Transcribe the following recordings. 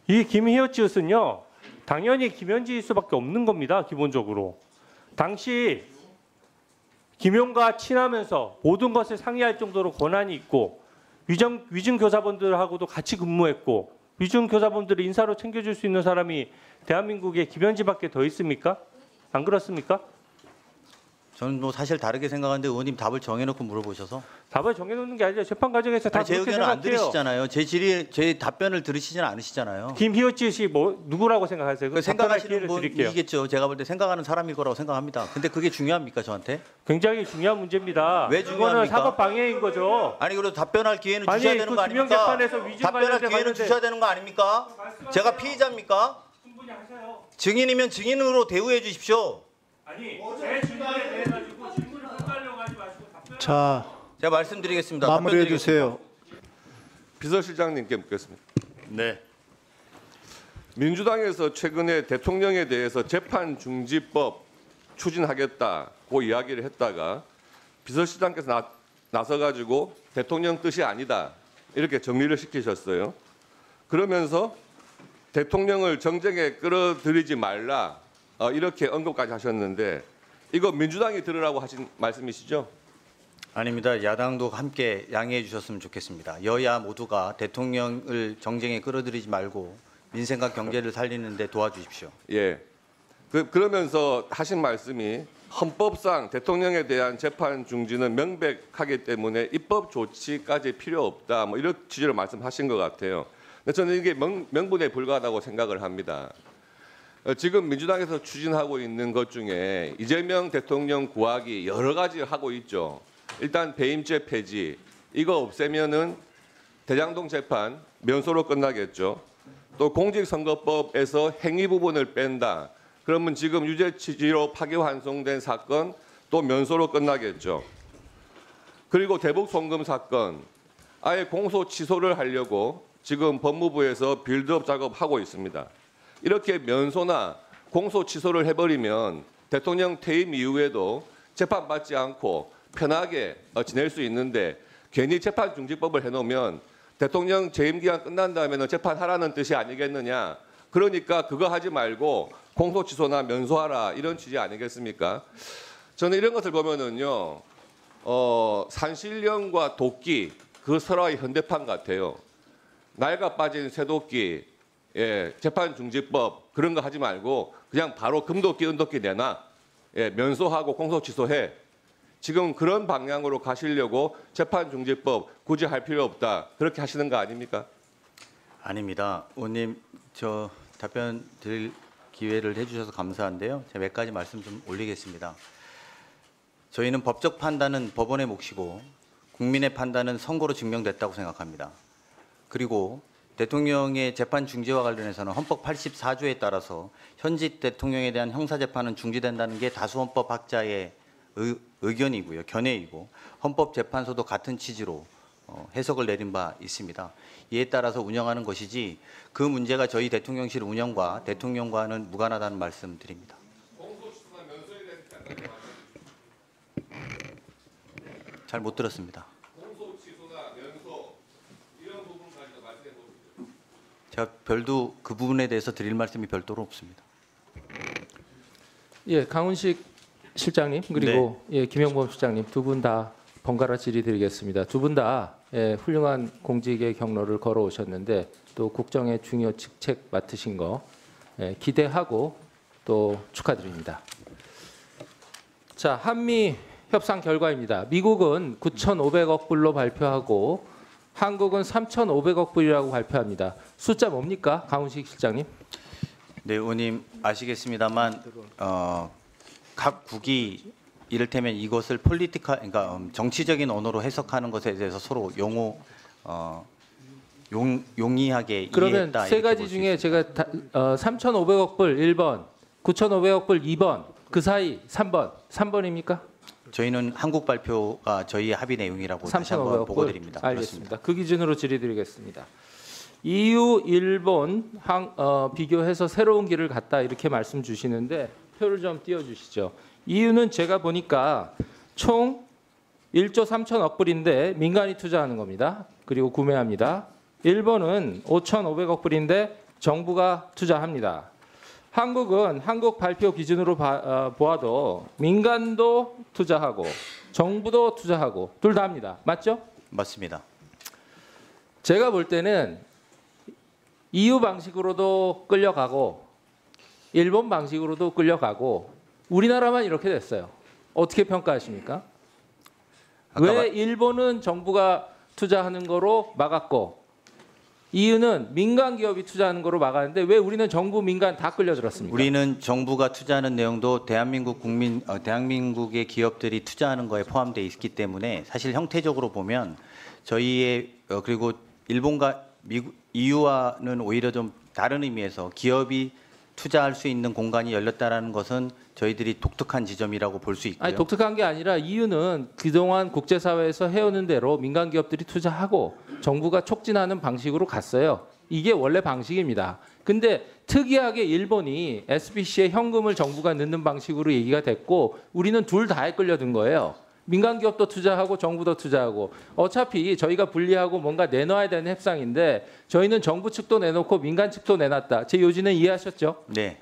이 김희어치읒은요, 당연히 김현지일 수밖에 없는 겁니다. 기본적으로. 당시 김용과 친하면서 모든 것을 상의할 정도로 권한이 있고 위증 교사분들하고도 같이 근무했고 위증 교사분들을 인사로 챙겨줄 수 있는 사람이 대한민국에 김현지밖에 더 있습니까? 안 그렇습니까? 저는 뭐 사실 다르게 생각하는데 의원님 답을 정해놓고 물어보셔서. 답을 정해놓는 게 아니라 재판 과정에서 다 제 그렇게 의견을 안 생각해요. 들으시잖아요. 제 답변을 들으시지는 않으시잖아요. 김희어치읒이 누구라고 생각하세요? 그 생각하시는 드릴게요. 분이겠죠. 제가 볼 때 생각하는 사람일 거라고 생각합니다. 근데 그게 중요합니까 저한테? 굉장히 중요한 문제입니다. 왜 이거는 중요합니까? 사법 방해인 거죠. 아니 그래도 답변할 기회는 아니, 주셔야 되는 그 거 김영 아닙니까? 재판에서 위증 답변할 관련돼 기회는 봤는데- 주셔야 되는 거 아닙니까? 제가 피의자입니까? 충분히 하세요. 증인이면 증인으로 대우해 주십시오. 아니, 제 질문에 대해 가지고 질문을 헛갈려고 하지 마시고 답변을. 자, 제가 말씀드리겠습니다. 마무리해 답변드리겠습니다. 주세요. 비서실장님께 묻겠습니다. 네. 민주당에서 최근에 대통령에 대해서 재판중지법 추진하겠다고 이야기를 했다가 비서실장께서 나서가지고 대통령 뜻이 아니다 이렇게 정리를 시키셨어요. 그러면서 대통령을 정쟁에 끌어들이지 말라 이렇게 언급까지 하셨는데 이거 민주당이 들으라고 하신 말씀이시죠? 아닙니다. 야당도 함께 양해해 주셨으면 좋겠습니다. 여야 모두가 대통령을 정쟁에 끌어들이지 말고 민생과 경제를 살리는 데 도와주십시오. 예. 그러면서 하신 말씀이 헌법상 대통령에 대한 재판 중지는 명백하기 때문에 입법 조치까지 필요 없다. 뭐 이런 취지로 말씀하신 것 같아요. 근데 저는 이게 명분에 불과하다고 생각을 합니다. 지금 민주당에서 추진하고 있는 것 중에 이재명 대통령 구하기 여러 가지 하고 있죠. 일단 배임죄 폐지 이거 없애면은 대장동 재판 면소로 끝나겠죠. 또 공직선거법에서 행위 부분을 뺀다. 그러면 지금 유죄 취지로 파기환송된 사건 또 면소로 끝나겠죠. 그리고 대북 송금 사건 아예 공소 취소를 하려고 지금 법무부에서 빌드업 작업하고 있습니다. 이렇게 면소나 공소 취소를 해버리면 대통령 퇴임 이후에도 재판받지 않고 편하게 지낼 수 있는데 괜히 재판중지법을 해놓으면 대통령 재임 기간 끝난 다음에는 재판하라는 뜻이 아니겠느냐. 그러니까 그거 하지 말고 공소 취소나 면소하라 이런 취지 아니겠습니까? 저는 이런 것을 보면은요, 산신령과 도끼 그 설화의 현대판 같아요. 낡아 빠진 쇠도끼, 예, 재판중지법 그런 거 하지 말고 그냥 바로 금도끼, 은도끼 내놔. 예, 면소하고 공소 취소해. 지금 그런 방향으로 가시려고 재판중지법 굳이 할 필요 없다. 그렇게 하시는 거 아닙니까? 아닙니다. 의원님 저 답변 드릴 기회를 해주셔서 감사한데요. 제가 몇 가지 말씀 좀 올리겠습니다. 저희는 법적 판단은 법원의 몫이고 국민의 판단은 선거로 증명됐다고 생각합니다. 그리고 대통령의 재판 중지와 관련해서는 헌법 84조에 따라서 현직 대통령에 대한 형사재판은 중지된다는 게 다수헌법학자의 의견이고요. 견해이고 헌법재판소도 같은 취지로 해석을 내린 바 있습니다. 이에 따라서 운영하는 것이지 그 문제가 저희 대통령실 운영과 대통령과는 무관하다는 말씀 드립니다. 잘 못 들었습니다. 제가 별도 그 부분에 대해서 드릴 말씀이 별도로 없습니다. 예, 강훈식 실장님 그리고 예, 김영범 실장님 두 분 다 번갈아 질의드리겠습니다. 두 분 다 훌륭한 공직의 경로를 걸어오셨는데 또 국정의 중요 직책 맡으신 거 기대하고 또 축하드립니다. 자, 한미 협상 결과입니다. 미국은 9,500억 불로 발표하고 한국은 3,500억 불이라고 발표합니다. 숫자 뭡니까, 강훈식 실장님? 네, 의원님 아시겠습니다만 각 국이 이를테면 이것을 그러니까 정치적인 언어로 해석하는 것에 대해서 서로 용이하게 그러면 이해했다. 세 가지 중에 제가 3,500억 불 1번, 9,500억 불 2번, 그 사이 3번. 3번입니까? 저희는 한국 발표가 저희의 합의 내용이라고 다시 한번 3,500억 보고드립니다. 불. 알겠습니다. 그 기준으로 질의드리겠습니다. EU, 일본 비교해서 새로운 길을 갔다 이렇게 말씀 주시는데 표를 좀 띄워주시죠. EU는 제가 보니까 총 1조 3천억 불인데 민간이 투자하는 겁니다. 그리고 구매합니다. 일본은 5,500억 불인데 정부가 투자합니다. 한국은 한국 발표 기준으로 보아도 민간도 투자하고 정부도 투자하고 둘 다 합니다. 맞죠? 맞습니다. 제가 볼 때는 EU 방식으로도 끌려가고 일본 방식으로도 끌려가고 우리나라만 이렇게 됐어요. 어떻게 평가하십니까? 왜 일본은 정부가 투자하는 거로 막았고 EU는 민간 기업이 투자하는 거로 막았는데 왜 우리는 정부 민간 다 끌려들었습니까? 우리는 정부가 투자하는 내용도 대한민국의 기업들이 투자하는 거에 포함되어 있기 때문에 사실 형태적으로 보면 저희의 그리고 일본과 미국, EU와는 오히려 좀 다른 의미에서 기업이 투자할 수 있는 공간이 열렸다라는 것은 저희들이 독특한 지점이라고 볼 수 있고요. 아니, 독특한 게 아니라 EU는 그동안 국제사회에서 해오는 대로 민간 기업들이 투자하고 정부가 촉진하는 방식으로 갔어요. 이게 원래 방식입니다. 근데 특이하게 일본이 SBC에 현금을 정부가 넣는 방식으로 얘기가 됐고 우리는 둘 다에 끌려든 거예요. 민간 기업도 투자하고 정부도 투자하고 어차피 저희가 분리하고 뭔가 내놔야 되는 협상인데 저희는 정부 측도 내놓고 민간 측도 내놨다. 제 요지는 이해하셨죠? 네.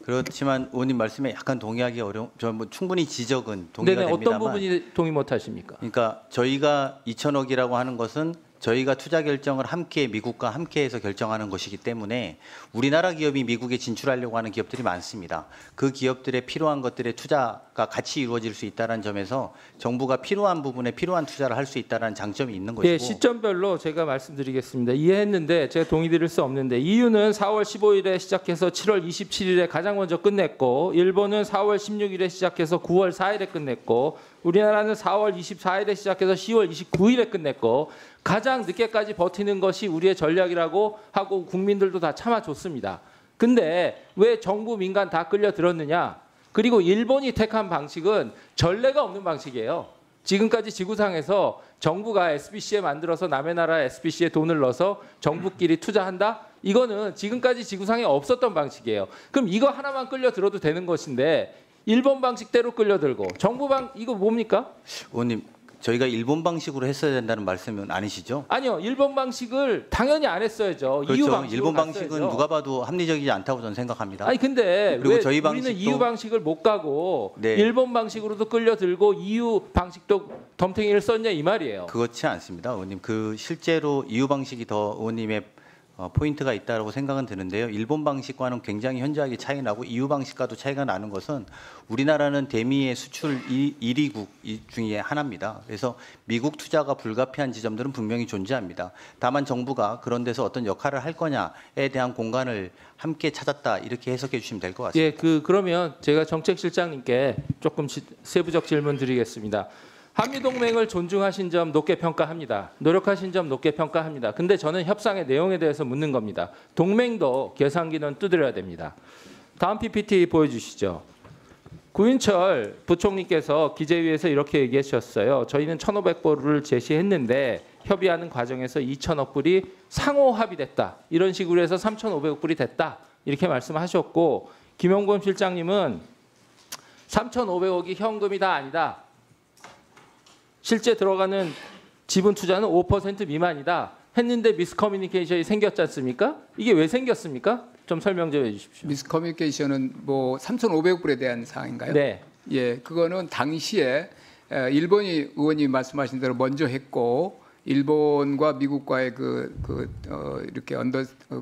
그렇지만 의원님 말씀에 약간 동의하기 어려운, 저 뭐 충분히 지적은 동의가 네네, 됩니다만. 어떤 부분이 동의 못 하십니까? 그러니까 저희가 2천억이라고 하는 것은 저희가 투자 결정을 함께 미국과 함께해서 결정하는 것이기 때문에 우리나라 기업이 미국에 진출하려고 하는 기업들이 많습니다. 그 기업들의 필요한 것들의 투자가 같이 이루어질 수 있다는 점에서 정부가 필요한 부분에 필요한 투자를 할 수 있다는 장점이 있는 것이고. 네, 시점별로 제가 말씀드리겠습니다. 이해했는데 제가 동의 드릴 수 없는데 EU는 4월 15일에 시작해서 7월 27일에 가장 먼저 끝냈고 일본은 4월 16일에 시작해서 9월 4일에 끝냈고 우리나라는 4월 24일에 시작해서 10월 29일에 끝냈고 가장 늦게까지 버티는 것이 우리의 전략이라고 하고 국민들도 다 참아줬습니다. 근데 왜 정부 민간 다 끌려들었느냐? 그리고 일본이 택한 방식은 전례가 없는 방식이에요. 지금까지 지구상에서 정부가 SBC에 만들어서 남의 나라 SBC에 돈을 넣어서 정부끼리 투자한다? 이거는 지금까지 지구상에 없었던 방식이에요. 그럼 이거 하나만 끌려들어도 되는 것인데 일본 방식대로 끌려들고 정부 이거 뭡니까? 의원님, 저희가 일본 방식으로 했어야 된다는 말씀은 아니시죠? 아니요, 일본 방식을 당연히 안 했어야죠. EU 그렇죠. 방식으로 일본 방식은 갔어야죠. 누가 봐도 합리적이지 않다고 저는 생각합니다. 아니 근데 그리고 왜 저희 우리는 방식도- EU 방식을 못 가고 네. 일본 방식으로도 끌려들고 EU 방식도 덤탱이를 썼냐 이 말이에요. 그렇지 않습니다, 의원님. 그 실제로 EU 방식이 더 의원님의 포인트가 있다고 생각은 드는데요. 일본 방식과는 굉장히 현저하게 차이 나고 EU 방식과도 차이가 나는 것은 우리나라는 대미의 수출 1위국 중에 하나입니다. 그래서 미국 투자가 불가피한 지점들은 분명히 존재합니다. 다만 정부가 그런 데서 어떤 역할을 할 거냐에 대한 공간을 함께 찾았다 이렇게 해석해 주시면 될 것 같습니다. 예, 그러면 제가 정책실장님께 조금 세부적 질문 드리겠습니다. 한미동맹을 존중하신 점 높게 평가합니다. 노력하신 점 높게 평가합니다. 근데 저는 협상의 내용에 대해서 묻는 겁니다. 동맹도 계산기는 두드려야 됩니다. 다음 PPT 보여주시죠. 구인철 부총리께서 기재위에서 이렇게 얘기하셨어요. 저희는 1,500불을 제시했는데 협의하는 과정에서 2천억 불이 상호 합의됐다. 이런 식으로 해서 3,500억 불이 됐다. 이렇게 말씀하셨고 김용범 실장님은 3,500억이 현금이 다 아니다. 실제 들어가는 지분 투자는 5% 미만이다. 했는데 미스커뮤니케이션이 생겼지 않습니까? 이게 왜 생겼습니까? 좀 설명 좀 해주십시오. 미스커뮤니케이션은 뭐 3,500불에 대한 사항인가요? 네. 예, 그거는 당시에 일본이 의원님 말씀하신 대로 먼저 했고 일본과 미국과의 이렇게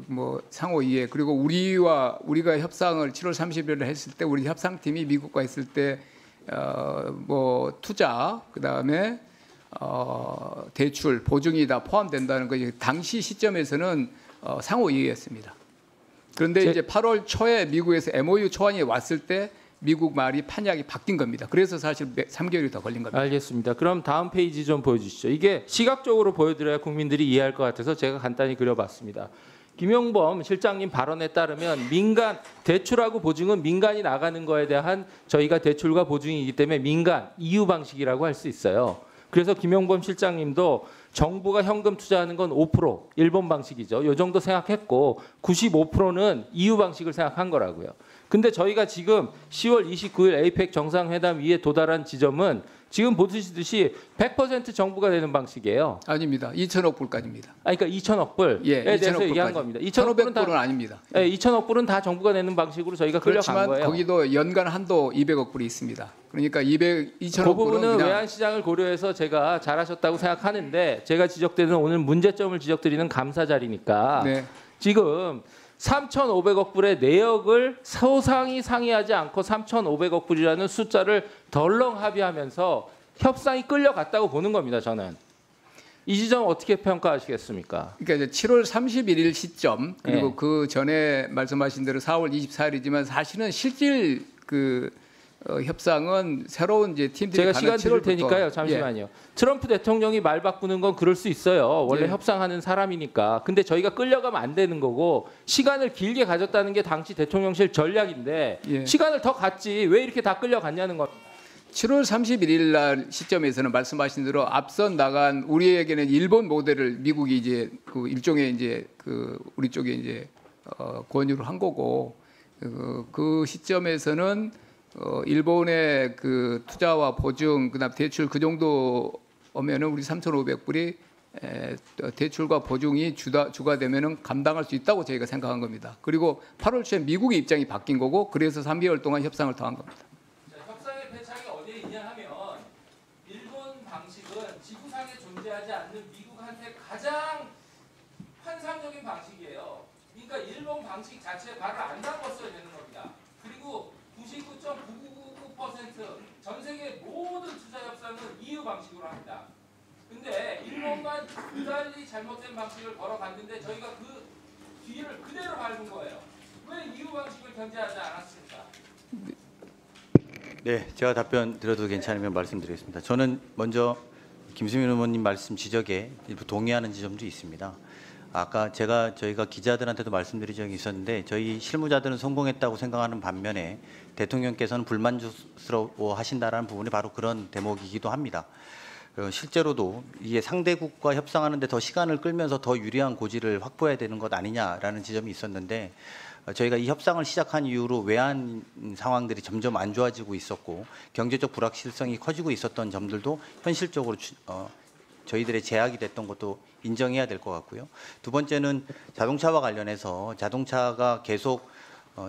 뭐 상호 이해 그리고 우리가 협상을 7월 30일에 했을 때 우리 협상팀이 미국과 했을 때 뭐 투자 그다음에 대출 보증이 다 포함된다는 거 당시 시점에서는 상호 이해했습니다. 그런데 이제 8월 초에 미국에서 MOU 초안이 왔을 때 미국 말이 판약이 바뀐 겁니다. 그래서 사실 3개월이 더 걸린 겁니다. 알겠습니다. 그럼 다음 페이지 좀 보여주시죠. 이게 시각적으로 보여드려야 국민들이 이해할 것 같아서 제가 간단히 그려봤습니다. 김용범 실장님 발언에 따르면 민간 대출하고 보증은 민간이 나가는 거에 대한 저희가 대출과 보증이기 때문에 민간 EU 방식이라고 할 수 있어요. 그래서 김용범 실장님도 정부가 현금 투자하는 건 5%, 일본 방식이죠. 요 정도 생각했고 95%는 EU 방식을 생각한 거라고요. 근데 저희가 지금 10월 29일 에이펙 정상회담 위에 도달한 지점은 지금 보시듯이 100% 정부가 되는 방식이에요. 아닙니다. 2천억 불까지입니다. 그러니까 2천억 불에 예, 대해서 2천억 얘기한 불까지. 겁니다. 2천억 불은 1,500불은 아닙니다. 예, 2천억 불은 다 정부가 내는 방식으로 저희가 끌려간 그렇지만 거예요. 거기도 연간 한도 200억 불이 있습니다. 그러니까 2천억 그 불은 부분은 그냥 외환 시장을 고려해서 제가 잘하셨다고 생각하는데 제가 지적되는 오늘 문제점을 지적드리는 감사 자리니까 네. 지금 3,500억 불의 내역을 소상히 상의하지 않고 3,500억 불이라는 숫자를 덜렁 합의하면서 협상이 끌려갔다고 보는 겁니다. 저는 이 지점 어떻게 평가하시겠습니까? 그러니까 이제 7월 31일 시점 그리고 네. 그 전에 말씀하신 대로 4월 24일이지만 사실은 실질 그 협상은 새로운 이제 팀들이 제가 가는 시간 드릴 7월부터 테니까요. 잠시만요. 트럼프 대통령이 말 바꾸는 건 그럴 수 있어요. 원래 예. 협상하는 사람이니까. 근데 저희가 끌려가면 안 되는 거고 시간을 길게 가졌다는 게 당시 대통령실 전략인데 예. 시간을 더 갔지 왜 이렇게 다 끌려갔냐는 겁니다. 7월 31일 날 시점에서는 말씀하신 대로 앞선 나간 우리에게는 일본 모델을 미국이 이제 그 일종의 이제 그 우리 쪽에 이제 권유를 한 거고 그 시점에서는 일본의 그 투자와 보증 그다음 대출 그 정도 오면은 우리 3,500불이 대출과 보증이 주가 되면은 감당할 수 있다고 저희가 생각한 겁니다. 그리고 8월 초에 미국의 입장이 바뀐 거고 그래서 3개월 동안 협상을 더 한 겁니다. 협상의 배착이 어디에 있냐 하면 일본 방식은 지구상에 존재하지 않는 미국한테 가장 환상적인 방식이에요. 그러니까 일본 방식 자체에 발을 안 담궜어야 되는 겁니다. 그리고 99.9999% 전 세계 모든 투자 협상은 EU 방식으로 합니다. 근데 일본만 그달리 잘못된 방식을 걸어갔는데 저희가 그 뒤를 그대로 밟은 거예요. 왜 EU 방식을 견제하지 않았습니까? 네, 제가 답변 드려도 괜찮으면 말씀드리겠습니다. 저는 먼저 김수민 의원님 말씀 지적에 일부 동의하는 지점도 있습니다. 아까 저희가 기자들한테도 말씀드린 적이 있었는데 저희 실무자들은 성공했다고 생각하는 반면에 대통령께서는 불만족스러워 하신다라는 부분이 바로 그런 대목이기도 합니다. 실제로도 이게 상대국과 협상하는데 더 시간을 끌면서 더 유리한 고지를 확보해야 되는 것 아니냐라는 지점이 있었는데 저희가 이 협상을 시작한 이후로 외환 상황들이 점점 안 좋아지고 있었고 경제적 불확실성이 커지고 있었던 점들도 현실적으로 저희들의 제약이 됐던 것도 인정해야 될 것 같고요. 두 번째는 자동차와 관련해서 자동차가 계속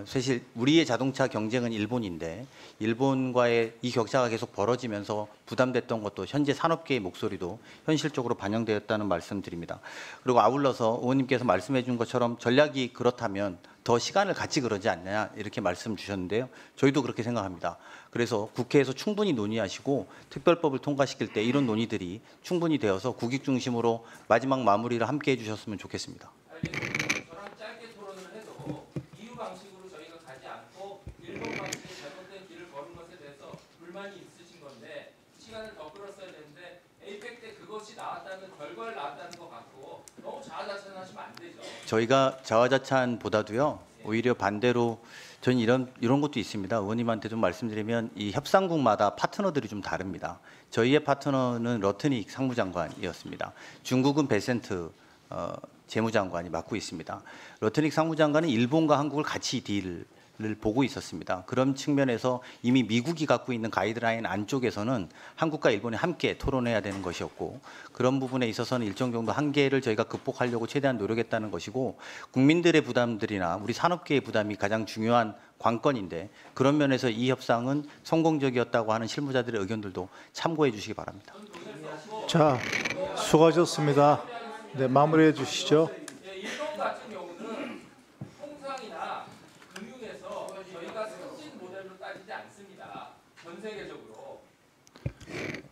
사실 우리의 자동차 경쟁은 일본인데 일본과의 이 격차가 계속 벌어지면서 부담됐던 것도 현재 산업계의 목소리도 현실적으로 반영되었다는 말씀드립니다. 그리고 아울러서 의원님께서 말씀해 준 것처럼 전략이 그렇다면 더 시간을 같이 그러지 않냐 이렇게 말씀 주셨는데요. 저희도 그렇게 생각합니다. 그래서 국회에서 충분히 논의하시고 특별법을 통과시킬 때 이런 논의들이 충분히 되어서 국익 중심으로 마지막 마무리를 함께 해주셨으면 좋겠습니다. 저랑 짧게 토론을 해도 EU 방식으로 저희가 가지 않고 일본 방식의 잘못된 길을 걸은 것에 대해서 불만이 있으신 건데 시간을 더 끌었어야 되는데 에이펙 때 그것이 나왔다는 결과를 나왔다는 것 같고 너무 자화자찬하시면 안 되죠. 저희가 자화자찬보다도요 오히려 반대로 저는 이런 것도 있습니다. 의원님한테 좀 말씀드리면 이 협상국마다 파트너들이 좀 다릅니다. 저희의 파트너는 러트닉 상무장관이었습니다. 중국은 베센트 재무장관이 맡고 있습니다. 러트닉 상무장관은 일본과 한국을 같이 딜을 보고 있었습니다. 그런 측면에서 이미 미국이 갖고 있는 가이드라인 안쪽에서는 한국과 일본이 함께 토론해야 되는 것이었고 그런 부분에 있어서는 일정 정도 한계를 저희가 극복하려고 최대한 노력했다는 것이고 국민들의 부담들이나 우리 산업계의 부담이 가장 중요한 관건인데 그런 면에서 이 협상은 성공적이었다고 하는 실무자들의 의견들도 참고해 주시기 바랍니다. 자, 수고하셨습니다. 네, 마무리해 주시죠. 일본 같은 경우는 통상이나 금융에서 저희가 선진 모델로 따지지 않습니다. 전 세계적으로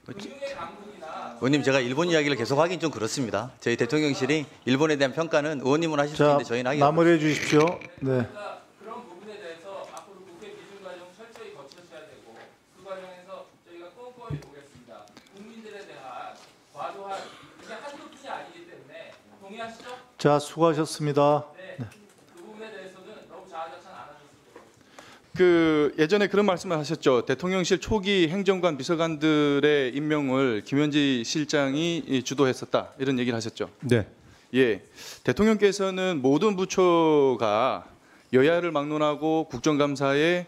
금융의 강국이나 의원님 제가 일본 이야기를 계속 하긴 좀 그렇습니다. 저희 대통령실이 일본에 대한 평가는 의원님은 하실 수 자, 있는데 저희는 하기 마무리해 주십시오. 네. 그런 부분에 대해서 앞으로 국회 비준 과정 철저히 거쳐셔야 되고 그 과정에서 저희가 꼼꼼히 보겠습니다. 국민들에 대한 과도한 이게 한두 푼이 아니기 때문에 동의하시죠? 자, 수고하셨습니다. 네. 그 부분에 대해서는 너무 자화자찬 안 하셨으면 좋겠습니다. 그 예전에 그런 말씀을 하셨죠. 대통령실 초기 행정관 비서관들의 임명을 김현지 실장이 주도했었다. 이런 얘기를 하셨죠. 네. 예. 대통령께서는 모든 부처가 여야를 막론하고 국정감사에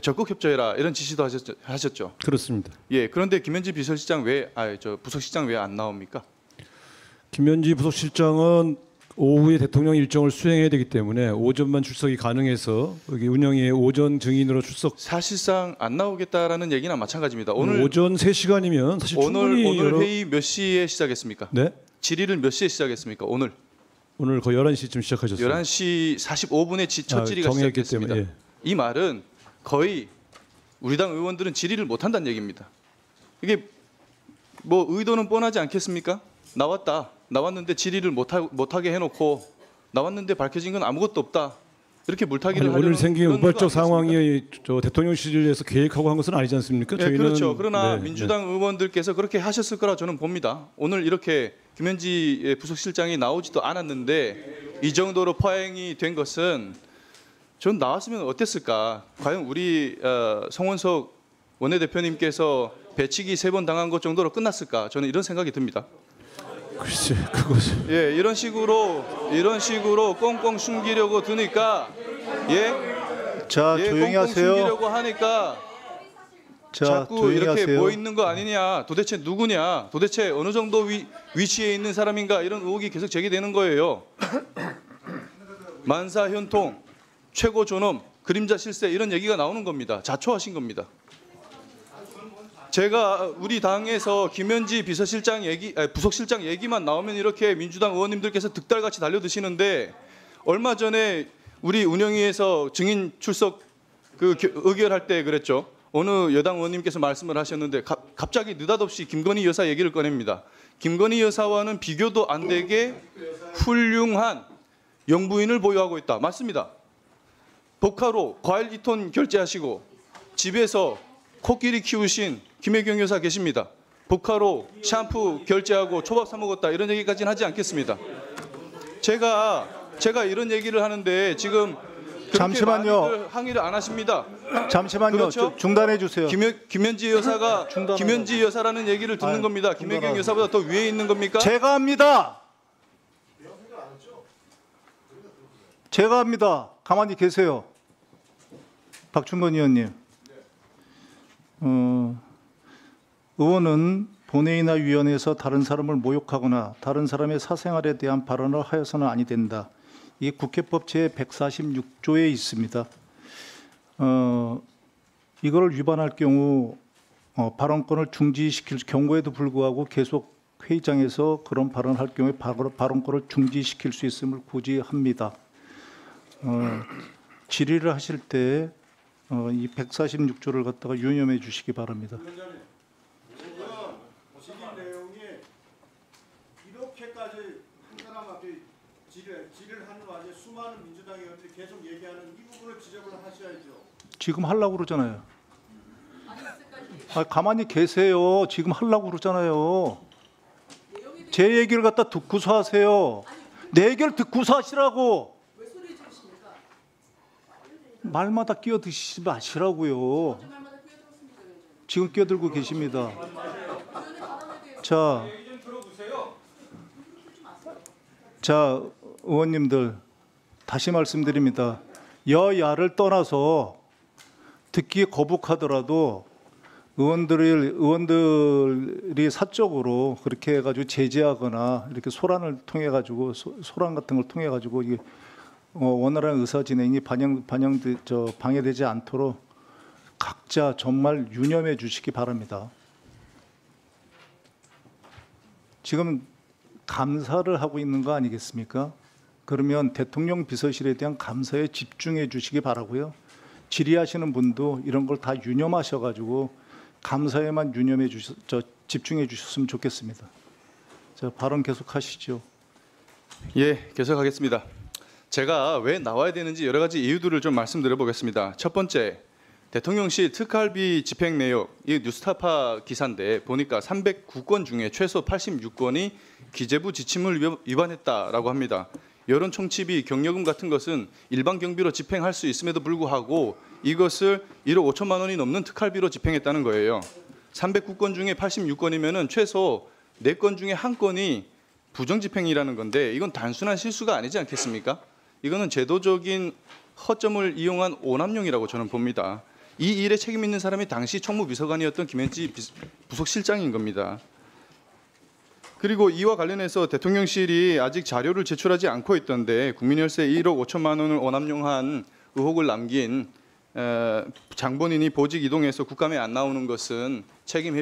적극 협조해라 이런 지시도 하셨죠. 그렇습니다. 예. 그런데 김현지 비서실장 부서실장 왜 안 나옵니까? 김현지 부속실장은 오후에 대통령 일정을 수행해야 되기 때문에 오전만 출석이 가능해서 여기 운영위의 오전 증인으로 출석. 사실상 안 나오겠다라는 얘기나 마찬가지입니다. 오늘 오전 3시간이면 사실 충분히 오늘 회의 몇 시에 시작했습니까? 네. 질의를 몇 시에 시작했습니까? 오늘 거의 11시쯤 시작하셨어요. 11시 45분에 첫 질의가 정했기 시작됐습니다. 때문에, 예. 이 말은 거의 우리 당 의원들은 질의를 못 한다는 얘기입니다. 이게 뭐 의도는 뻔하지 않겠습니까? 나왔는데 질의를 못하게 해놓고 나왔는데 밝혀진 건 아무것도 없다. 이렇게 물타기를 하려는 오늘 생긴 그런 거 우발적 아니겠습니까? 상황이 저 대통령실에서 계획하고 한 것은 아니지 않습니까? 네, 그렇죠. 그러나 네, 민주당 의원들께서 그렇게 하셨을 거라 저는 봅니다. 오늘 이렇게 김현지 부속실장이 나오지도 않았는데 이 정도로 파행이 된 것은 전 나왔으면 어땠을까? 과연 우리 송원석 원내대표님께서 배치기 3번 당한 것 정도로 끝났을까? 저는 이런 생각이 듭니다. 글쎄, 그것은 예, 이런 식으로 꽁꽁 숨기려고 드니까 자, 조용히 꽁꽁 하세요. 숨기려고 하니까 자, 자꾸 조용히 이렇게 하세요. 뭐 있는 거 아니냐, 도대체 누구냐, 도대체 어느 정도 위치에 있는 사람인가 이런 의혹이 계속 제기되는 거예요. 만사 현통, 최고 존엄, 그림자 실세 이런 얘기가 나오는 겁니다. 자초하신 겁니다. 제가 우리 당에서 김현지 부속실장 얘기만 나오면 이렇게 민주당 의원님들께서 득달같이 달려드시는데 얼마 전에 우리 운영위에서 증인 출석 의결할 때 그랬죠. 어느 여당 의원님께서 말씀을 하셨는데 갑자기 느닷없이 김건희 여사 얘기를 꺼냅니다. 김건희 여사와는 비교도 안 되게 훌륭한 영부인을 보유하고 있다. 맞습니다. 복화로 과일 2톤 결제하시고 집에서 코끼리 키우신 김혜경 여사 계십니다. 복화로 샴푸 결제하고 초밥 사 먹었다 이런 얘기까지는 하지 않겠습니다. 제가 이런 얘기를 하는데 지금 잠시만요. 많이들 항의를 안 하십니다. 잠시만요. 그렇죠? 중단해 주세요. 김현지 여사가 중단하라고. 김현지 여사라는 얘기를 듣는 아유, 겁니다. 김혜경 중단하라고. 여사보다 더 위에 있는 겁니까? 제가 합니다. 제가 합니다. 가만히 계세요. 박충건 의원님. 의원은 본회의나 위원회에서 다른 사람을 모욕하거나 다른 사람의 사생활에 대한 발언을 하여서는 아니 된다. 이게 국회법 제 146조에 있습니다. 이걸 위반할 경우 발언권을 중지시킬 경고에도 불구하고 계속 회의장에서 그런 발언할 경우에 발언권을 중지시킬 수 있음을 고지합니다. 질의를 하실 때 이 146조를 갖다가 유념해 주시기 바랍니다. 질의 내용이 이렇게까지 한 사람 앞에 질의를 하는 와중에 수많은 민주당 의원들이 계속 얘기하는 이 부분을 지적을 하셔야죠. 지금 하려고 그러잖아요. 가만히 계세요. 지금 하려고 그러잖아요. 제 얘기를 갖다 듣고서 하세요. 내 얘기를 듣고서 하시라고. 말마다 끼어드시지 마시라고요. 지금 끼어들고 계십니다. 자, 의원님들 다시 말씀드립니다. 여야를 떠나서 듣기 거북하더라도 의원들이 사적으로 그렇게 해가지고 제재하거나 이렇게 소란을 통해 가지고 소란 같은 걸 통해 가지고 이게 원활한 의사 진행이 방해되지 않도록 각자 정말 유념해 주시기 바랍니다. 지금 감사를 하고 있는 거 아니겠습니까? 그러면 대통령 비서실에 대한 감사에 집중해 주시기 바라고요. 질의하시는 분도 이런 걸 다 유념하셔가지고 감사에만 집중해 주셨으면 좋겠습니다. 자, 발언 계속하시죠. 예, 계속하겠습니다. 제가 왜 나와야 되는지 여러 가지 이유들을 좀 말씀드려 보겠습니다. 첫 번째, 대통령실 특활비 집행 내역, 이 뉴스타파 기사인데 보니까 309건 중에 최소 86건이 기재부 지침을 위반했다라고 합니다. 여론 총집이 경력금 같은 것은 일반 경비로 집행할 수 있음에도 불구하고 이것을 1억 5천만 원이 넘는 특활비로 집행했다는 거예요. 309건 중에 86건이면은 최소 4건 중에 1건이 부정집행이라는 건데 이건 단순한 실수가 아니지 않겠습니까? 이거는 제도적인 허점을 이용한 오남용이라고 저는 봅니다. 이 일에 책임 있는 사람이 당시 총무비서관이었던 김현지 부속실장인 겁니다. 그리고 이와 관련해서 대통령실이 아직 자료를 제출하지 않고 있던데 국민혈세 1억 5천만 원을 오남용한 의혹을 남긴 장본인이 보직 이동해서 국감에 안 나오는 것은 책임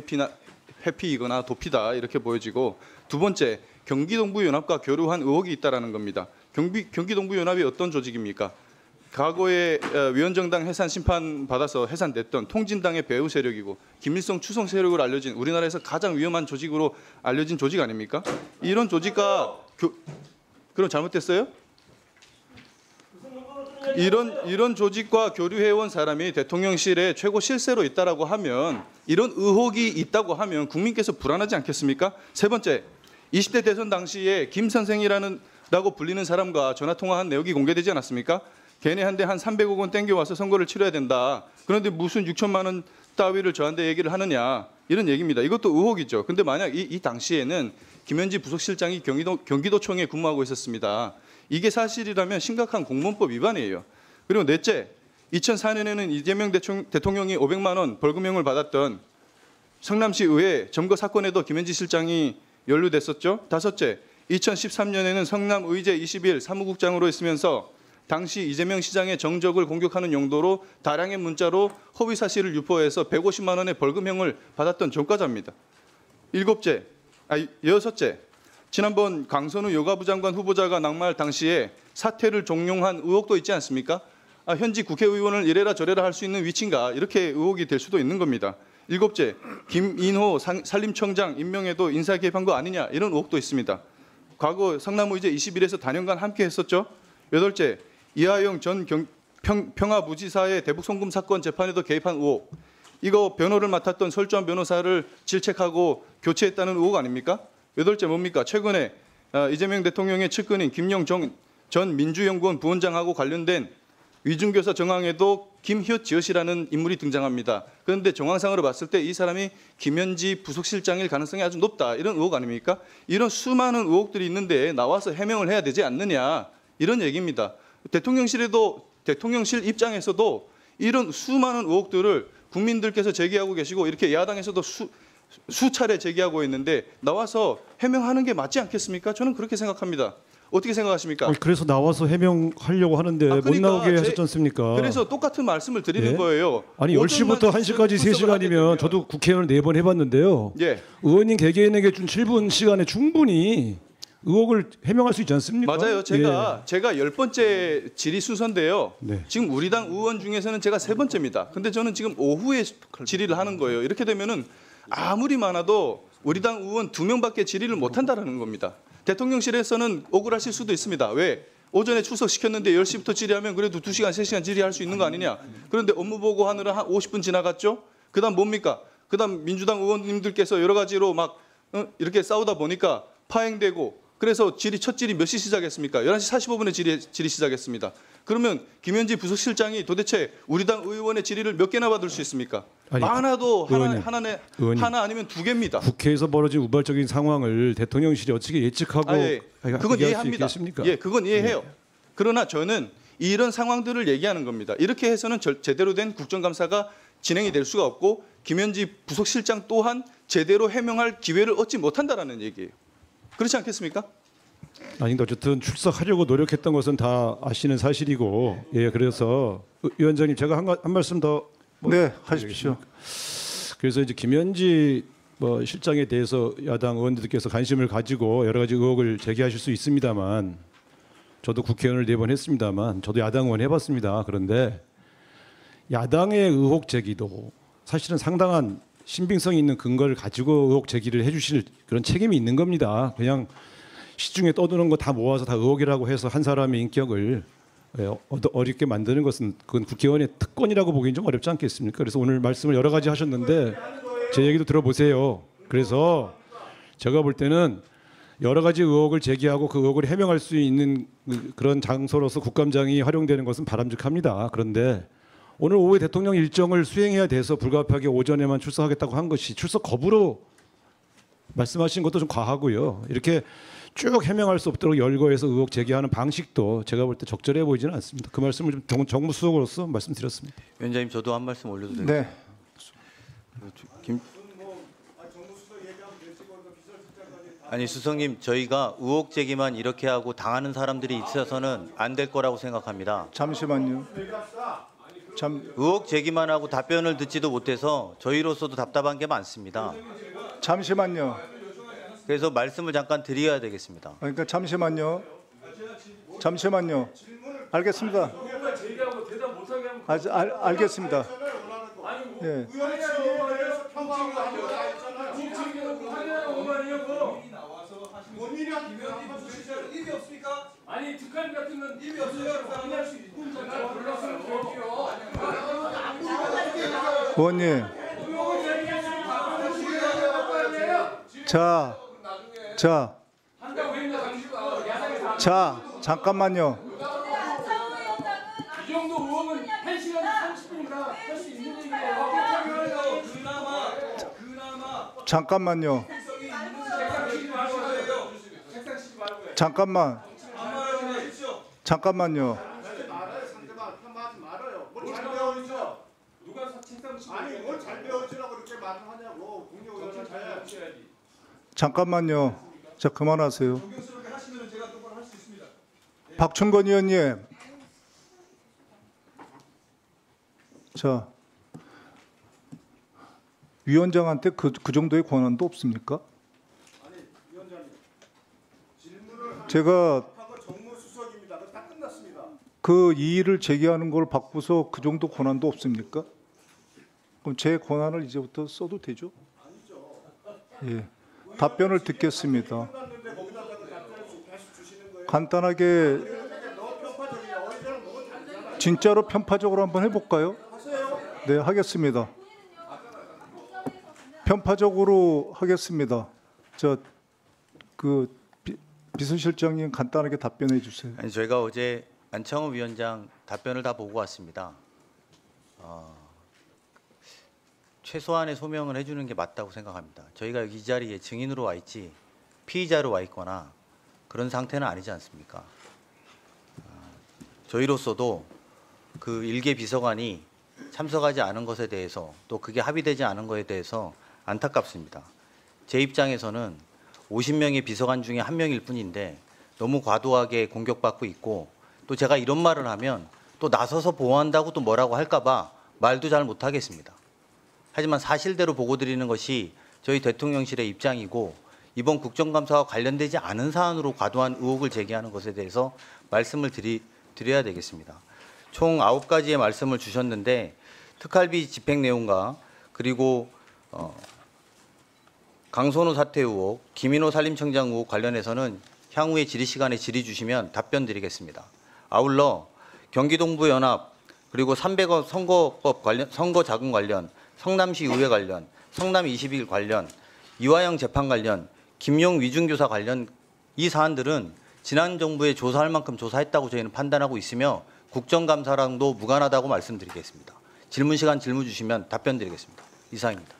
회피이거나 도피다 이렇게 보여지고, 두 번째, 경기동부연합과 교류한 의혹이 있다라는 겁니다. 경기동부연합이 어떤 조직입니까? 과거에 위원정당 해산 심판 받아서 해산됐던 통진당의 배후 세력이고 김일성 추성 세력으로 알려진 우리나라에서 가장 위험한 조직으로 알려진 조직 아닙니까? 이런 조직과 그럼 잘못됐어요? 이런 조직과 교류해온 사람이 대통령실에 최고 실세로 있다라고 하면, 이런 의혹이 있다고 하면 국민께서 불안하지 않겠습니까? 세 번째, 20대 대선 당시에 김 선생이라고 불리는 사람과 전화 통화한 내역이 공개되지 않았습니까? 걔네 한테 한 300억 원 땡겨와서 선거를 치러야 된다. 그런데 무슨 6천만 원 따위를 저한테 얘기를 하느냐, 이런 얘기입니다. 이것도 의혹이죠. 근데 만약 이 당시에는 김현지 부속실장이 경기도청에 근무하고 있었습니다. 이게 사실이라면 심각한 공무원법 위반이에요. 그리고 넷째, 2004년에는 이재명 대통령이 500만 원 벌금형을 받았던 성남시 의회 점거 사건에도 김현지 실장이 연루됐었죠. 다섯째, 2013년에는 성남의제 21 사무국장으로 있으면서 당시 이재명 시장의 정적을 공격하는 용도로 다량의 문자로 허위 사실을 유포해서 150만 원의 벌금형을 받았던 전과자입니다. 여섯째, 지난번 강선우 여가부 장관 후보자가 낙마할 당시에 사퇴를 종용한 의혹도 있지 않습니까? 현직 국회의원을 이래라 저래라 할 수 있는 위치인가, 이렇게 의혹이 될 수도 있는 겁니다. 일곱째, 김인호 산림청장 임명에도 인사 개입한 거 아니냐, 이런 의혹도 있습니다. 과거 성남의제 21에서 단연간 함께 했었죠. 여덟째, 이하영 전 평화부지사의 대북 송금 사건 재판에도 개입한 의혹. 이거 변호를 맡았던 설주한 변호사를 질책하고 교체했다는 의혹 아닙니까? 여덟째 뭡니까? 최근에 이재명 대통령의 측근인 김영정 전 민주연구원 부원장하고 관련된 위중교사 정황에도 김효지엇이라는 인물이 등장합니다. 그런데 정황상으로 봤을 때 이 사람이 김현지 부속실장일 가능성이 아주 높다, 이런 의혹 아닙니까? 이런 수많은 의혹들이 있는데 나와서 해명을 해야 되지 않느냐, 이런 얘기입니다. 대통령실 입장에서도 이런 수많은 의혹들을 국민들께서 제기하고 계시고 이렇게 야당에서도 수차례 제기하고 있는데 나와서 해명하는 게 맞지 않겠습니까? 저는 그렇게 생각합니다. 어떻게 생각하십니까? 그래서 나와서 해명하려고 하는데 그러니까 못 나오게 하셨지 않습니까? 그래서 똑같은 말씀을 드리는 예? 거예요. 아니 10시부터 1시까지 3시간이면 저도 국회의원을 4번 해봤는데요. 예. 의원님 개개인에게 준 7분 시간에 충분히 의혹을 해명할 수 있지 않습니까? 맞아요. 제가 10번째 질의 순서인데요. 네. 지금 우리 당 의원 중에서는 제가 3번째입니다. 근데 저는 지금 오후에 질의를 하는 거예요. 이렇게 되면은 아무리 많아도 우리 당 의원 2명밖에 질의를 못 한다라는 겁니다. 대통령실에서는 억울하실 수도 있습니다. 왜? 오전에 출석시켰는데 10시부터 질의하면 그래도 2시간, 3시간 질의할 수 있는 거 아니냐. 그런데 업무 보고 하느라 한 50분 지나갔죠. 그다음 뭡니까? 그다음 민주당 의원님들께서 여러 가지로 막 이렇게 싸우다 보니까 파행되고, 그래서 첫 질의 몇 시 시작했습니까? 11시 45분에 질의 시작했습니다. 그러면 김현지 부속실장이 도대체 우리 당 의원의 질의를 몇 개나 받을 수 있습니까? 아니, 많아도 의원님, 하나 아니면 2개입니다. 국회에서 벌어진 우발적인 상황을 대통령실이 어떻게 예측하고 그건 이해합니다. 예, 그건 이해해요. 그러나 저는 이런 상황들을 얘기하는 겁니다. 이렇게 해서는 제대로 된 국정감사가 진행이 될 수가 없고 김현지 부속실장 또한 제대로 해명할 기회를 얻지 못한다라는 얘기예요. 그렇지 않겠습니까? 아니, 어쨌든 출석하려고 노력했던 것은 다 아시는 사실이고, 예, 그래서 위원장님 제가 한 말씀 더 네, 하십시오. 그래서 이제 김현지 실장에 대해서 야당 의원들께서 관심을 가지고 여러 가지 의혹을 제기하실 수 있습니다만, 저도 국회의원을 4번 했습니다만, 저도 야당 의원 해봤습니다. 그런데 야당의 의혹 제기도 사실은 상당한 신빙성 있는 근거를 가지고 의혹 제기를 해주실 그런 책임이 있는 겁니다. 그냥 시중에 떠드는 거 다 모아서 다 의혹이라고 해서 한 사람의 인격을 어렵게 만드는 것은 그건 국회의원의 특권이라고 보기엔 좀 어렵지 않겠습니까? 그래서 오늘 말씀을 여러 가지 하셨는데 제 얘기도 들어보세요. 그래서 제가 볼 때는 여러 가지 의혹을 제기하고 그 의혹을 해명할 수 있는 그런 장소로서 국감장이 활용되는 것은 바람직합니다. 그런데 오늘 오후에 대통령 일정을 수행해야 돼서 불가피하게 오전에만 출석하겠다고 한 것이 출석 거부로 말씀하신 것도 좀 과하고요. 이렇게 쭉 해명할 수 없도록 열거해서 의혹 제기하는 방식도 제가 볼 때 적절해 보이지는 않습니다. 그 말씀을 좀 정무수석으로서 말씀드렸습니다. 위원장님 저도 한 말씀 올려도 될까요? 네. 아니 수석님 저희가 의혹 제기만 이렇게 하고 당하는 사람들이 있어서는 안 될 거라고 생각합니다. 잠시만요. 의혹 제기만 하고 답변을 듣지도 못해서 저희로서도 답답한 게 많습니다. 잠시만요. 그래서 말씀을 잠깐 드려야 되겠습니다. 그러니까 잠시만요. 알겠습니다. 알겠습니다. 예. 아니 특활 같은 건 입이 없어요. 그냥 의원님. 자, 잠깐만요. 이 정도 의혹은 1시간 30분이면 할 수 있는 얘기예요. 잠깐만요. 잠깐만요. 아니 뭘 잘 배워주라고 이렇게 말을 하냐고. 국회의원은 잘 배워줘야지. 잠깐만요. 자, 그만하세요. 박충건 의원님. 자, 위원장한테 그 정도의 권한도 없습니까? 아니 위원장님 질문을 제가 하고 정무수석입니다. 그거 다 끝났습니다. 그 이의를 제기하는 걸 바꾸서 그 정도 권한도 없습니까? 그럼 제 권한을 이제부터 써도 되죠? 아니죠. 예. 답변을 듣겠습니다. 끝났는데 거기다가 답변을 계속 주시는 거예요. 간단하게 너무 편파적이야. 어디서는 너무 잘잖아. 진짜로 편파적으로 한번 해볼까요? 하세요. 네, 하겠습니다. 편파적으로 하겠습니다. 비서실장님 간단하게 답변해 주세요. 아니 저희가 어제 안창호 위원장 답변을 다 보고 왔습니다. 최소한의 소명을 해주는 게 맞다고 생각합니다. 저희가 여기 이 자리에 증인으로 와 있지 피의자로 와 있거나 그런 상태는 아니지 않습니까? 저희로서도 그 일개 비서관이 참석하지 않은 것에 대해서 또 그게 합의되지 않은 것에 대해서 안타깝습니다. 제 입장에서는 50명의 비서관 중에 한 명일 뿐인데 너무 과도하게 공격받고 있고 또 제가 이런 말을 하면 또 나서서 보호한다고 또 뭐라고 할까 봐 말도 잘 못하겠습니다. 하지만 사실대로 보고 드리는 것이 저희 대통령실의 입장이고 이번 국정감사와 관련되지 않은 사안으로 과도한 의혹을 제기하는 것에 대해서 말씀을 드려야 되겠습니다. 총 9가지의 말씀을 주셨는데 특활비 집행 내용과 그리고 강선우 사퇴 의혹, 김인호 산림청장 의혹 관련해서는 향후에 질의 시간에 질의 주시면 답변 드리겠습니다. 아울러 경기동부연합 그리고 300억 선거법 관련, 선거자금 관련, 성남시 의회 관련, 성남 21 관련, 이화영 재판 관련, 김용 위중교사 관련 이 사안들은 지난 정부에 조사할 만큼 조사했다고 저희는 판단하고 있으며 국정감사랑도 무관하다고 말씀드리겠습니다. 질문 시간 질문 주시면 답변 드리겠습니다. 이상입니다.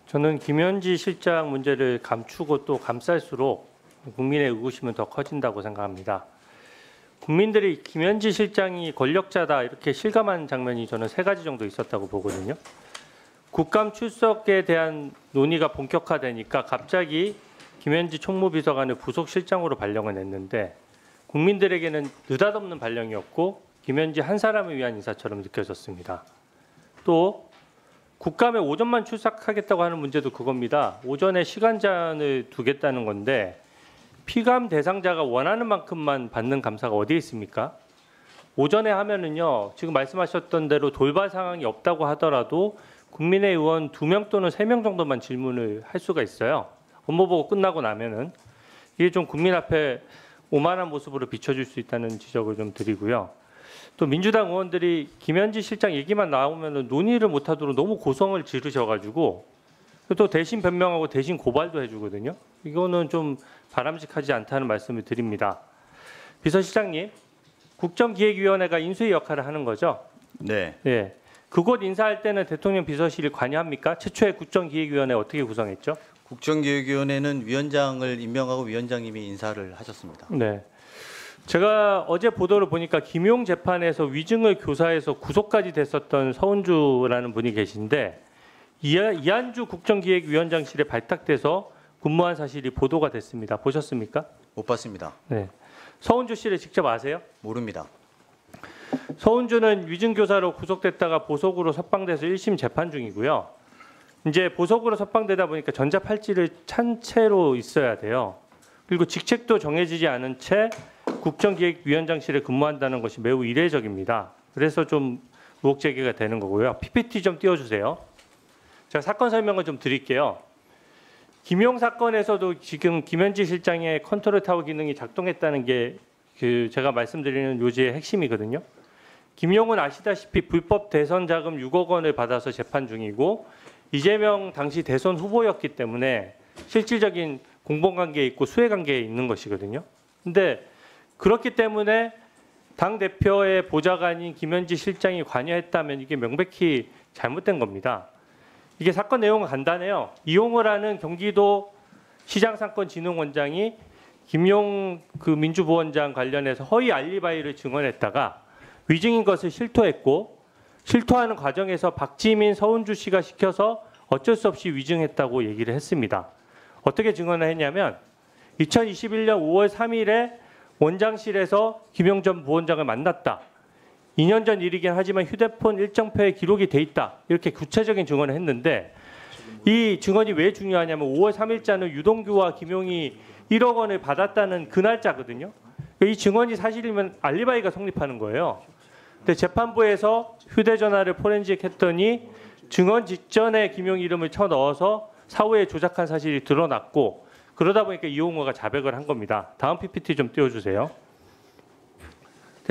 저는 김현지 실장 문제를 감추고 또 감쌀수록 국민의 의구심은 더 커진다고 생각합니다. 국민들이 김현지 실장이 권력자다 이렇게 실감한 장면이 저는 3가지 정도 있었다고 보거든요. 국감 출석에 대한 논의가 본격화되니까 갑자기 김현지 총무비서관을 부속실장으로 발령을 냈는데 국민들에게는 느닷없는 발령이었고 김현지 한 사람을 위한 인사처럼 느껴졌습니다. 또 국감에 오전만 출석하겠다고 하는 문제도 그겁니다. 오전에 시간 제한을 두겠다는 건데 피감 대상자가 원하는 만큼만 받는 감사가 어디에 있습니까? 오전에 하면은요. 지금 말씀하셨던 대로 돌발 상황이 없다고 하더라도 국민의 의원 2명 또는 3명 정도만 질문을 할 수가 있어요. 업무 보고 끝나고 나면은 이게 좀 국민 앞에 오만한 모습으로 비춰질 수 있다는 지적을 좀 드리고요. 또 민주당 의원들이 김현지 실장 얘기만 나오면은 논의를 못하도록 너무 고성을 지르셔가지고 또 대신 변명하고 대신 고발도 해주거든요. 이거는 좀 바람직하지 않다는 말씀을 드립니다. 비서실장님, 국정기획위원회가 인수위 역할을 하는 거죠? 네. 예. 그곳 인사할 때는 대통령 비서실이 관여합니까? 최초의 국정기획위원회 어떻게 구성했죠? 국정기획위원회는 위원장을 임명하고 위원장님이 인사를 하셨습니다. 네. 제가 어제 보도를 보니까 김용 재판에서 위증을 교사해서 구속까지 됐었던 서은주라는 분이 계신데 이한주 국정기획위원장실에 발탁돼서 근무한 사실이 보도가 됐습니다. 보셨습니까? 못 봤습니다. 네. 서은주 씨를 직접 아세요? 모릅니다. 서은주는 위증교사로 구속됐다가 보석으로 석방돼서 1심 재판 중이고요. 이제 보석으로 석방되다 보니까 전자팔찌를 찬 채로 있어야 돼요. 그리고 직책도 정해지지 않은 채 국정기획위원장실에 근무한다는 것이 매우 이례적입니다. 그래서 좀 의혹 제기가 되는 거고요. PPT 좀 띄워주세요. 제가 사건 설명을 좀 드릴게요. 김용 사건에서도 지금 김현지 실장의 컨트롤 타워 기능이 작동했다는 게 제가 말씀드리는 요지의 핵심이거든요. 김용은 아시다시피 불법 대선 자금 6억 원을 받아서 재판 중이고 이재명 당시 대선 후보였기 때문에 실질적인 공범관계에 있고 수혜관계에 있는 것이거든요. 근데 그렇기 때문에 당대표의 보좌관인 김현지 실장이 관여했다면 이게 명백히 잘못된 겁니다. 이게 사건 내용은 간단해요. 이용을 하는 경기도 시장상권진흥원장이 김용 민주부원장 관련해서 허위 알리바이를 증언했다가 위증인 것을 실토했고 실토하는 과정에서 박지민, 서은주 씨가 시켜서 어쩔 수 없이 위증했다고 얘기를 했습니다. 어떻게 증언을 했냐면 2021년 5월 3일에 원장실에서 김용 전 부원장을 만났다. 2년 전 일이긴 하지만 휴대폰 일정표에 기록이 돼 있다. 이렇게 구체적인 증언을 했는데 이 증언이 왜 중요하냐면 5월 3일자는 유동규와 김용이 1억 원을 받았다는 그 날짜거든요. 이 증언이 사실이면 알리바이가 성립하는 거예요. 근데 재판부에서 휴대전화를 포렌식했더니 증언 직전에 김용 이름을 쳐 넣어서 사후에 조작한 사실이 드러났고 그러다 보니까 이용호가 자백을 한 겁니다. 다음 PPT 좀 띄워주세요.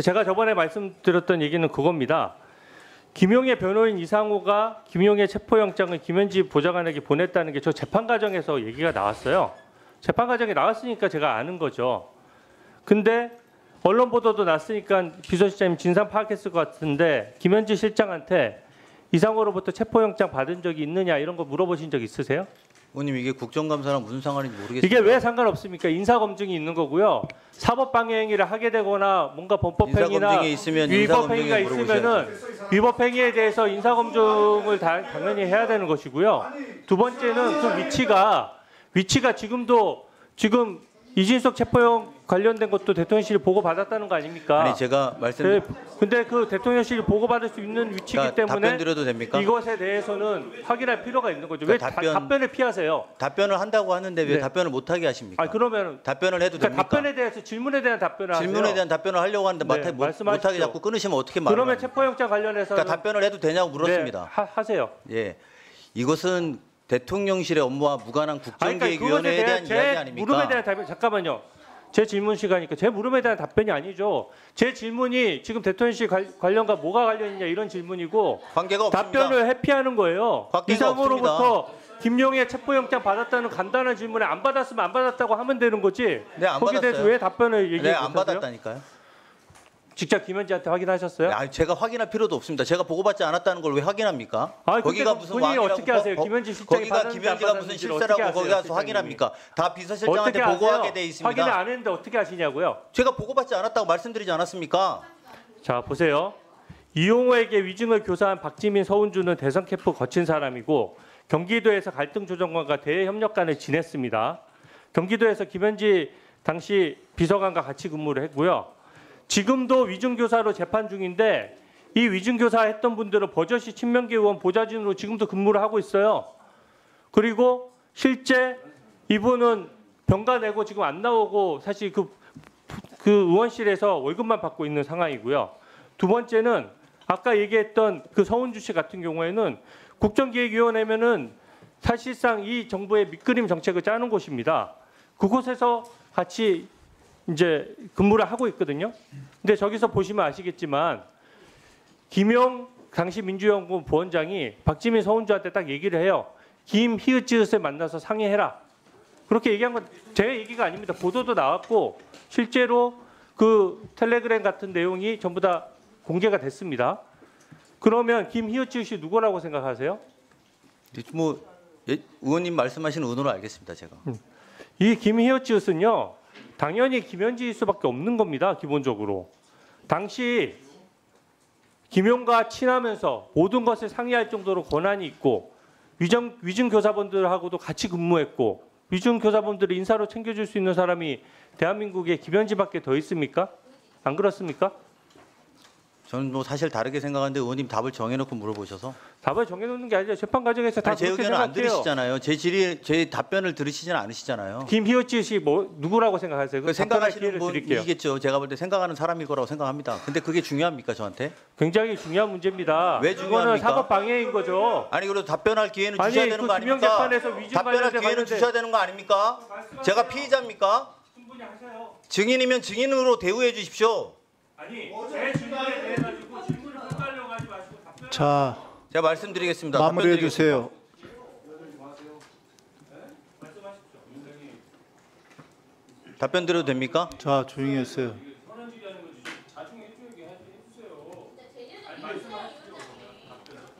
제가 저번에 말씀드렸던 얘기는 그겁니다. 김용의 변호인 이상호가 김용의 체포영장을 김현지 보좌관에게 보냈다는 게 저 재판 과정에서 얘기가 나왔어요. 재판 과정에 나왔으니까 제가 아는 거죠. 근데 언론 보도도 났으니까 비서실장님 진상 파악했을 것 같은데 김현지 실장한테 이상호로부터 체포영장 받은 적이 있느냐 이런 거 물어보신 적 있으세요? 의원님 이게 국정감사랑 무슨 상관인지 모르겠습니다. 이게 왜 상관없습니까? 인사검증이 있는 거고요. 사법방해행위를 하게 되거나 뭔가 범법행위나 위법행위가 있으면은 위법행위에 대해서 인사검증을 당연히 해야 되는 것이고요. 두 번째는 그 위치가 지금 이진석 체포영 관련된 것도 대통령실이 보고 받았다는 거 아닙니까? 아니 제가 말씀. 근데 그 대통령실이 보고 받을 수 있는 위치이기 때문에 답변 드려도 됩니까? 이것에 대해서는 확인할 필요가 있는 거죠. 그러니까 왜 답변을 피하세요? 답변을 한다고 하는데 왜 네. 답변을 못 하게 하십니까? 그러면 답변을 해도 됩니까? 답변에 대해서 질문에 대한 답변을 하세요. 질문에 대한 답변을 하려고 하는데 네, 못 하게 자꾸 끊으시면 어떻게 말해요? 그러면 체포영장 관련해서 그러니까 답변을 해도 되냐고 물었습니다. 네, 하세요. 예, 이것은 대통령실의 업무와 무관한 그러니까 국정기획위원회에 대한 제 이야기 아닙니까? 물음에 대한 답변 잠깐만요. 제 질문 시간이니까 제 물음에 대한 답변이 아니죠. 제 질문이 지금 대통령실 관련과 뭐가 관련이냐 이런 질문이고 관계가 없습니다. 답변을 회피하는 거예요. 관계가 이상으로부터 김용의 체포영장 받았다는 간단한 질문에 안 받았으면 안 받았다고 하면 되는 거지. 네, 안 거기에 대해서 받았어요. 왜 답변을 얘기 네, 안 못하세요? 받았다니까요. 직접 김현지한테 확인하셨어요? 아니, 제가 확인할 필요도 없습니다. 제가 보고받지 않았다는 걸 왜 확인합니까? 아니, 거기가 근데 무슨 본인이 왕이라고 어떻게 아세요? 김현지 실장이 거기가 받았는지 안 김현지가 무슨 받았는지를 실세라고 어떻게 거기 아세요, 가서 실장님이? 확인합니까? 다 비서실장한테 어떻게 보고하게 아세요? 돼 있습니다. 확인을 안 했는데 어떻게 아시냐고요? 제가 보고받지 않았다고 말씀드리지 않았습니까? 자 보세요. 이용호에게 위증을 교사한 박지민, 서은주는 대선 캠프 거친 사람이고 경기도에서 갈등 조정관과 대협력관을 지냈습니다. 경기도에서 김현지 당시 비서관과 같이 근무를 했고요. 지금도 위증교사로 재판 중인데 이 위증교사 했던 분들은 버젓이 친명계 의원 보좌진으로 지금도 근무를 하고 있어요. 그리고 실제 이분은 병가 내고 지금 안 나오고 사실 그 의원실에서 월급만 받고 있는 상황이고요. 두 번째는 아까 얘기했던 그 서은주 씨 같은 경우에는 국정기획위원회면은 사실상 이 정부의 밑그림 정책을 짜는 곳입니다. 그곳에서 같이 이제 근무를 하고 있거든요. 근데 저기서 보시면 아시겠지만 김용 당시 민주연구원 부원장이 박지민 서은주한테 딱 얘기를 해요. 김희읒지읒에 만나서 상의해라. 그렇게 얘기한 건 제 얘기가 아닙니다. 보도도 나왔고 실제로 그 텔레그램 같은 내용이 전부 다 공개가 됐습니다. 그러면 김희읒지읒이 누구라고 생각하세요? 뭐 의원님 말씀하시는 의도로 알겠습니다. 제가. 이 김희읒지읒은요. 당연히 김현지일 수밖에 없는 겁니다. 기본적으로. 당시 김용과 친하면서 모든 것을 상의할 정도로 권한이 있고 위증 교사분들하고도 같이 근무했고 위증 교사분들을 인사로 챙겨줄 수 있는 사람이 대한민국에 김현지밖에 더 있습니까? 안 그렇습니까? 저는 뭐 사실 다르게 생각하는데 의원님 답을 정해놓고 물어보셔서 답을 정해놓는 게 아니라 재판 과정에서 다 아니, 제 그렇게 의견을 안 생각해요. 들으시잖아요. 제 답변을 들으시진 않으시잖아요. 김희읒지읒이 뭐 누구라고 생각하세요? 그 답변할 생각하시는 기회를 드릴게요. 분이겠죠. 제가 볼 때 생각하는 사람일 거라고 생각합니다. 근데 그게 중요합니까 저한테? 굉장히 중요한 문제입니다. 왜 이거는 중요합니까? 사법 방해인 거죠. 아니 그래도 답변할 기회는 아니, 주셔야 되는 그 거 김영 아닙니까? 재판에서 위증 답변할 관련된 기회는 관련된- 주셔야 되는 거 아닙니까? 제가 피의자입니까? 충분히 하세요. 증인이면 증인으로 대우해 주십시오. 아니 제 질문에 대해 가지고 질문을 헷갈려고 하지 마시고 답변. 자, 제가 말씀드리겠습니다. 마무리해 답변드리겠습니다. 주세요. 답변 드려도 됩니까? 자, 조용히 하세요.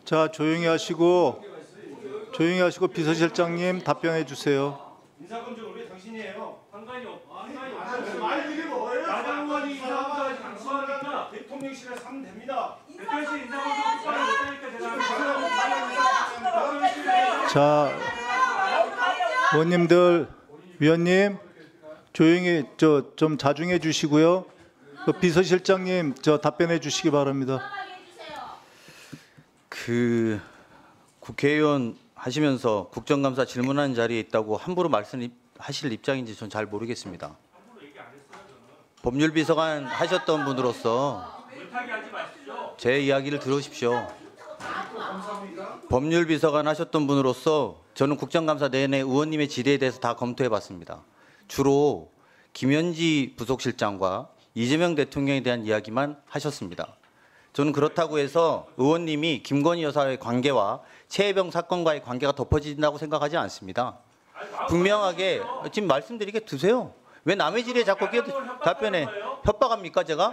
자, 조용히 하시고 비서실장님 답변해 주세요. 인사검증을 왜 당신이 해요? 상관이 없. 말 이게 뭐예요? 야당 의원이 인사검증을 강조하니까 대통령실에서 하면 됩니다. 대통령실 인사검증 특별히 못하니까 제가 자, 의원님들, 위원님 조용히 좀 자중해 주시고요. 그 비서실장님 답변해 주시기 바랍니다. 그 국회의원 하시면서 국정감사 질문하는 자리에 있다고 함부로 말씀하실 입장인지 전 잘 모르겠습니다. 법률비서관 하셨던 분으로서 제 이야기를 들으십시오. 법률비서관 하셨던 분으로서 저는 국정감사 내내 의원님의 질의에 대해서 다 검토해봤습니다. 주로 김현지 부속실장과 이재명 대통령에 대한 이야기만 하셨습니다. 저는 그렇다고 해서 의원님이 김건희 여사의 관계와 최혜병 사건과의 관계가 덮어진다고 생각하지 않습니다. 분명하게 지금 말씀드리게 두세요. 왜 남의 질의에 자꾸 답변해 협박합니까 제가?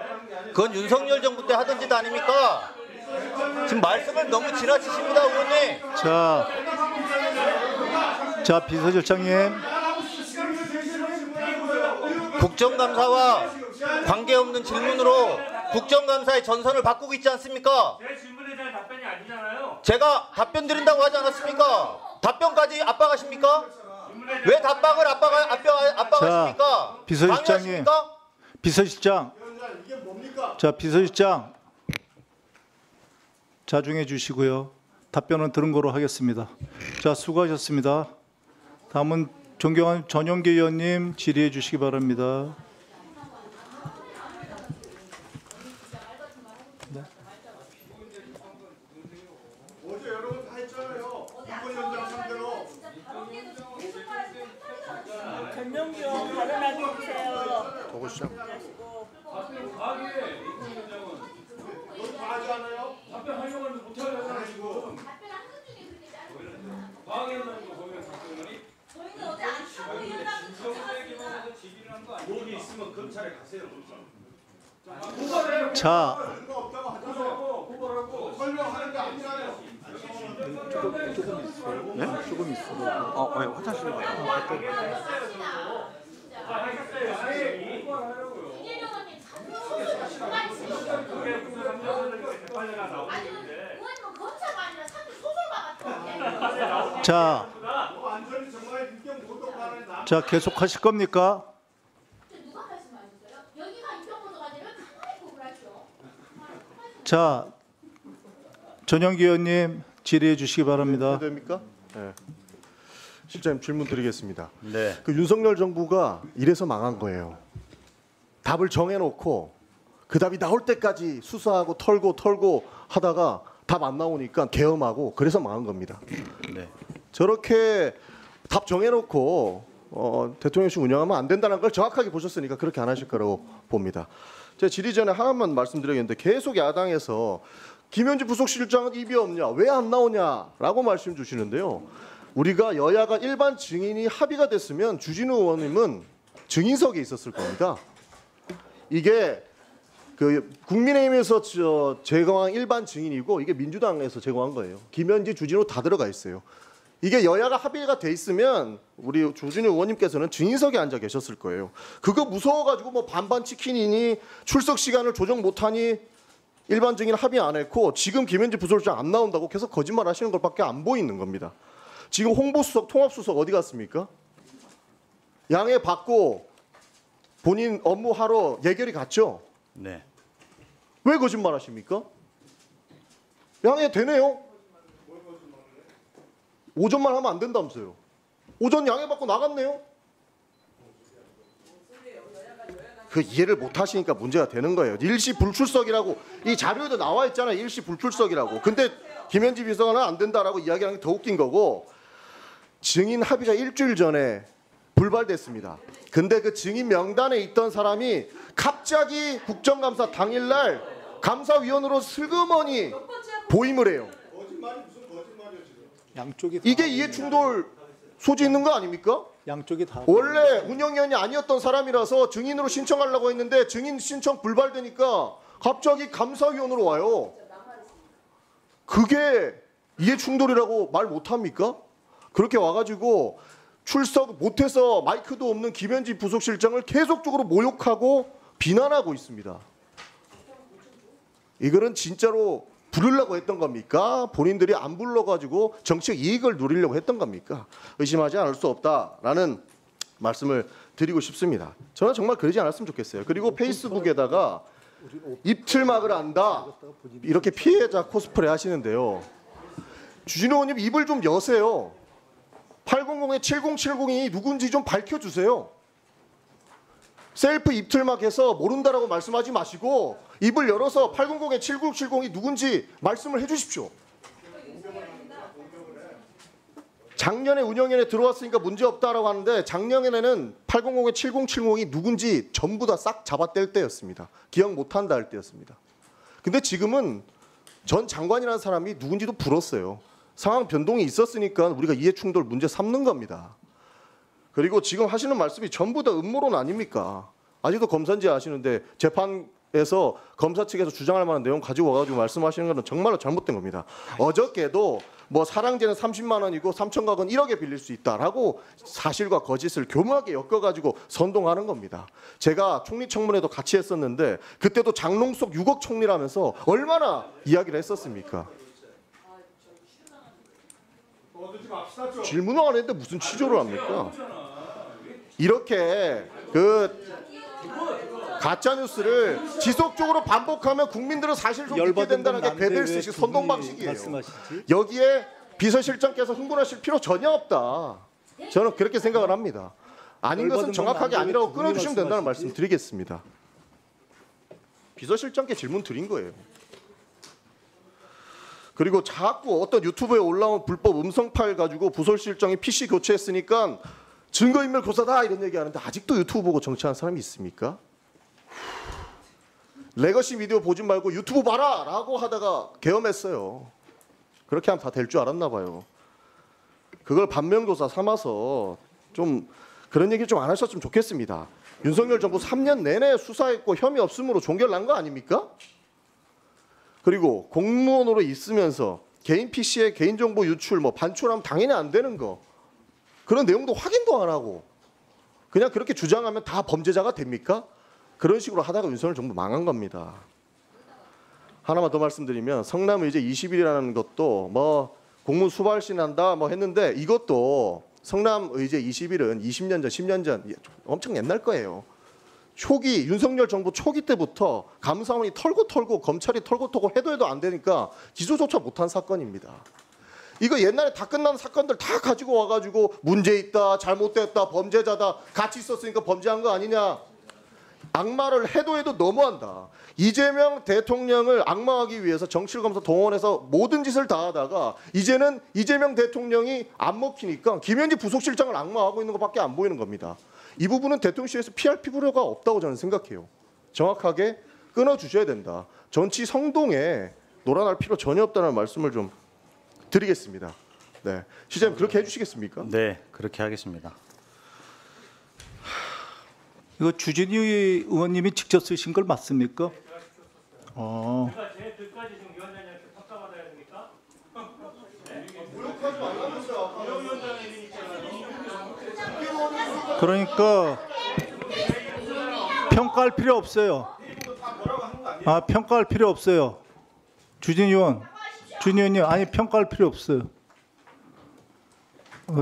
그건 윤석열 정부 때 하던 짓 아닙니까? 지금 말씀을 너무 지나치십니다 의원님. 자, 비서실장님. 국정감사와 관계없는 질문으로 국정감사의 전선을 바꾸고 있지 않습니까? 제 질문에 대한 답변이 아니잖아요. 제가 답변 드린다고 하지 않았습니까? 답변까지 압박하십니까? 왜 답박을 압박하십니까? 비서실장님. 방해하십니까? 비서실장. 이게 뭡니까? 자, 비서실장 자중해 주시고요. 답변은 들은 거로 하겠습니다. 자, 수고하셨습니다. 다음은 존경하는 전용기 의원님 질의해 주시기 바랍니다. 어제 여러분 다 했잖아요. 이번 연장 상대로. 전용기요 발언하게 해주세요. 너도 다 하지 않아요? 답변하려고 하는데 못하려고 하시고. 저희는 어제 안 하고 이혼하고 여기 있으면 검찰에 가세요. 자, 근거 없다고 하잖아요. 설명하는 게 아니잖아요. 조금 있어. 화장실 자, 자, 계속 하실 겁니까? 자, 전용기 의원님 질의해 주시기 바랍니다. 됩니까? 네. 실장님 질문 드리겠습니다. 네. 그 윤석열 정부가 이래서 망한 거예요. 답을 정해놓고 그 답이 나올 때까지 수사하고 털고 하다가 답 안 나오니까 계엄하고 그래서 망한 겁니다. 네. 저렇게 답 정해놓고 대통령실 운영하면 안 된다는 걸 정확하게 보셨으니까 그렇게 안 하실 거라고 봅니다. 제가 질의 전에 하나만 말씀드리겠는데 계속 야당에서 김현지 부속실장은 입이 없냐, 왜 안 나오냐라고 말씀 주시는데요. 우리가 여야가 일반 증인이 합의가 됐으면 주진우 의원님은 증인석에 있었을 겁니다. 이게 그 국민의힘에서 제공한 일반 증인이고 이게 민주당에서 제공한 거예요. 김현지, 주진우 다 들어가 있어요. 이게 여야가 합의가 돼 있으면 우리 주진우 의원님께서는 증인석에 앉아 계셨을 거예요. 그거 무서워가지고 뭐 반반 치킨이니 출석 시간을 조정 못하니 일반 증인 합의 안 했고 지금 김현지 부서실장 안 나온다고 계속 거짓말 하시는 것밖에 안 보이는 겁니다. 지금 홍보수석, 통합수석 어디 갔습니까? 양해 받고 본인 업무하러 예결위 갔죠? 네. 왜 거짓말 하십니까? 양해 되네요. 오전만 하면 안 된다면서요. 오전 양해 받고 나갔네요. 그 이해를 못 하시니까 문제가 되는 거예요. 일시 불출석이라고 이 자료에도 나와 있잖아요. 일시 불출석이라고. 근데 김현지 비서관은 안 된다라고 이야기하는 게 더 웃긴 거고 증인 합의가 일주일 전에 불발됐습니다. 근데 그 증인 명단에 있던 사람이 갑자기 국정감사 당일날 감사위원으로 슬그머니 보임을 해요. 양쪽이 다 이게 이해충돌 소지 있는 거 아닙니까? 양쪽이 다 원래 운영위원이 아니었던 사람이라서 증인으로 신청하려고 했는데 증인 신청 불발되니까 갑자기 감사위원으로 와요. 그게 이해충돌이라고 말 못합니까? 그렇게 와가지고 출석 못해서 마이크도 없는 김현지 부속실장을 계속적으로 모욕하고 비난하고 있습니다. 이거는 진짜로 부르려고 했던 겁니까? 본인들이 안 불러가지고 정치적 이익을 누리려고 했던 겁니까? 의심하지 않을 수 없다라는 말씀을 드리고 싶습니다. 저는 정말 그러지 않았으면 좋겠어요. 그리고 페이스북에다가 입틀막을 안다 이렇게 피해자 코스프레 하시는데요. 주진우 의원님 입을 좀 여세요. 800에 7070이 누군지 좀 밝혀주세요. 셀프 입틀막해서 모른다라고 말씀하지 마시고 입을 열어서 800에 7070이 누군지 말씀을 해주십시오. 작년에 운영위원회 들어왔으니까 문제없다라고 하는데 작년에는 800에 7070이 누군지 전부 다 싹 잡아뗄 때였습니다. 기억 못한다 할 때였습니다. 근데 지금은 전 장관이라는 사람이 누군지도 불었어요. 상황 변동이 있었으니까 우리가 이해충돌 문제 삼는 겁니다. 그리고 지금 하시는 말씀이 전부 다 음모론 아닙니까? 아직도 검사인지 아시는데 재판에서 검사 측에서 주장할 만한 내용 가지고 와가지고 말씀하시는 것은 정말로 잘못된 겁니다. 어저께도 뭐 사랑제는 30만 원이고 3천각은 1억에 빌릴 수 있다라고 사실과 거짓을 교묘하게 엮어가지고 선동하는 겁니다. 제가 총리 청문회도 같이 했었는데 그때도 장롱속 6억 총리라면서 얼마나 이야기를 했었습니까? 질문을 안 했는데 무슨 취조를 합니까? 이렇게 그 가짜 뉴스를 지속적으로 반복하면 국민들은 사실 좀 믿게 된다는 게 베델스식 선동 방식이에요. 여기에 비서실장께서 흥분하실 필요 전혀 없다. 저는 그렇게 생각을 합니다. 아닌 것은 정확하게 아니라고 끊어주시면 된다는 말씀 드리겠습니다. 비서실장께 질문 드린 거예요. 그리고 자꾸 어떤 유튜브에 올라온 불법 음성 파일 가지고 부서실장이 PC 교체했으니까 증거인멸 고사다 이런 얘기하는데 아직도 유튜브 보고 정치하는 사람이 있습니까? 레거시 비디오 보지 말고 유튜브 봐라 라고 하다가 계엄했어요. 그렇게 하면 다 될 줄 알았나 봐요. 그걸 반면교사 삼아서 좀 그런 얘기 좀 안 하셨으면 좋겠습니다. 윤석열 정부 3년 내내 수사했고 혐의 없음으로 종결 난 거 아닙니까? 그리고 공무원으로 있으면서 개인 PC의 개인정보 유출, 뭐 반출하면 당연히 안 되는 거 그런 내용도 확인도 안 하고 그냥 그렇게 주장하면 다 범죄자가 됩니까? 그런 식으로 하다가 윤석열 정부 망한 겁니다. 하나만 더 말씀드리면 성남의제 20일이라는 것도 뭐 공문 수발신한다 뭐 했는데 이것도 성남의제 20일은 20년 전, 10년 전 엄청 옛날 거예요. 초기 윤석열 정부 초기 때부터 감사원이 털고 검찰이 털고 해도 안 되니까 기소조차 못한 사건입니다. 이거 옛날에 다 끝난 사건들 다 가지고 와가지고 문제 있다, 잘못됐다, 범죄자다, 같이 있었으니까 범죄한 거 아니냐. 악마를 해도 너무한다. 이재명 대통령을 악마하기 위해서 정치검사 동원해서 모든 짓을 다 하다가 이제는 이재명 대통령이 안 먹히니까 김현지 부속실장을 악마하고 있는 것밖에 안 보이는 겁니다. 이 부분은 대통령실에서 피할 필요가 없다고 저는 생각해요. 정확하게 끊어주셔야 된다. 정치 성동에 놀아날 필요 전혀 없다는 말씀을 좀 드리겠습니다. 네, 실장님 그렇게 해주시겠습니까? 네, 그렇게 하겠습니다. 이거 주진우 의원님이 직접 쓰신 걸 맞습니까? 제가 제 글까지 지금 위원장님한테 평가받아야 됩니까? 그러니까 평가할 필요 없어요. 평가할 필요 없어요. 주진우 의원님 아니 평가할 필요 없어요.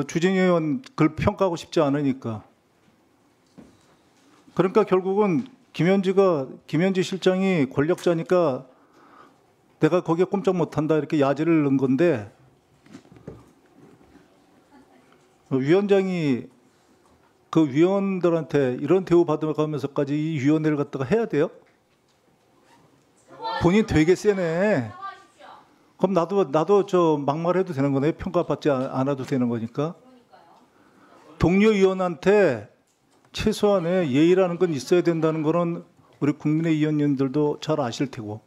주진우 의원 글 평가하고 싶지 않으니까. 그러니까 결국은 김현지 실장이 권력자니까 내가 거기에 꼼짝 못한다 이렇게 야지를 넣은 건데 위원장이 그 위원들한테 이런 대우 받아가면서까지 이 위원회를 갖다가 해야 돼요? 본인 되게 세네. 그럼 나도 저 막말해도 되는 거네요. 평가받지 않아도 되는 거니까. 동료 위원한테 최소한의 예의라는 건 있어야 된다는 거는 우리 국민의 위원님들도 잘 아실 테고.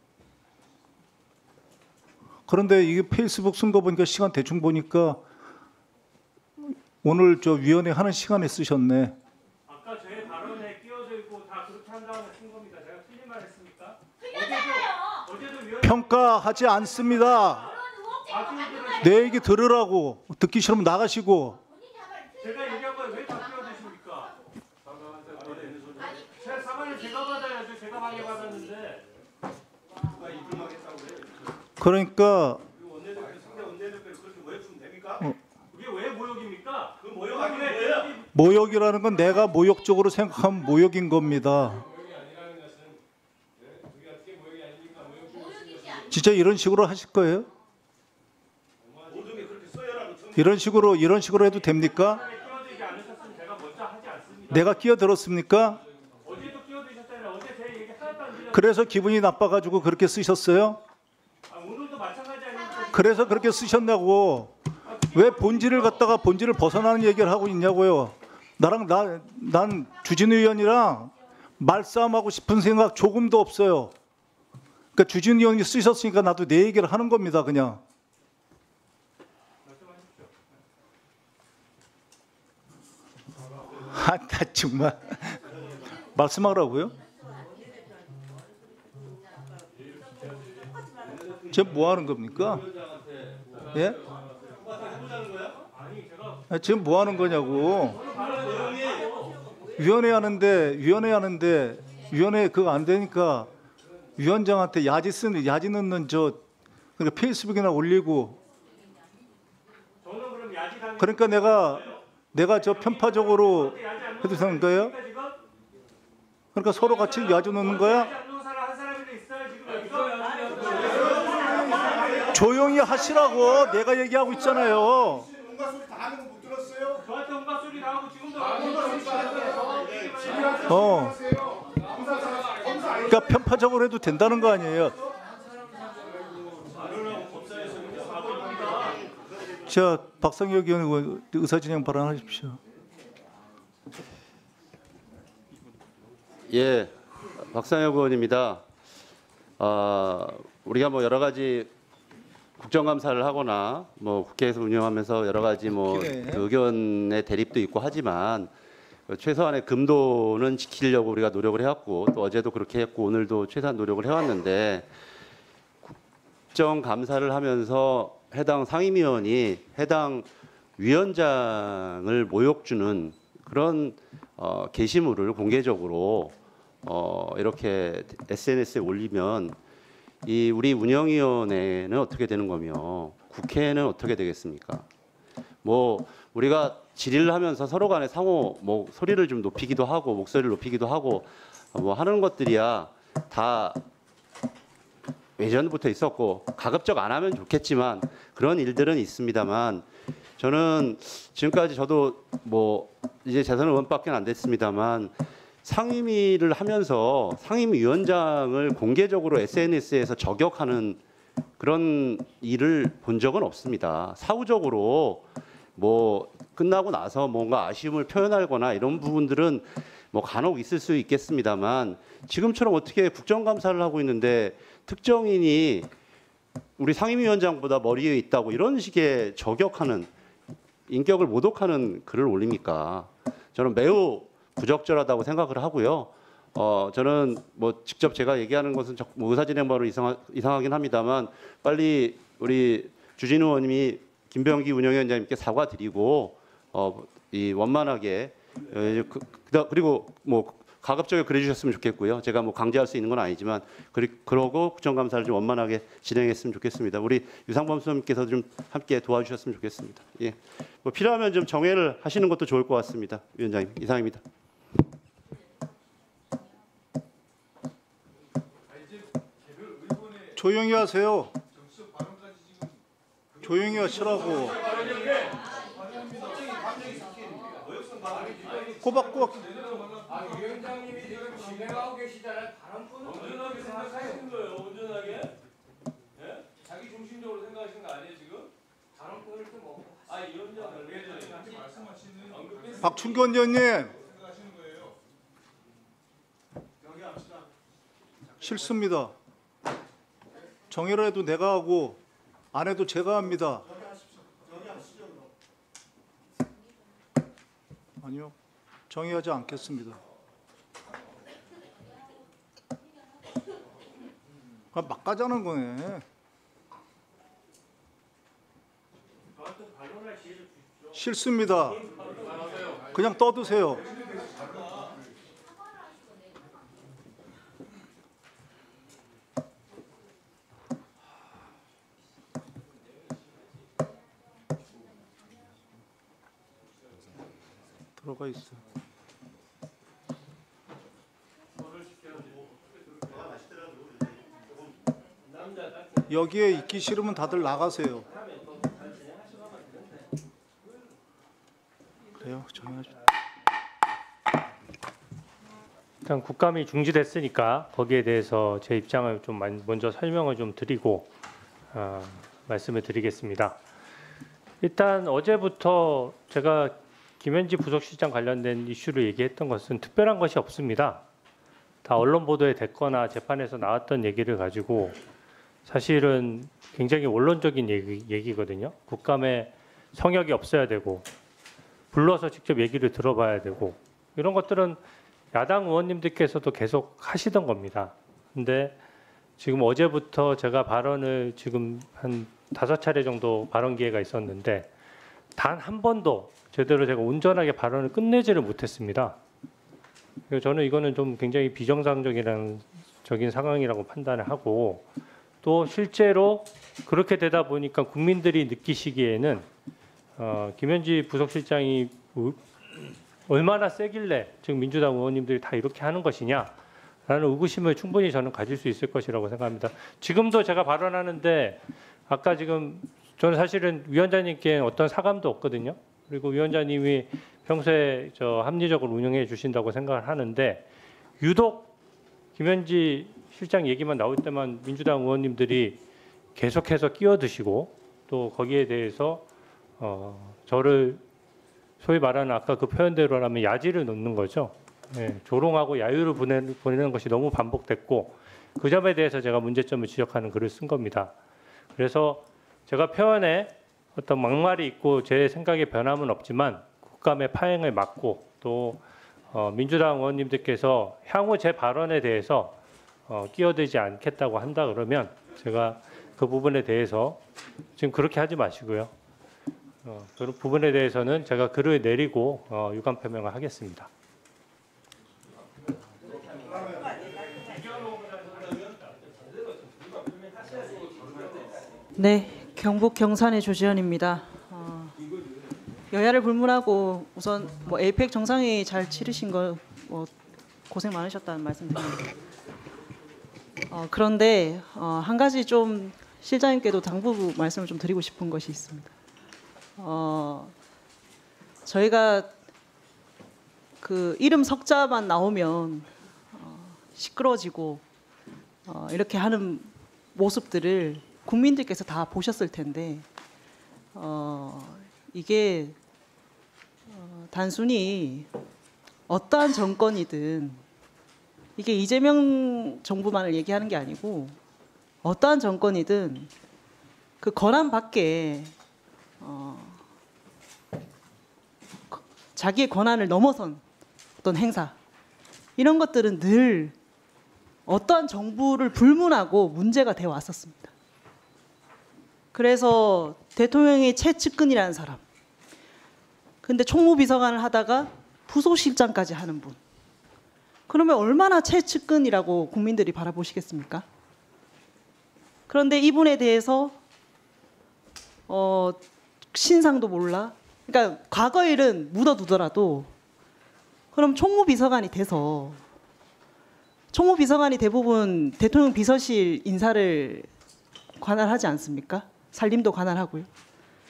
그런데 이게 페이스북 쓴 거 보니까 시간 대충 보니까 오늘 저 위원회 하는 시간에 쓰셨네. 아까 제 발언에 끼어져 있고 다 그렇게 한 다음에 쓴 겁니다. 제가 틀린 말 했습니까? 어제도 위원회 평가하지 않습니다. 내 얘기 들으라고. 듣기 싫으면 나가시고. 제가 얘기한 거에 왜 다 끼어드십니까? 제 사과를 제가 받아야죠. 제가 방해받았는데. 그러니까 그게 왜 모욕입니까? 그 모욕이 왜 모욕이라는 건 내가 모욕적으로 생각하면 모욕인 겁니다. 진짜 이런 식으로 하실 거예요? 이런 식으로 해도 됩니까? 끼어들지 않으셨으면 제가 먼저 하지 않습니다. 내가 끼어들었습니까? 어제도 끼어드셨잖아요. 어제 제 얘기 하나도 안 들렸는데. 그래서 기분이 나빠가지고 그렇게 쓰셨어요? 오늘도 마찬가지 아닙니까? 그래서 그렇게 쓰셨냐고. 왜 본질을 벗어나는 얘기를 하고 있냐고요. 난 주진우 의원이랑 말싸움하고 싶은 생각 조금도 없어요. 그러니까 주진우 의원이 쓰셨으니까 나도 내 얘기를 하는 겁니다. 그냥. 나 정말 말씀하라고요? 지금 뭐 하는 겁니까? 예? 지금 뭐 하는 거냐고. 위원회 하는데 위원회 그거 안 되니까 위원장한테 야지 넣는 그러니까 페이스북이나 올리고. 그러니까 내가 저 편파적으로 해도 되는 거예요? 그러니까 서로 같이 야지 넣는 거야? 조용히 하시라고 내가 얘기하고 있잖아요. 온갖 소리 다 하는 거 못 들었어요? 저한테 온갖 소리 나오고 지금도 그러니까 편파적으로 해도 된다는 거 아니에요. 자, 박상혁 의원 의사진행 발언하십시오. 예, 박상혁 의원입니다. 우리가 뭐 여러 가지 국정감사를 하거나 뭐 국회에서 운영하면서 여러 가지 뭐 의견의 대립도 있고 하지만 최소한의 금도는 지키려고 우리가 노력을 해왔고 또 어제도 그렇게 했고 오늘도 최소한 노력을 해왔는데 국정감사를 하면서 해당 상임위원이 해당 위원장을 모욕 주는 그런 게시물을 공개적으로 이렇게 SNS에 올리면 이 우리 운영위원회는 어떻게 되는 거며 국회는 어떻게 되겠습니까? 뭐 우리가 질의를 하면서 서로 간에 상호 뭐 소리를 좀 높이기도 하고 목소리를 높이기도 하고 뭐 하는 것들이야 다 예전부터 있었고 가급적 안 하면 좋겠지만 그런 일들은 있습니다만 저는 지금까지 저도 뭐 이제 재선 의원밖에 안 됐습니다만 상임위를 하면서 상임위원장을 공개적으로 SNS에서 저격하는 그런 일을 본 적은 없습니다. 사후적으로 뭐 끝나고 나서 뭔가 아쉬움을 표현하거나 이런 부분들은 뭐 간혹 있을 수 있겠습니다만 지금처럼 어떻게 국정감사를 하고 있는데 특정인이 우리 상임위원장보다 머리 위에 있다고 이런 식의 저격하는 인격을 모독하는 글을 올립니까? 저는 매우 부적절하다고 생각을 하고요. 저는 뭐 직접 제가 얘기하는 것은 뭐 의사진행바로 이상하긴 합니다만 빨리 우리 주진우 의원님이 김병기 운영위원장님께 사과드리고 이 원만하게 그리고 뭐 가급적이면 그래 주셨으면 좋겠고요. 제가 뭐 강제할 수 있는 건 아니지만 그러고 국정감사를 좀 원만하게 진행했으면 좋겠습니다. 우리 유상범 수석님께서 좀 함께 도와주셨으면 좋겠습니다. 예. 뭐 필요하면 좀 정회를 하시는 것도 좋을 것 같습니다. 위원장님 이상입니다. 조용히 하세요. 조용히 하시라고. 꼬박꼬박. 위원장님이 지금 진행하고 계시잖아요. 발언권은 온전하게 생각하시는 거예요. 온전하게. 예? 자기 중심적으로 생각하시는 거 아니에요 지금? 발언권을 좀 먹고. 이 위원장을 말씀하시는 박충건 의원님. 싫습니다. 정의를 해도 내가 하고 안 해도 제가 합니다. 아니요. 정의하지 않겠습니다. 막 가자는 거네. 싫습니다. 그냥 떠드세요. 들어가 있어. 여기에 있기 싫으면 다들 나가세요. 그래요, 정해야죠. 일단 국감이 중지됐으니까 거기에 대해서 제 입장을 좀 먼저 설명을 좀 드리고 말씀을 드리겠습니다. 일단 어제부터 제가 김현지 부속실장 관련된 이슈를 얘기했던 것은 특별한 것이 없습니다. 다 언론 보도에 됐거나 재판에서 나왔던 얘기를 가지고 사실은 굉장히 원론적인 얘기거든요. 국감에 성역이 없어야 되고 불러서 직접 얘기를 들어봐야 되고 이런 것들은 야당 의원님들께서도 계속 하시던 겁니다. 근데 지금 어제부터 제가 발언을 지금 한 5차례 정도 발언 기회가 있었는데 단 한 번도 제대로 제가 온전하게 발언을 끝내지를 못했습니다. 그래서 저는 이거는 좀 굉장히 비정상적인 상황이라고 판단을 하고 또 실제로 그렇게 되다 보니까 국민들이 느끼시기에는 김현지 부속실장이 얼마나 세길래 지금 민주당 의원님들이 다 이렇게 하는 것이냐라는 의구심을 충분히 저는 가질 수 있을 것이라고 생각합니다. 지금도 제가 발언하는데 아까 지금 저는 사실은 위원장님께 어떤 사감도 없거든요. 그리고 위원장님이 평소에 합리적으로 운영해 주신다고 생각을 하는데 유독 김현지 실장 얘기만 나올 때만 민주당 의원님들이 계속해서 끼어드시고 또 거기에 대해서 저를 소위 말하는 아까 그 표현대로라면 야지를 놓는 거죠. 네, 조롱하고 야유를 보내는 것이 너무 반복됐고 그 점에 대해서 제가 문제점을 지적하는 글을 쓴 겁니다. 그래서 제가 표현에 어떤 막말이 있고 제 생각에 변함은 없지만 국감의 파행을 막고 또 민주당 의원님들께서 향후 제 발언에 대해서 끼어들지 않겠다고 한다 그러면 제가 그 부분에 대해서 지금 그렇게 하지 마시고요. 그 부분에 대해서는 제가 글을 내리고 유감 표명을 하겠습니다. 네, 경북 경산의 조지현입니다. 여야를 불문하고 우선 뭐 에이펙 정상회의 잘 치르신 거 고생 많으셨다는 말씀드립니다. 그런데 한 가지 좀 실장님께도 당부 말씀을 좀 드리고 싶은 것이 있습니다. 저희가 그 이름 석자만 나오면 시끄러워지고 이렇게 하는 모습들을 국민들께서 다 보셨을 텐데 이게 단순히 어떠한 정권이든 이게 이재명 정부만을 얘기하는 게 아니고 어떠한 정권이든 그 권한 밖에 자기의 권한을 넘어선 어떤 행사 이런 것들은 늘 어떠한 정부를 불문하고 문제가 되어 왔었습니다. 그래서 대통령이 최측근이라는 사람, 근데 총무비서관을 하다가 부속실장까지 하는 분, 그러면 얼마나 최측근이라고 국민들이 바라보시겠습니까? 그런데 이분에 대해서 신상도 몰라. 그러니까 과거 일은 묻어두더라도 그럼 총무비서관이 돼서 총무비서관이 대부분 대통령 비서실 인사를 관할하지 않습니까? 살림도 관할하고요.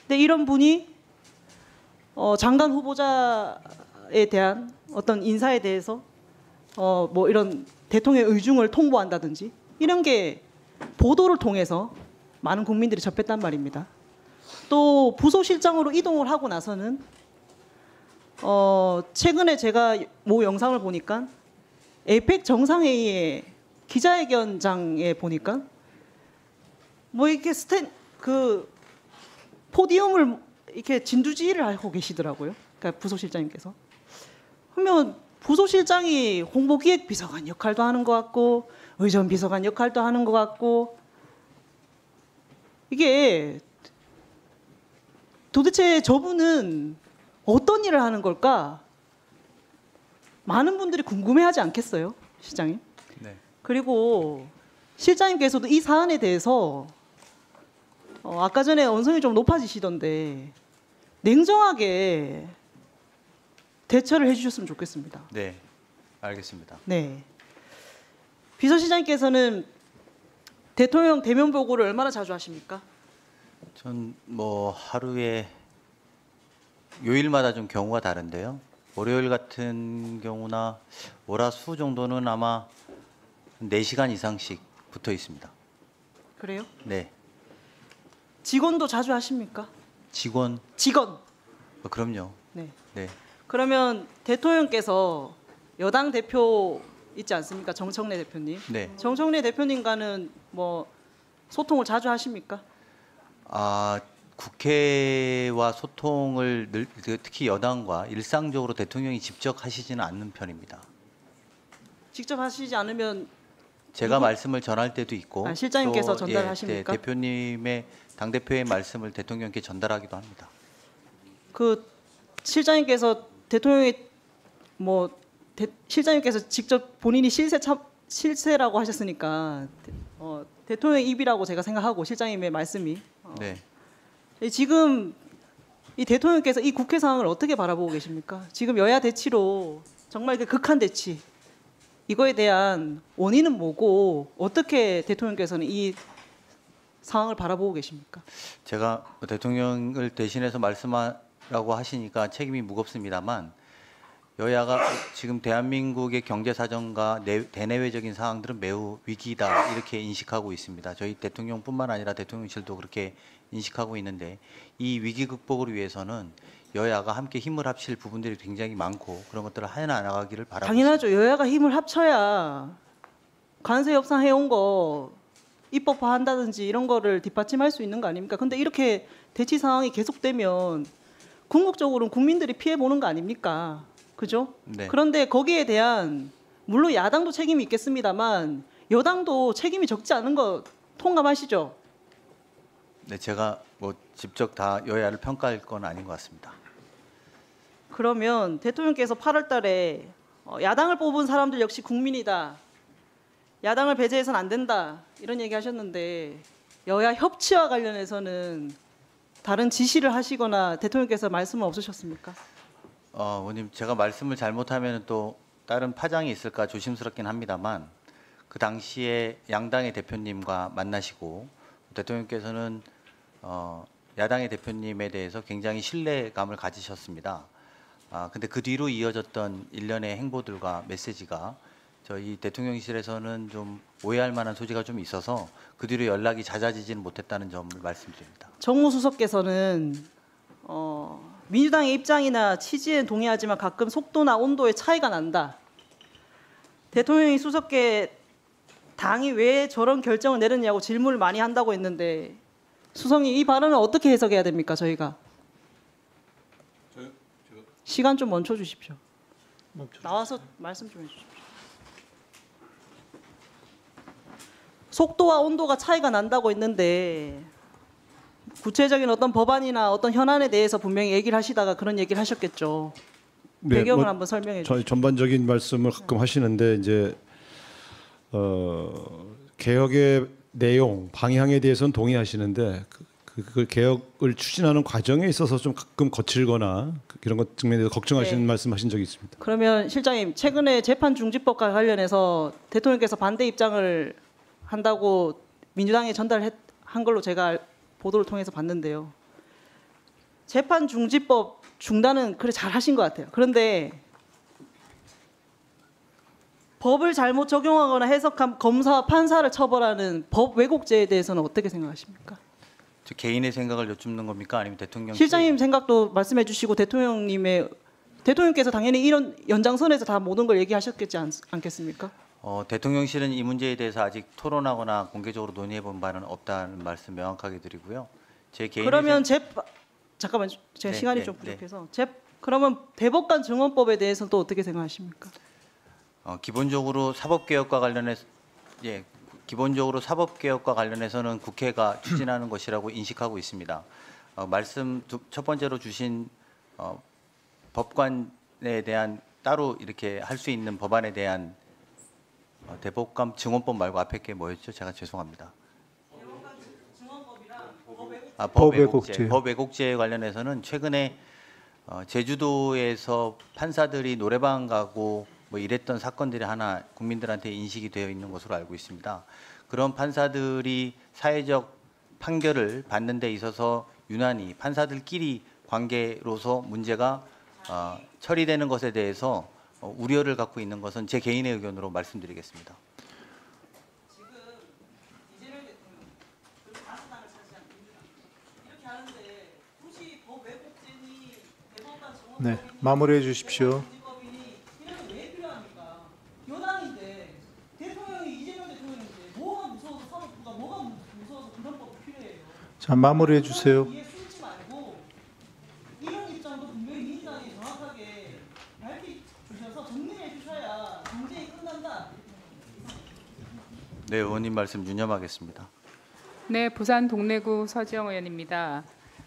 근데 이런 분이 장관 후보자에 대한 어떤 인사에 대해서 뭐 이런 대통령의 의중을 통보한다든지 이런 게 보도를 통해서 많은 국민들이 접했단 말입니다. 또 부속실장으로 이동을 하고 나서는 최근에 제가 모 영상을 보니까 에이펙 정상회의의 기자회견장에 보니까 뭐 이렇게 그 포디움을 이렇게 진두지휘를 하고 계시더라고요. 그러니까 부속실장님께서. 그러면 부속실장이 홍보기획비서관 역할도 하는 것 같고 의전비서관 역할도 하는 것 같고 이게 도대체 저분은 어떤 일을 하는 걸까? 많은 분들이 궁금해하지 않겠어요, 실장님? 네. 그리고 실장님께서도 이 사안에 대해서 아까 전에 언성이 좀 높아지시던데 냉정하게 대처를 해주셨으면 좋겠습니다. 네, 알겠습니다. 네. 비서실장님께서는 대통령 대면 보고를 얼마나 자주 하십니까? 전 뭐 하루에 요일마다 좀 경우가 다른데요. 월요일 같은 경우나 월화수 정도는 아마 4시간 이상씩 붙어 있습니다. 그래요? 네. 직원도 자주 하십니까? 직원? 그럼요. 네. 네. 그러면 대통령께서 여당 대표 있지 않습니까? 정청래 대표님. 네. 정청래 대표님과는 뭐 소통을 자주 하십니까? 국회와 소통을 특히 여당과 일상적으로 대통령이 직접 하시지는 않는 편입니다. 직접 하시지 않으면 제가 말씀을 전할 때도 있고 실장님께서 또, 전달하십니까? 대표님의 당대표의 말씀을 대통령께 전달하기도 합니다. 그 실장님께서 대통령이 실장님께서 직접 본인이 실세라고 하셨으니까 대통령의 입이라고 제가 생각하고 실장님의 말씀이 네. 지금 이 대통령께서 이 국회 상황을 어떻게 바라보고 계십니까? 지금 여야 대치로 정말 그 극한 대치 이거에 대한 원인은 뭐고 어떻게 대통령께서는 이 상황을 바라보고 계십니까? 제가 대통령을 대신해서 말씀하라고 하시니까 책임이 무겁습니다만 여야가 지금 대한민국의 경제 사정과 대내외적인 상황들은 매우 위기다 이렇게 인식하고 있습니다. 저희 대통령뿐만 아니라 대통령실도 그렇게 인식하고 있는데 이 위기 극복을 위해서는 여야가 함께 힘을 합칠 부분들이 굉장히 많고 그런 것들을 해나가기를 바라고 당연하죠. 있습니다. 여야가 힘을 합쳐야 관세 협상 해온 거 입법화한다든지 이런 거를 뒷받침할 수 있는 거 아닙니까? 근데 이렇게 대치 상황이 계속되면 궁극적으로는 국민들이 피해 보는 거 아닙니까? 그죠? 네. 그런데 거기에 대한 물론 야당도 책임이 있겠습니다만 여당도 책임이 적지 않은 거 통감하시죠? 네, 제가 뭐 직접 다 여야를 평가할 건 아닌 것 같습니다. 그러면 대통령께서 8월 달에 야당을 뽑은 사람들 역시 국민이다. 야당을 배제해서는 안 된다. 이런 얘기 하셨는데 여야 협치와 관련해서는 다른 지시를 하시거나 대통령께서 말씀은 없으셨습니까? 의원님 제가 말씀을 잘못하면 또 다른 파장이 있을까 조심스럽긴 합니다만 그 당시에 양당의 대표님과 만나시고 대통령께서는 야당의 대표님에 대해서 굉장히 신뢰감을 가지셨습니다. 근데 그 뒤로 이어졌던 일련의 행보들과 메시지가 저희 대통령실에서는 좀 오해할 만한 소지가 좀 있어서 그 뒤로 연락이 잦아지지는 못했다는 점을 말씀드립니다. 정무수석께서는 민주당의 입장이나 취지에 동의하지만 가끔 속도나 온도의 차이가 난다. 대통령이 수석께 당이 왜 저런 결정을 내렸냐고 질문을 많이 한다고 했는데 수석님 이 발언을 어떻게 해석해야 됩니까 저희가? 시간 좀 멈춰 주십시오. 나와서 말씀 좀 해주십시오. 속도와 온도가 차이가 난다고 했는데 구체적인 어떤 법안이나 어떤 현안에 대해서 분명히 얘기를 하시다가 그런 얘기를 하셨겠죠. 배경을 한번 설명해 주시죠. 전반적인 말씀을 가끔 하시는데 이제 개혁의 내용, 방향에 대해서는 동의하시는데 그 개혁을 추진하는 과정에 있어서 좀 가끔 거칠거나 이런 것 측면에서 걱정하시는 말씀하신 적이 있습니다. 그러면 실장님 최근에 재판중지법과 관련해서 대통령께서 반대 입장을 한다고 민주당에 전달한 걸로 제가 보도를 통해서 봤는데요. 재판중지법 중단은 그래 잘 하신 것 같아요. 그런데 법을 잘못 적용하거나 해석한 검사와 판사를 처벌하는 법 왜곡죄에 대해서는 어떻게 생각하십니까? 저 개인의 생각을 여쭙는 겁니까? 아니면 대통령? 실장님 생각도 말씀해 주시고 대통령께서 당연히 이런 연장선에서 다 모든 걸 얘기하셨겠지 않겠습니까? 대통령실은 이 문제에 대해서 아직 토론하거나 공개적으로 논의해 본 바는 없다는 말씀 명확하게 드리고요. 제 개인 그러면 잠깐만 제가 시간이 좀 부족해서 그러면 대법관 증언법에 대해서는 또 어떻게 생각하십니까? 기본적으로 사법개혁과 관련해서는 국회가 추진하는 것이라고 인식하고 있습니다. 첫 번째로 주신 법관에 대한 따로 이렇게 할 수 있는 법안에 대한 대법관 증언법 말고 앞에 게 뭐였죠? 제가 죄송합니다. 법 왜곡죄에 관련해서는 최근에 제주도에서 판사들이 노래방 가고 뭐 이랬던 사건들이 하나 국민들한테 인식이 되어 있는 것으로 알고 있습니다. 그런 판사들이 사회적 판결을 받는 데 있어서 유난히 판사들끼리 관계로서 문제가 처리되는 것에 대해서 우려를 갖고 있는 것은 제 개인의 의견으로 말씀드리겠습니다. 지금 이재명 대통령 그리고 다수당을 차지한 민주당 이렇게 하는데 굳이 법 왜곡죄니 대법관 증언법이니 네, 마무리해 주십시오. 이런 게 왜 필요합니까? 여당인데 대통령이 이재명 대통령인데 뭐가 무서워서 사법부가 뭐가 무서워서 그런 법이 필요해요. 자, 마무리해 주세요. 이해 숨지 말고 이런 입장도 분명히 민주당이 정확하게 밝히 주셔서 정리해 주셔야 경쟁이 끝난다. 네, 의원님 말씀 유념하겠습니다. 네, 부산 동래구 서지영 의원입니다.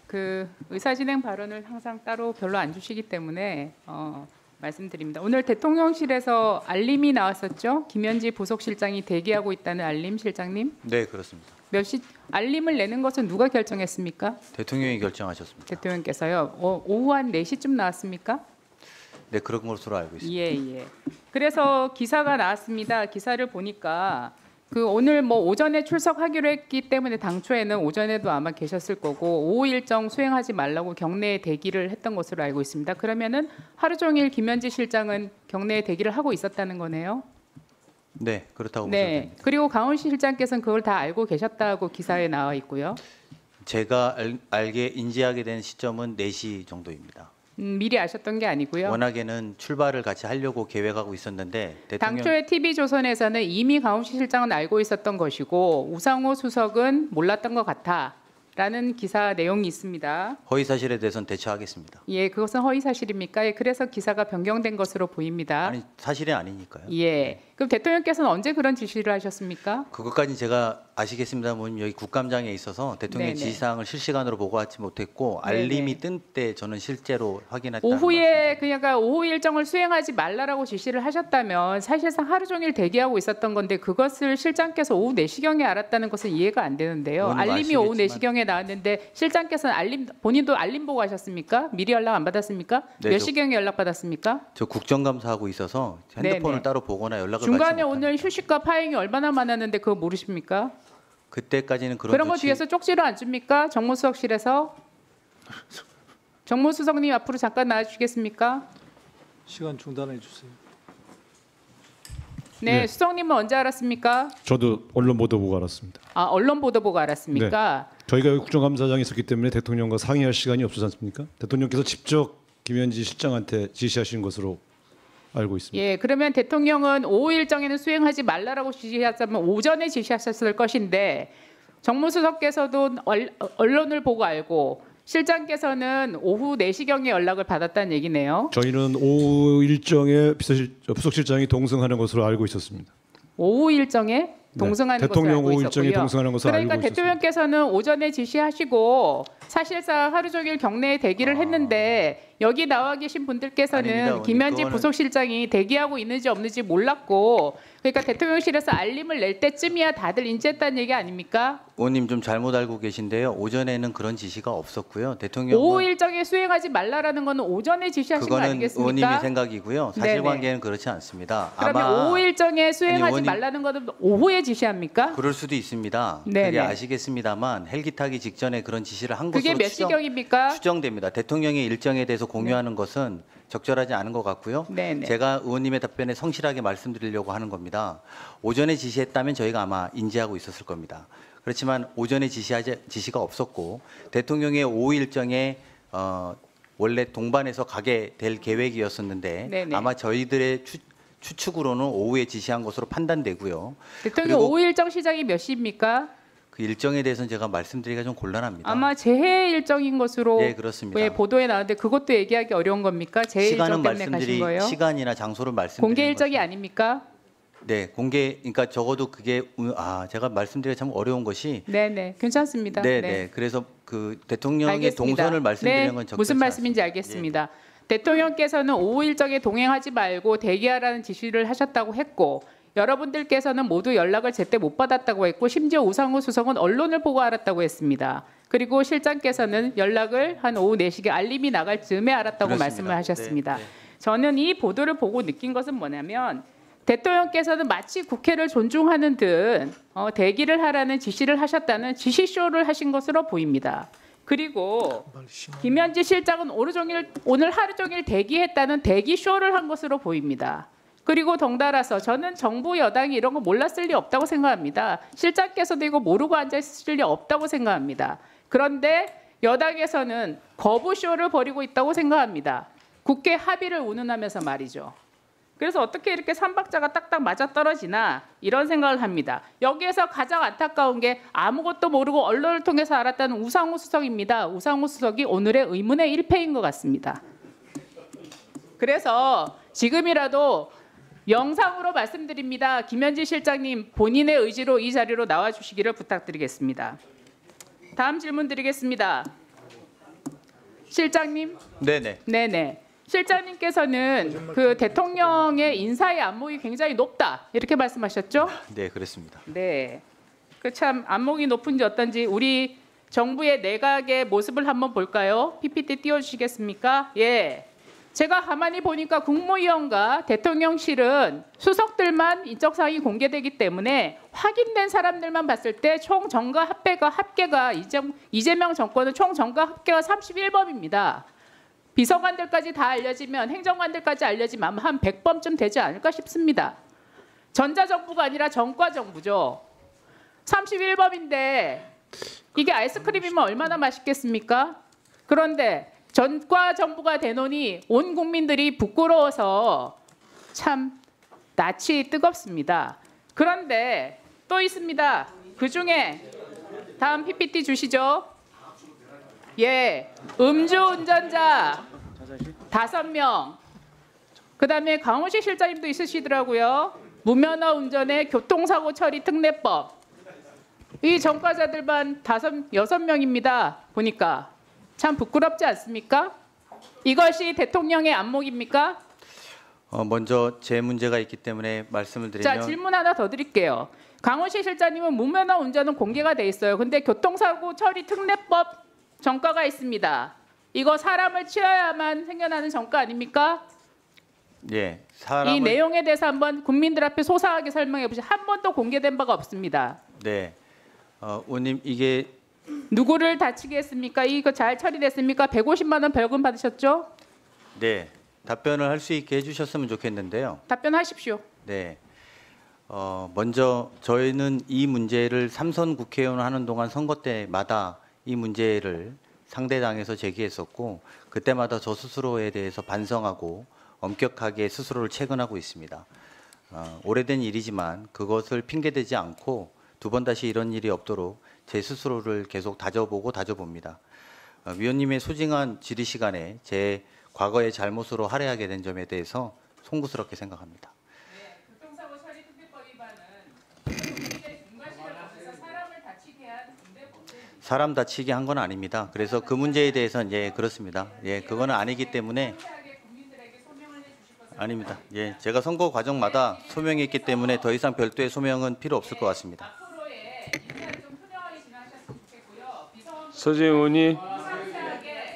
그 의사진행 발언을 항상 따로 별로 안 주시기 때문에 말씀드립니다. 오늘 대통령실에서 알림이 나왔었죠? 김현지 부속실장이 대기하고 있다는 알림, 실장님? 네, 그렇습니다. 알림을 내는 것은 누가 결정했습니까? 대통령이 결정하셨습니다. 대통령께서요. 오후 한 4시쯤 나왔습니까? 네, 그런 것으로 알고 있습니다. 예. 그래서 기사가 나왔습니다. 기사를 보니까 그 오늘 뭐 오전에 출석하기로 했기 때문에 당초에는 오전에도 아마 계셨을 거고 오후 일정 수행하지 말라고 경내에 대기를 했던 것으로 알고 있습니다. 그러면은 하루 종일 김현지 실장은 경내에 대기를 하고 있었다는 거네요. 네, 그렇다고 보시면 됩니다. 그리고 강훈 실장께서는 그걸 다 알고 계셨다고 기사에 나와 있고요. 제가 인지하게 된 시점은 4시 정도입니다. 미리 아셨던 게 아니고요. 워낙에는 출발을 같이 하려고 계획하고 있었는데 당초에 TV조선에서는 이미 강훈 실장은 알고 있었던 것이고 우상호 수석은 몰랐던 것 같다라는 기사 내용이 있습니다. 허위 사실에 대해서는 대처하겠습니다. 예, 그것은 허위 사실입니까? 예, 그래서 기사가 변경된 것으로 보입니다. 아니, 사실이 아니니까요. 예. 그럼 대통령께서는 언제 그런 지시를 하셨습니까? 그것까지는 제가 아시겠습니다만 여기 국감장에 있어서 대통령의 네네. 지시사항을 실시간으로 보고하지 못했고 알림이 뜬 때 저는 실제로 확인했다는 오후에 그러니까 오후 일정을 수행하지 말라라고 지시를 하셨다면 사실상 하루 종일 대기하고 있었던 건데 그것을 실장께서 오후 4시경에 알았다는 것은 이해가 안 되는데요. 알림이 오후 4시경에 나왔는데 실장께서는 본인도 알림 보고 하셨습니까? 미리 연락 안 받았습니까? 네, 몇 시경에 연락 받았습니까? 저 국정감사하고 있어서 핸드폰을 따로 보거나 연락을 중간에 받지 오늘 휴식과 파행이 얼마나 많았는데 그거 모르십니까? 그때까지는 그런 거 뒤에서 쪽지를 안 줍니까? 정무수석실에서? 정무수석님 앞으로 잠깐 나와주시겠습니까? 시간 중단해 주세요. 네, 수석님은 언제 알았습니까? 저도 언론 보도 보고 알았습니다. 아, 언론 보도 보고 알았습니까? 네. 저희가 국정감사장에 있었기 때문에 대통령과 상의할 시간이 없었지 않습니까? 대통령께서 직접 김현지 실장한테 지시하신 것으로 알고 있습니다. 예, 그러면 대통령은 오후 일정에는 수행하지 말라라고 지시하셨다면 오전에 지시하셨을 것인데 정무수석께서도 언론을 보고 알고 실장께서는 오후 4시경에 연락을 받았다는 얘기네요. 저희는 오후 일정에 부속실장이 동승하는 것으로 알고 있었습니다. 오후 일정에 동승하는 것으로 대통령 알고 오후 일정에 있었고요. 동승하는 것으로 그러니까 알고 있었습니다. 대통령께서는 오전에 지시하시고 사실상 하루 종일 경내에 대기를 했는데 여기 나와 계신 분들께서는 아닙니다, 김현지 그거는- 부속실장이 대기하고 있는지 없는지 몰랐고 그러니까 대통령실에서 알림을 낼 때쯤이야 다들 인지했다는 얘기 아닙니까? 의원님 좀 잘못 알고 계신데요. 오전에는 그런 지시가 없었고요. 대통령은 오후 일정에 수행하지 말라라는 거는 오전에 지시하신 거 그거는 아니겠습니까? 의원님의 생각이고요. 네네. 사실관계는 그렇지 않습니다. 그러면 아마 오후 일정에 수행하지 의원님- 말라는 거는 오후에 지시합니까? 그럴 수도 있습니다. 네네. 그게 아시겠습니다만 헬기 타기 직전에 그런 지시를 한 그게 것으로 몇 시경입니까? 추정됩니다. 대통령의 일정에 대해서 공유하는 것은 적절하지 않은 것 같고요. 네네. 제가 의원님의 답변에 성실하게 말씀드리려고 하는 겁니다. 오전에 지시했다면 저희가 아마 인지하고 있었을 겁니다. 그렇지만 오전에 지시가 없었고 대통령의 오후 일정에 원래 동반해서 가게 될 계획이었었는데 네네. 아마 저희들의 추측으로는 오후에 지시한 것으로 판단되고요. 대통령 그리고 오후 일정 시작이 몇 시입니까? 그 일정에 대해서는 제가 말씀드리기가 좀 곤란합니다. 아마 재해 일정인 것으로 네, 그렇습니다. 왜 보도에 나왔는데 그것도 얘기하기 어려운 겁니까? 재해 시간은 일정 때문에 가신 거예요? 시간이나 장소를 말씀드리는 공개 일정이 아닙니까? 네, 그러니까 적어도 그게 제가 말씀드리기 참 어려운 것이 네네 괜찮습니다. 네. 그래서 그 대통령의 알겠습니다. 동선을 말씀드리는 네, 건 적절치 무슨 말씀인지 알겠습니다. 대통령께서는 오후 일정에 동행하지 말고 대기하라는 지시를 하셨다고 했고 여러분들께서는 모두 연락을 제때 못 받았다고 했고 심지어 우상호 수석은 언론을 보고 알았다고 했습니다. 그리고 실장께서는 연락을 한 오후 4시에 알림이 나갈 즈음에 알았다고 그렇습니다. 말씀을 하셨습니다. 네. 저는 이 보도를 보고 느낀 것은 뭐냐면 대통령께서는 마치 국회를 존중하는 듯 대기를 하라는 지시를 하셨다는 지시쇼를 하신 것으로 보입니다. 그리고 김현지 실장은 오늘 하루 종일 대기했다는 대기쇼를 한 것으로 보입니다. 그리고 덩달아서 저는 정부 여당이 이런 거 몰랐을 리 없다고 생각합니다. 실장께서도 이거 모르고 앉아있을 리 없다고 생각합니다. 그런데 여당에서는 거부쇼를 벌이고 있다고 생각합니다. 국회 합의를 운운하면서 말이죠. 그래서 어떻게 이렇게 삼박자가 딱딱 맞아떨어지나 이런 생각을 합니다. 여기에서 가장 안타까운 게 아무것도 모르고 언론을 통해서 알았다는 우상호 수석입니다. 우상호 수석이 오늘의 의문의 1패인 것 같습니다. 그래서 지금이라도 영상으로 말씀드립니다. 김현지 실장님 본인의 의지로 이 자리로 나와주시기를 부탁드리겠습니다. 다음 질문 드리겠습니다. 실장님. 네네. 실장님께서는 그 대통령의 인사의 안목이 굉장히 높다 이렇게 말씀하셨죠? 네, 그렇습니다. 네. 그 참 안목이 높은지 어떤지 우리 정부의 내각의 모습을 한번 볼까요? PPT 띄워주시겠습니까? 예. 제가 가만히 보니까 국무위원과 대통령실은 수석들만 인적사항이 공개되기 때문에 확인된 사람들만 봤을 때 총 정가 합계가 이재명 정권은 총 정가 합계가 31범입니다. 비서관들까지 다 알려지면 행정관들까지 알려지면 아마 한 100범쯤 되지 않을까 싶습니다. 전자정부가 아니라 전과정부죠. 31범인데 이게 아이스크림이면 얼마나 맛있겠습니까? 그런데 전과정부가 되노니 온 국민들이 부끄러워서 참 낯이 뜨겁습니다. 그런데 또 있습니다. 그중에 다음 PPT 주시죠. 예, 음주운전자 5명. 그다음에 강호식 실장님도 있으시더라고요. 무면허 운전의 교통사고 처리 특례법. 이 전과자들만 6명입니다. 보니까 참 부끄럽지 않습니까? 이것이 대통령의 안목입니까? 먼저 제 문제가 있기 때문에 말씀을 드리면 자, 질문 하나 더 드릴게요. 강호식 실장님은 무면허 운전은 공개가 돼 있어요. 근데 교통사고 처리 특례법 정가가 있습니다. 이거 사람을 치어야만 생겨나는 정가 아닙니까? 예, 이 내용에 대해서 한번 국민들 앞에 소상하게 설명해 보시죠. 한 번도 공개된 바가 없습니다. 네, 의원님 이게 누구를 다치게 했습니까? 이거 잘 처리됐습니까? 150만 원 벌금 받으셨죠? 네, 답변을 할 수 있게 해주셨으면 좋겠는데요. 답변하십시오. 네, 먼저 저희는 이 문제를 3선 국회의원 하는 동안 선거 때마다 이 문제를 상대당에서 제기했었고 그때마다 저 스스로에 대해서 반성하고 엄격하게 스스로를 체근하고 있습니다. 오래된 일이지만 그것을 핑계대지 않고 두 번 다시 이런 일이 없도록 제 스스로를 계속 다져봅니다. 위원님의 소중한 질의 시간에 제 과거의 잘못으로 할애하게 된 점에 대해서 송구스럽게 생각합니다. 네, 교통사고 처리 특별법 위반은 국민의 중과실을 거쳐서 사람을 다치게 한 군대 범죄입니다. 사람 다치게 한 건 아닙니다. 그래서 그 문제에 대해서는 그렇습니다. 그거는 아니기 때문에 아닙니다. 제가 선거 과정마다 소명했기 때문에 더 이상 별도의 소명은 필요 없을 것 같습니다. 서재 의원이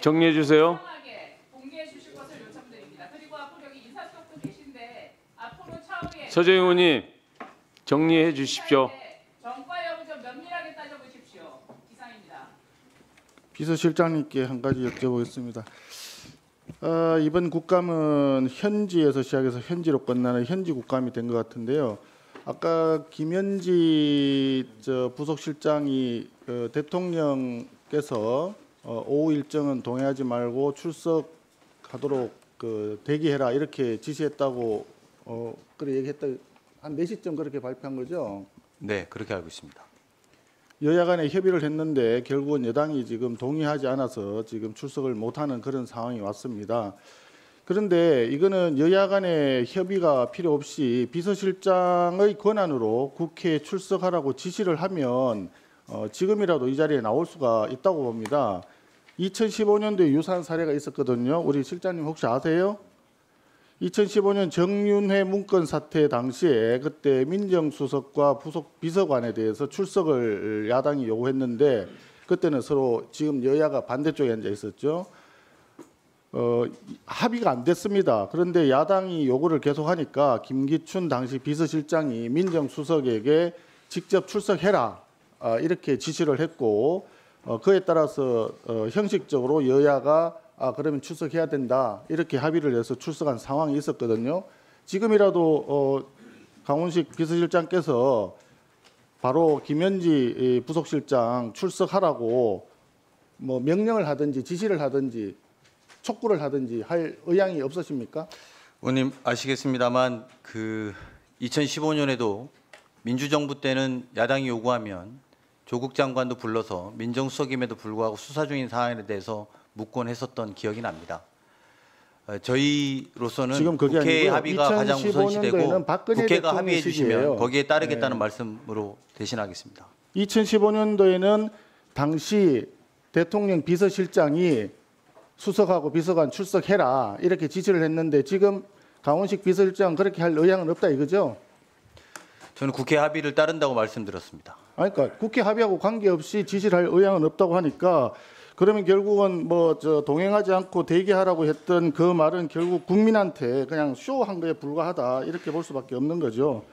정리해 주세요. 서재 의원이 정리해 주십시오. 정과 여부 좀 면밀하게 따져보십시오. 이상입니다. 비서실장님께 한 가지 여쭤보겠습니다. 이번 국감은 현지에서 시작해서 현지로 끝나는 현지 국감이 된 것 같은데요. 아까 김현지 부속실장이 대통령께서 오후 일정은 동의하지 말고 출석하도록 대기해라 이렇게 지시했다고 그래 얘기했다. 한 4시쯤 그렇게 발표한 거죠? 네, 그렇게 알고 있습니다. 여야 간에 협의를 했는데 결국은 여당이 지금 동의하지 않아서 지금 출석을 못하는 그런 상황이 왔습니다. 그런데 이거는 여야 간의 협의가 필요 없이 비서실장의 권한으로 국회에 출석하라고 지시를 하면 지금이라도 이 자리에 나올 수가 있다고 봅니다. 2015년도에 유사한 사례가 있었거든요. 우리 실장님 혹시 아세요? 2015년 정윤회 문건 사태 당시에 그때 민정수석과 부속 비서관에 대해서 출석을 야당이 요구했는데 그때는 서로 지금 여야가 반대쪽에 앉아 있었죠. 합의가 안 됐습니다. 그런데 야당이 요구를 계속하니까 김기춘 당시 비서실장이 민정수석에게 직접 출석해라 이렇게 지시를 했고 그에 따라서 형식적으로 여야가 그러면 출석해야 된다 이렇게 합의를 해서 출석한 상황이 있었거든요. 지금이라도 강훈식 비서실장께서 바로 김현지 부속실장 출석하라고 뭐 명령을 하든지 지시를 하든지 촉구를 하든지 할 의향이 없으십니까? 의원님 아시겠습니다만 2015년에도 민주정부 때는 야당이 요구하면 조국 장관도 불러서 민정수석임에도 불구하고 수사 중인 사안에 대해서 묻곤 했었던 기억이 납니다. 저희로서는 지금 그게 국회 아니고요. 합의가 가장 2015년도에는 우선시되고 박근혜 국회가 대통령 합의해 주시면 시기예요. 거기에 따르겠다는 네. 말씀으로 대신하겠습니다. 2015년도에는 당시 대통령 비서실장이 수석하고 비서관 출석해라 이렇게 지시를 했는데 지금 강훈식 비서실장 그렇게 할 의향은 없다 이거죠? 저는 국회 합의를 따른다고 말씀드렸습니다. 그러니까 국회 합의하고 관계없이 지시를 할 의향은 없다고 하니까 그러면 결국은 동행하지 않고 대기하라고 했던 그 말은 결국 국민한테 그냥 쇼한 거에 불과하다 이렇게 볼 수밖에 없는 거죠.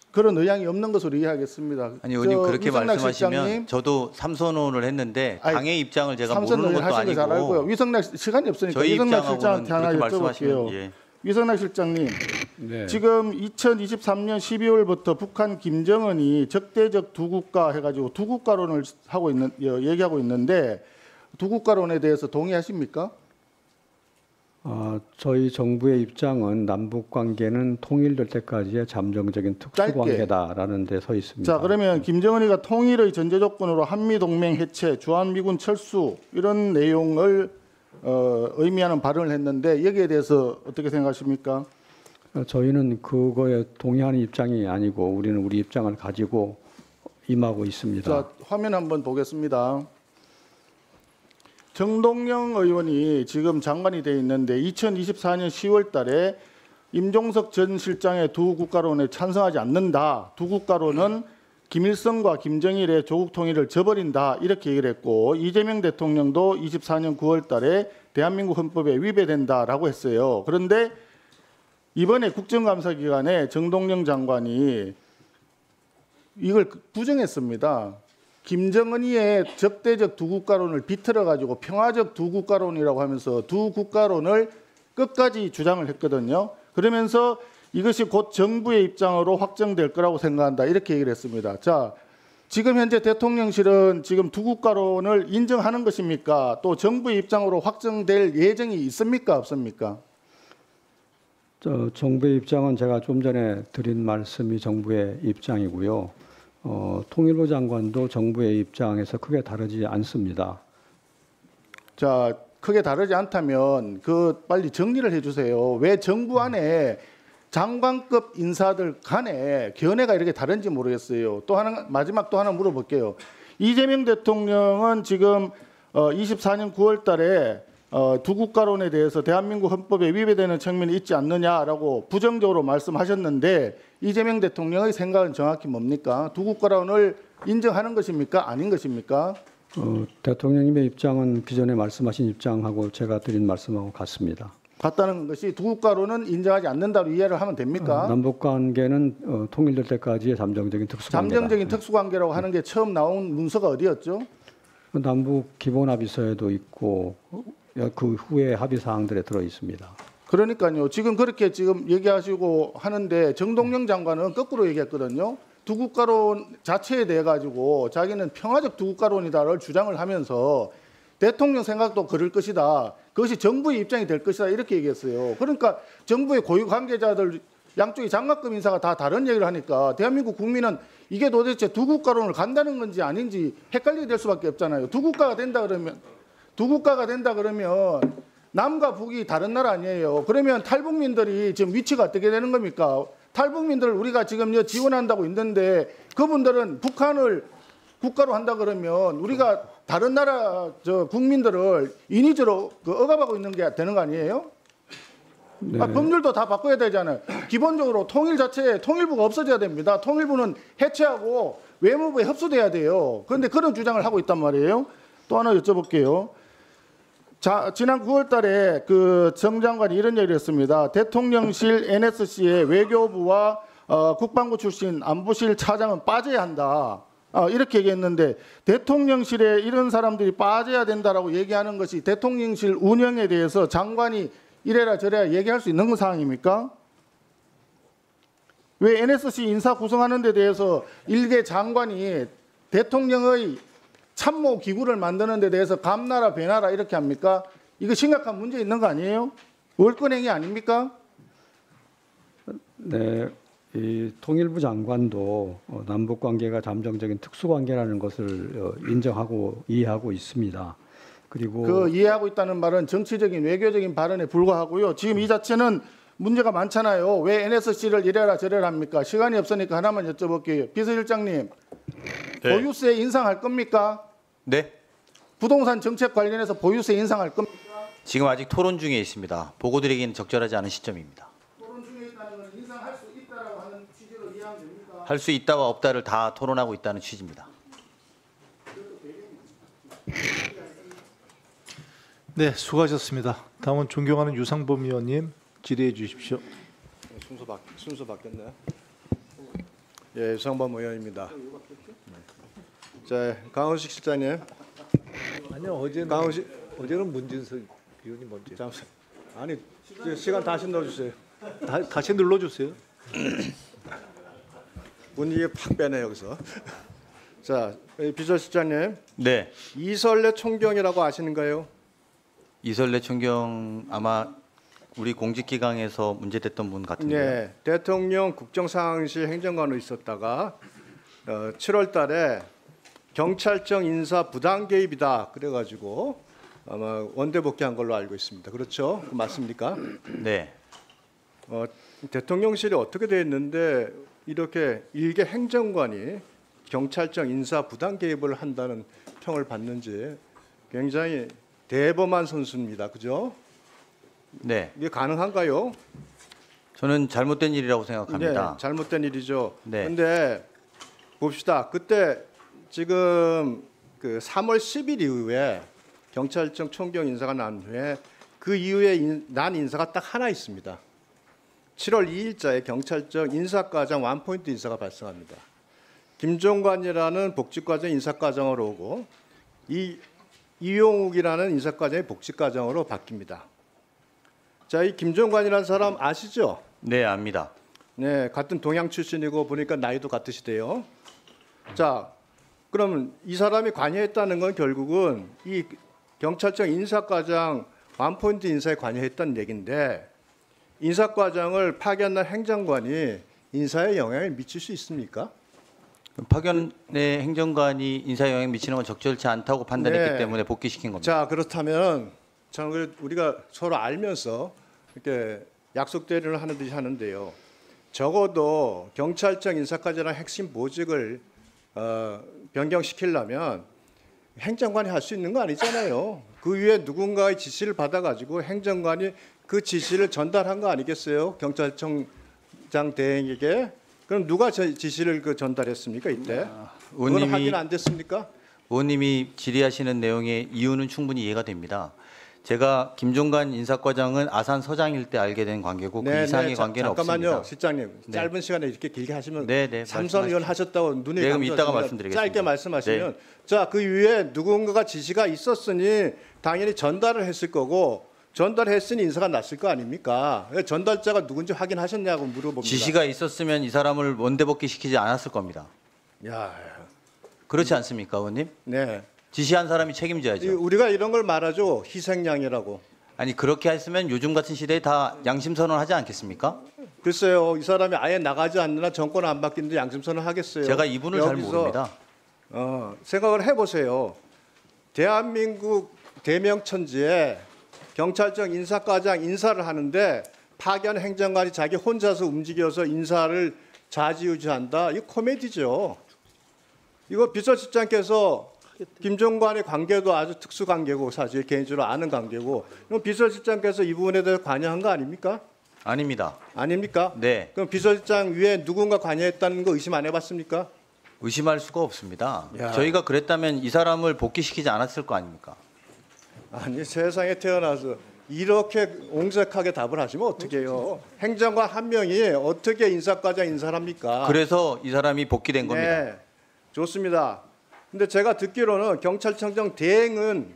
그런 의향이 없는 것으로 이해하겠습니다. 아니 의원님 그렇게 위성락 말씀하시면 실장님, 저도 삼선언을 했는데 당의 입장을 제가 삼선 모르는 것도 하신 거 잘 알고요. 아니고 위성락 시간이 없으니까 저희 위성락 입장하고는 실장한테 하나 그렇게 말씀하시면 여쭤볼게요. 위성락 실장님, 네. 지금 2023년 12월부터 북한 김정은이 적대적 두 국가 해가지고 두 국가론을 얘기하고 있는데 두 국가론에 대해서 동의하십니까? 저희 정부의 입장은 남북 관계는 통일될 때까지의 잠정적인 특수관계다라는 데 서 있습니다. 자, 그러면 김정은이가 통일의 전제 조건으로 한미동맹 해체, 주한미군 철수 이런 내용을 의미하는 발언을 했는데 여기에 대해서 어떻게 생각하십니까? 저희는 그거에 동의하는 입장이 아니고 우리는 우리 입장을 가지고 임하고 있습니다. 자, 화면 한번 보겠습니다. 정동영 의원이 지금 장관이 돼 있는데 2024년 10월 달에 임종석 전 실장의 두 국가론에 찬성하지 않는다. 두 국가론은 김일성과 김정일의 조국 통일을 저버린다. 이렇게 얘기를 했고 이재명 대통령도 24년 9월 달에 대한민국 헌법에 위배된다라고 했어요. 그런데 이번에 국정감사 기간에 정동영 장관이 이걸 부정했습니다. 김정은이의 적대적 두 국가론을 비틀어 가지고 평화적 두 국가론이라고 하면서 두 국가론을 끝까지 주장을 했거든요. 그러면서 이것이 곧 정부의 입장으로 확정될 거라고 생각한다. 이렇게 얘기를 했습니다. 자, 지금 현재 대통령실은 지금 두 국가론을 인정하는 것입니까? 또 정부의 입장으로 확정될 예정이 있습니까? 없습니까? 정부의 입장은 제가 좀 전에 드린 말씀이 정부의 입장이고요. 통일부 장관도 정부의 입장에서 크게 다르지 않습니다. 자, 크게 다르지 않다면 그 빨리 정리를 해주세요. 왜 정부 안에 장관급 인사들 간에 견해가 이렇게 다른지 모르겠어요. 또 하나 마지막 또 하나 물어볼게요. 이재명 대통령은 지금 24년 9월달에 두 국가론에 대해서 대한민국 헌법에 위배되는 측면이 있지 않느냐라고 부정적으로 말씀하셨는데 이재명 대통령의 생각은 정확히 뭡니까? 두 국가론을 인정하는 것입니까? 아닌 것입니까? 대통령님의 입장은 기존에 말씀하신 입장하고 제가 드린 말씀하고 같습니다. 같다는 것이 두 국가론은 인정하지 않는다로 이해를 하면 됩니까? 남북 관계는 통일될 때까지의 잠정적인 특수관계다. 잠정적인 특수관계라고 하는 게 처음 나온 문서가 어디였죠? 남북 기본 합의서에도 있고 그 후에 합의 사항들에 들어 있습니다. 그러니까요. 지금 그렇게 지금 얘기하시고 하는데 정동영 장관은 거꾸로 얘기했거든요. 두 국가론 자체에 대해 가지고 자기는 평화적 두 국가론이다를 주장을 하면서 대통령 생각도 그럴 것이다. 그것이 정부의 입장이 될 것이다. 이렇게 얘기했어요. 그러니까 정부의 고위 관계자들 양쪽의 장관급 인사가 다 다른 얘기를 하니까 대한민국 국민은 이게 도대체 두 국가론을 간다는 건지 아닌지 헷갈리게 될 수밖에 없잖아요. 두 국가가 된다 그러면 남과 북이 다른 나라 아니에요. 그러면 탈북민들이 지금 위치가 어떻게 되는 겁니까? 탈북민들 우리가 지금 지원한다고 있는데 그분들은 북한을 국가로 한다 그러면 우리가 다른 나라 국민들을 인위적으로 억압하고 있는 게 되는 거 아니에요? 네. 법률도 다 바꿔야 되잖아요. 기본적으로 통일 자체에 통일부가 없어져야 됩니다. 통일부는 해체하고 외무부에 흡수돼야 돼요. 그런데 그런 주장을 하고 있단 말이에요. 또 하나 여쭤볼게요. 자, 지난 9월 달에 그 정 장관이 이런 얘기를 했습니다. 대통령실 NSC의 외교부와 국방부 출신 안보실 차장은 빠져야 한다. 이렇게 얘기했는데 대통령실에 이런 사람들이 빠져야 된다라고 얘기하는 것이 대통령실 운영에 대해서 장관이 이래라 저래라 얘기할 수 있는 상황입니까? 왜 NSC 인사 구성하는 데 대해서 일개 장관이 대통령의 참모 기구를 만드는 데 대해서 감나라 배나라 이렇게 합니까? 이거 심각한 문제 있는 거 아니에요? 월권행위 아닙니까? 네, 이 통일부 장관도 남북 관계가 잠정적인 특수관계라는 것을 인정하고 이해하고 있습니다. 그리고 그 이해하고 있다는 말은 정치적인 외교적인 발언에 불과하고요. 지금 이 자체는 문제가 많잖아요. 왜 NSC를 이래라 저래라 합니까? 시간이 없으니까 하나만 여쭤볼게요. 비서실장님, 네. 보유세 인상할 겁니까? 네. 부동산 정책 관련해서 보유세 인상할 겁니까? 지금 아직 토론 중에 있습니다. 보고 드리기는 적절하지 않은 시점입니다. 토론 중에 있다는 건 인상할 수 있다라고 하는 취지로 이해하면 됩니까? 할 수 있다와 없다를 다 토론하고 있다는 취지입니다. 네, 수고하셨습니다. 다음은 존경하는 유상범 의원님 질의해 주십시오. 순서 바뀌었나요? 예, 유상범 의원입니다. 자, 강훈식 실장님. 아니요, 어제는 문진석 의원이 먼저. 잠시만. 아니, 시간 다시 넣어주세요. 다시 눌러주세요. 분위기 팍 빼네 여기서. 자, 비서실장님. 네. 이설래 총경이라고 아시는가요? 이설래 총경 아마 우리 공직기강에서 문제됐던 분 같은데요. 네, 대통령 국정상황실 행정관으로 있었다가 7월 달에 경찰청 인사 부당 개입이다 그래가지고 아마 원대 복귀한 걸로 알고 있습니다. 그렇죠? 맞습니까? 네. 대통령실이 어떻게 돼 있는데 이렇게 일개 행정관이 경찰청 인사 부당 개입을 한다는 평을 받는지 굉장히 대범한 선수입니다. 그죠? 네. 이게 가능한가요? 저는 잘못된 일이라고 생각합니다. 네, 잘못된 일이죠. 네. 그런데 봅시다. 그때 지금 그 3월 10일 이후에 경찰청 총경 인사가 난 후에 그 이후에 난 인사가 딱 하나 있습니다. 7월 2일자에 경찰청 인사과장 원포인트 인사가 발생합니다. 김종관이라는 복직과장 인사과장으로 오고 이용욱이라는 인사과장이 복직과장으로 바뀝니다. 자, 이 김종관이라는 사람 아시죠? 네, 압니다. 네, 같은 동양 출신이고 보니까 나이도 같으시대요. 자, 그러면 이 사람이 관여했다는 건 결국은 이 경찰청 인사과장 원포인트 인사에 관여했다는 얘기인데 인사과장을 파견한 행정관이 인사에 영향을 미칠 수 있습니까? 파견의 행정관이 인사 영향 미치는 건 적절치 않다고 판단했기 네. 때문에 복귀시킨 겁니다. 자, 그렇다면 저는 우리가 서로 알면서 이렇게 약속 대리를 하는 듯이 하는데요. 적어도 경찰청 인사과제랑 핵심 보직을 변경시키려면 행정관이 할 수 있는 거 아니잖아요. 그 위에 누군가의 지시를 받아가지고 행정관이 그 지시를 전달한 거 아니겠어요? 경찰청장 대행에게. 그럼 누가 지시를 전달했습니까 이때? 그건 확인 안 됐습니까? 의원님이 질의하시는 내용의 이유는 충분히 이해가 됩니다. 제가 김종관 인사과장은 아산 서장일 때 알게 된 관계고 그 이상의 관계는 잠깐만요, 없습니다. 실장님. 네. 짧은 시간에 이렇게 길게 하시면 네, 삼선 의원 하셨다고 눈에 네, 그럼 이따가 감겨지면 말씀드리겠습니다. 짧게 말씀하시면 네. 자, 그 위에 누군가가 지시가 있었으니 당연히 전달을 했을 거고 전달했으니 인사가 났을 거 아닙니까? 왜 전달자가 누군지 확인하셨냐고 물어봅니다. 지시가 있었으면 이 사람을 원대복귀시키지 않았을 겁니다. 야, 그렇지 않습니까, 의원님? 네. 지시한 사람이 책임져야죠. 우리가 이런 걸 말하죠. 희생양이라고. 아니 그렇게 했으면 요즘 같은 시대에 다 양심선언 하지 않겠습니까? 글쎄요, 이 사람이 아예 나가지 않느나 정권 안 바뀌는데 양심선언 하겠어요. 제가 이분을 잘 여기서, 모릅니다. 생각을 해보세요. 대한민국 대명천지에 경찰청 인사과장 인사를 하는데 파견 행정관이 자기 혼자서 움직여서 인사를 좌지우지한다. 이거 코미디죠. 이거 비서실장께서 김종관의 관계도 아주 특수 관계고 사실 개인적으로 아는 관계고 그럼 비서실장께서 이 부분에 대해서 관여한 거 아닙니까? 아닙니다. 아닙니까? 네. 그럼 비서실장 위에 누군가 관여했다는 거 의심 안 해봤습니까? 의심할 수가 없습니다. 야. 저희가 그랬다면 이 사람을 복귀시키지 않았을 거 아닙니까? 아니 세상에 태어나서 이렇게 옹색하게 답을 하시면 어떡해요? 행정관 한 명이 어떻게 인사과장 인사를 합니까? 그래서 이 사람이 복귀된 겁니다. 네, 좋습니다. 근데 제가 듣기로는 경찰청장 대행은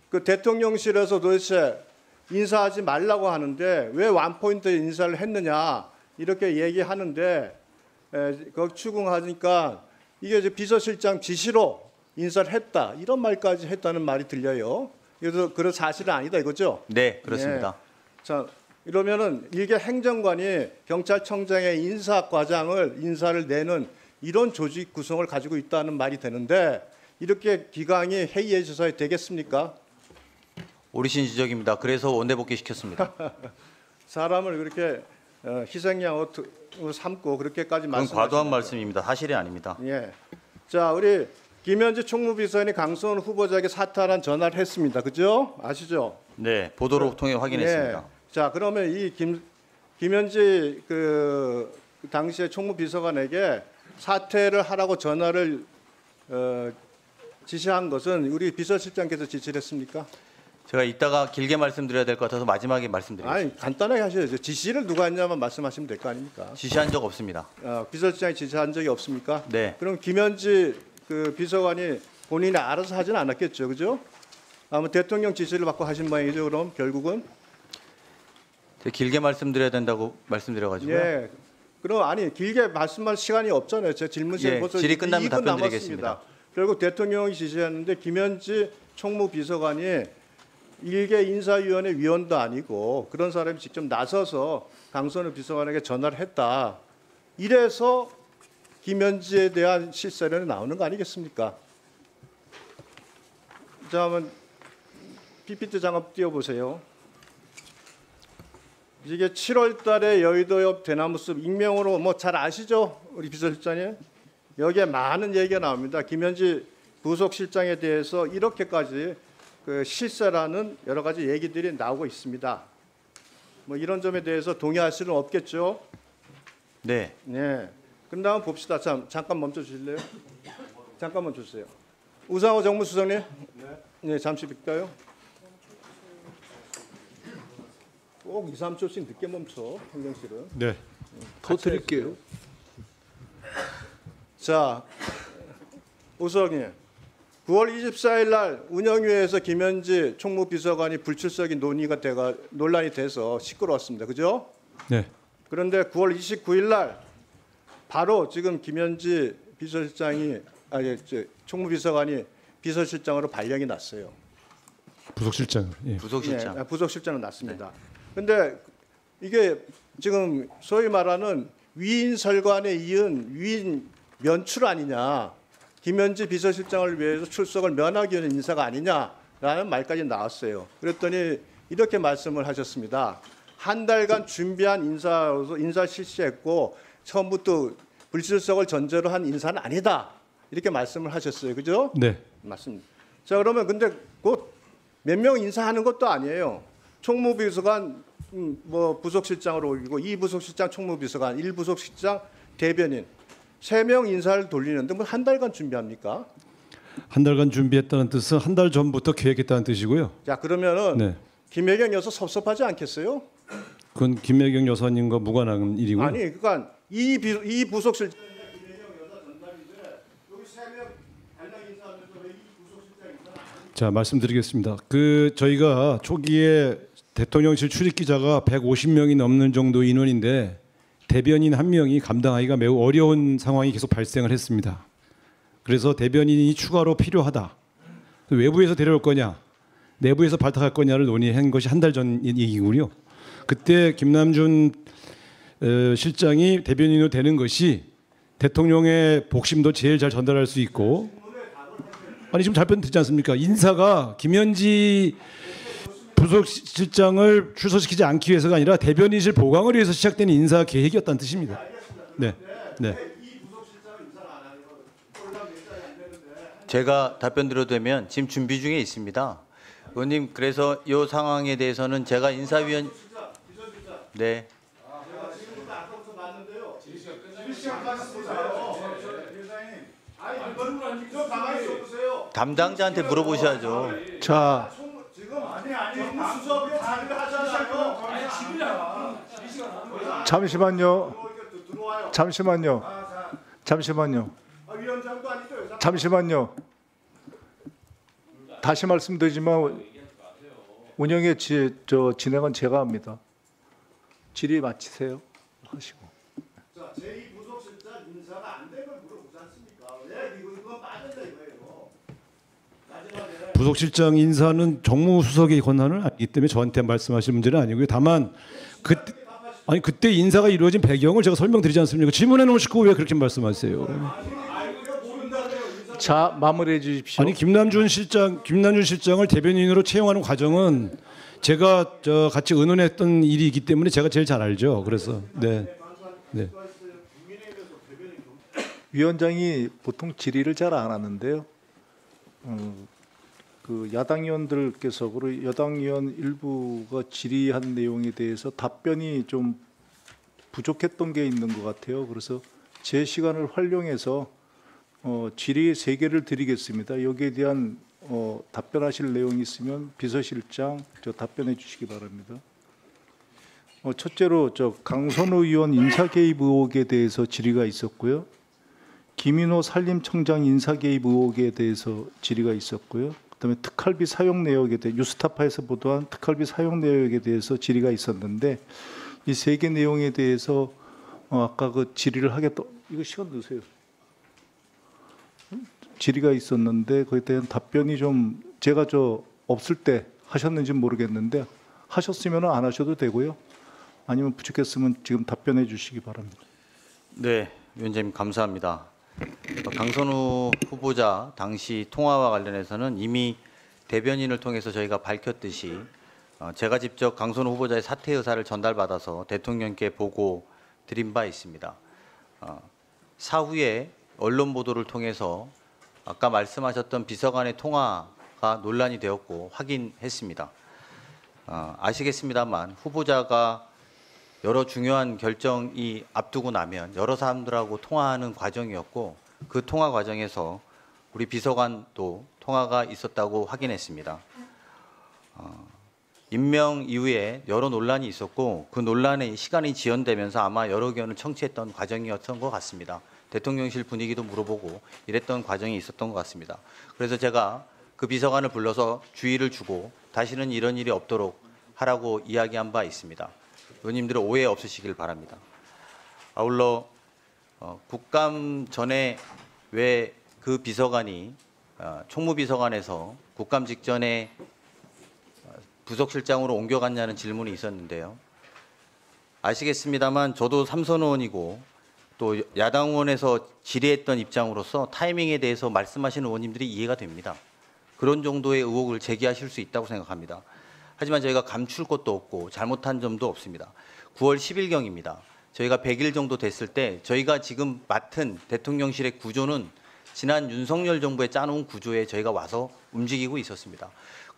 그 대통령실에서 도대체 인사하지 말라고 하는데 왜 원포인트 인사를 했느냐 이렇게 얘기하는데 그 추궁하니까 이게 이제 비서실장 지시로 인사를 했다 이런 말까지 했다는 말이 들려요. 그래서 그런 사실은 아니다 이거죠? 네, 그렇습니다. 네. 자, 이러면은 이게 행정관이 경찰청장의 인사를 내는 이런 조직 구성을 가지고 있다는 말이 되는데 이렇게 기강이 해이해져서 되겠습니까? 옳으신 지적입니다. 그래서 원대복귀 시켰습니다. 사람을 그렇게 희생양으로 삼고 그렇게까지 그건 말씀하시는 과도한 말씀입니다. 사실이 아닙니다. 예. 자, 우리 김현지 총무비서관이 강성원 후보자에게 사퇴하라는 전화를 했습니다. 그죠? 아시죠? 네, 보도를 통해 확인했습니다. 예. 자, 그러면 이 김현지 그 당시에 총무비서관에게 사퇴를 하라고 전화를 지시한 것은 우리 비서실장께서 지시를 했습니까? 제가 이따가 길게 말씀드려야 될 것 같아서 마지막에 말씀드리겠습니다. 아니 간단하게 하셔야죠. 지시를 누가 했냐만 말씀하시면 될 거 아닙니까? 지시한 적 없습니다. 비서실장이 지시한 적이 없습니까? 네. 그럼 김현지 그 비서관이 본인이 알아서 하지는 않았겠죠, 그죠? 아마 대통령 지시를 받고 하신 모양이죠. 그럼 결국은 길게 말씀드려야 된다고 말씀드려가지고요. 예. 그럼 아니 길게 말씀할 시간이 없잖아요. 제 질문 시간 예, 벌써 질의 끝나면 2분 답변드리겠습니다. 남았습니다. 결국 대통령이 지시했는데 김현지 총무비서관이 일개 인사위원회 위원도 아니고 그런 사람이 직접 나서서 강선우 비서관에게 전화를 했다. 이래서 김현지에 대한 실세련이 나오는 거 아니겠습니까? 자, 한번 PPT 장업 띄워보세요. 이게 7월 달에 여의도 옆 대나무숲 익명으로 뭐 잘 아시죠? 우리 비서실장님. 여기에 많은 얘기가 나옵니다. 김현지 부속실장에 대해서 이렇게까지 그 실세라는 여러 가지 얘기들이 나오고 있습니다. 뭐 이런 점에 대해서 동의할 수는 없겠죠? 네. 네. 그럼 한번 봅시다. 잠깐 멈춰 주실래요? 잠깐 멈춰 주세요. 우상호 정무수석님. 네, 잠시 뵐까요? 꼭 2, 3초씩 늦게 멈춰. 행정실은. 네. 더 드릴게요. 자, 우석님. 9월 24일 날 운영위에서 김현지 총무비서관이 불출석이 논란이 돼서 시끄러웠습니다. 그죠? 네. 그런데 9월 29일 날 바로 지금 김현지 총무비서관이 비서실장으로 발령이 났어요. 부속실장. 예. 부속실장. 네, 부속실장은 났습니다. 그런데 이게 지금 소위 말하는 위인 설관에 이은 위인 면출 아니냐, 김현지 비서실장을 위해서 출석을 면하기 위한 인사가 아니냐라는 말까지 나왔어요. 그랬더니 이렇게 말씀을 하셨습니다. 한 달간 준비한 인사로서 인사 실시했고 처음부터 불출석을 전제로 한 인사는 아니다. 이렇게 말씀을 하셨어요. 그죠? 네. 맞습니다. 자, 그러면 근데 곧 몇 명 인사하는 것도 아니에요. 총무비서관 뭐 부속실장으로 올리고 2부속실장 총무비서관, 1부속실장 대변인 3명 인사를 돌리는데 뭐 한 달간 준비합니까? 한 달간 준비했다는 뜻은 한 달 전부터 계획했다는 뜻이고요. 자, 그러면은 네. 김혜경 여사 섭섭하지 않겠어요? 그건 김혜경 여사님과 무관한 일이고요. 아니, 그러니까 이 부속실장 자, 말씀드리겠습니다. 저희가 초기에 대통령실 출입 기자가 150명이 넘는 정도 인원인데 대변인 한 명이 감당하기가 매우 어려운 상황이 계속 발생을 했습니다. 그래서 대변인이 추가로 필요하다. 외부에서 데려올 거냐, 내부에서 발탁할 거냐를 논의한 것이 한 달 전 얘기고요. 그때 김남준 실장이 대변인으로 되는 것이 대통령의 복심도 제일 잘 전달할 수 있고, 아니 지금 답변 듣지 않습니까? 인사가 김현지 부속실장을 출소시키지 않기 위해서가 아니라 대변인실 보강을 위해서 시작된 인사 계획이었다는 뜻입니다. 네, 네. 제가 답변 드려도 되면 지금 준비 중에 있습니다. 의원님, 그래서 이 상황에 대해서는 제가 인사위원 네. 담당자한테 물어보셔야죠. 자, 잠시만요. 다시 말씀드리지만 운영의 진행은 제가 합니다. 질의 마치세요. 하시고. 자, 제2부속실장 인사가 안 된 걸 물어보지 않습니까? 왜 그건 빠졌다 이거예요. 마지막에 부속실장 인사는 정무수석의 권한은 아니기 때문에 저한테 말씀하실 문제는 아니고요. 다만 그때 인사가 이루어진 배경을 제가 설명드리지 않습니까? 질문해 놓으시고 왜 그렇게 말씀하세요? 자, 마무리해 주십시오. 아니 김남준 실장을 대변인으로 채용하는 과정은 제가 같이 의논했던 일이기 때문에 제가 제일 잘 알죠. 그래서 네. 위원장이 보통 질의를 잘 안 하는데요. 야당 의원들께서 그리고 여당 의원 일부가 질의한 내용에 대해서 답변이 좀 부족했던 게 있는 것 같아요. 그래서 제 시간을 활용해서 질의 3개를 드리겠습니다. 여기에 대한 답변하실 내용이 있으면 비서실장 답변해 주시기 바랍니다. 첫째로 강선우 의원 인사 개입 의혹에 대해서 질의가 있었고요. 김인호 산림청장 인사 개입 의혹에 대해서 질의가 있었고요. 그다음에 특활비 사용 내역에 대해 뉴스타파에서 보도한 특활비 사용 내역에 대해서 질의가 있었는데 이 3개 내용에 대해서 아까 질의를 하겠다. 이거 시간 드세요. 질의가 있었는데 그에 대한 답변이 좀 제가 없을 때 하셨는지는 모르겠는데 하셨으면 안 하셔도 되고요. 아니면 부족했으면 지금 답변해 주시기 바랍니다. 네, 위원장님 감사합니다. 강선우 후보자 당시 통화와 관련해서는 이미 대변인을 통해서 저희가 밝혔듯이 제가 직접 강선우 후보자의 사퇴 의사를 전달받아서 대통령께 보고 드린 바 있습니다. 사후에 언론 보도를 통해서 아까 말씀하셨던 비서관의 통화가 논란이 되었고 확인했습니다. 아시겠습니다만 후보자가 여러 중요한 결정이 앞두고 나면 여러 사람들하고 통화하는 과정이었고 그 통화 과정에서 우리 비서관도 통화가 있었다고 확인했습니다. 임명 이후에 여러 논란이 있었고 그 논란에 시간이 지연되면서 아마 여러 의견을 청취했던 과정이었던 것 같습니다. 대통령실 분위기도 물어보고 이랬던 과정이 있었던 것 같습니다. 그래서 제가 그 비서관을 불러서 주의를 주고 다시는 이런 일이 없도록 하라고 이야기한 바 있습니다. 의원님들은 오해 없으시길 바랍니다. 아울러 국감 전에 왜 그 비서관이 총무비서관에서 국감 직전에 부속실장으로 옮겨갔냐는 질문이 있었는데요. 아시겠습니다만 저도 삼선 의원이고 또 야당 의원에서 질의했던 입장으로서 타이밍에 대해서 말씀하시는 의원님들이 이해가 됩니다. 그런 정도의 의혹을 제기하실 수 있다고 생각합니다. 하지만 저희가 감출 것도 없고 잘못한 점도 없습니다. 9월 10일경입니다. 저희가 100일 정도 됐을 때 저희가 지금 맡은 대통령실의 구조는 지난 윤석열 정부에 짜놓은 구조에 저희가 와서 움직이고 있었습니다.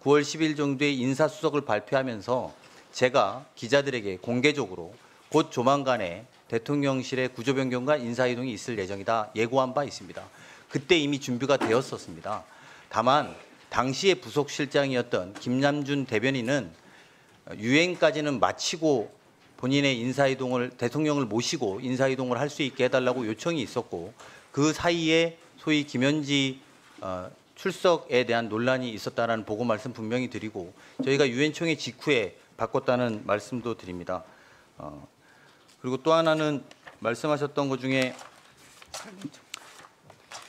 9월 10일 정도에 인사수석을 발표하면서 제가 기자들에게 공개적으로 곧 조만간에 대통령실의 구조 변경과 인사이동이 있을 예정이다 예고한 바 있습니다. 그때 이미 준비가 되었었습니다. 다만 당시의 부속실장이었던 김남준 대변인은 유행까지는 마치고 본인의 인사이동을 대통령을 모시고 인사이동을 할 수 있게 해달라고 요청이 있었고 그 사이에 소위 김현지 출석에 대한 논란이 있었다는 보고 말씀 분명히 드리고 저희가 유엔총회 직후에 바꿨다는 말씀도 드립니다. 그리고 또 하나는 말씀하셨던 것 중에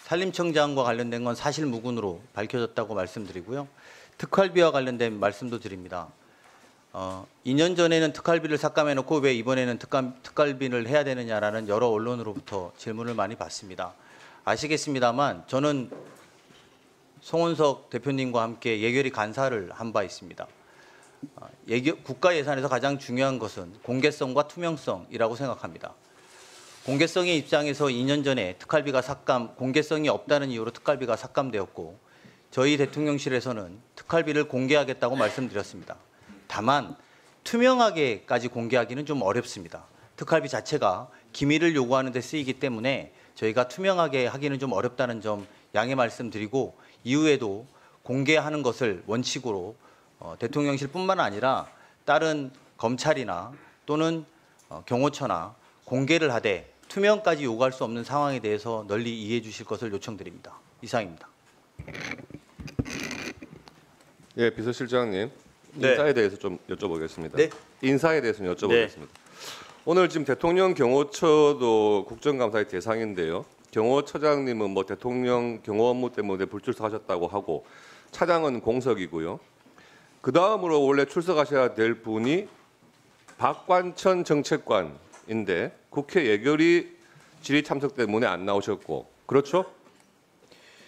산림청장과 관련된 건 사실 무근으로 밝혀졌다고 말씀드리고요. 특활비와 관련된 말씀도 드립니다. 2년 전에는 특활비를 삭감해놓고 왜 이번에는 특활비를 해야 되느냐라는 여러 언론으로부터 질문을 많이 받습니다. 아시겠습니다만 저는 송원석 대표님과 함께 예결위 간사를 한 바 있습니다. 국가 예산에서 가장 중요한 것은 공개성과 투명성이라고 생각합니다. 공개성의 입장에서 2년 전에 특활비가 공개성이 없다는 이유로 특활비가 삭감되었고 저희 대통령실에서는 특활비를 공개하겠다고 말씀드렸습니다. 다만 투명하게까지 공개하기는 좀 어렵습니다. 특활비 자체가 기밀을 요구하는 데 쓰이기 때문에 저희가 투명하게 하기는 좀 어렵다는 점 양해 말씀드리고 이후에도 공개하는 것을 원칙으로 대통령실뿐만 아니라 다른 검찰이나 또는 경호처나 공개를 하되 투명까지 요구할 수 없는 상황에 대해서 널리 이해해 주실 것을 요청드립니다. 이상입니다. 예, 비서실장님. 네. 인사에 대해서 좀 여쭤보겠습니다. 네. 인사에 대해서 좀 여쭤보겠습니다. 네. 오늘 지금 대통령 경호처도 국정감사의 대상인데요. 경호처장님은 뭐 대통령 경호 업무 때문에 불출석하셨다고 하고 차장은 공석이고요. 그 다음으로 원래 출석하셔야 될 분이 박관천 정책관인데 국회 예결위 질의 참석 때문에 안 나오셨고 그렇죠?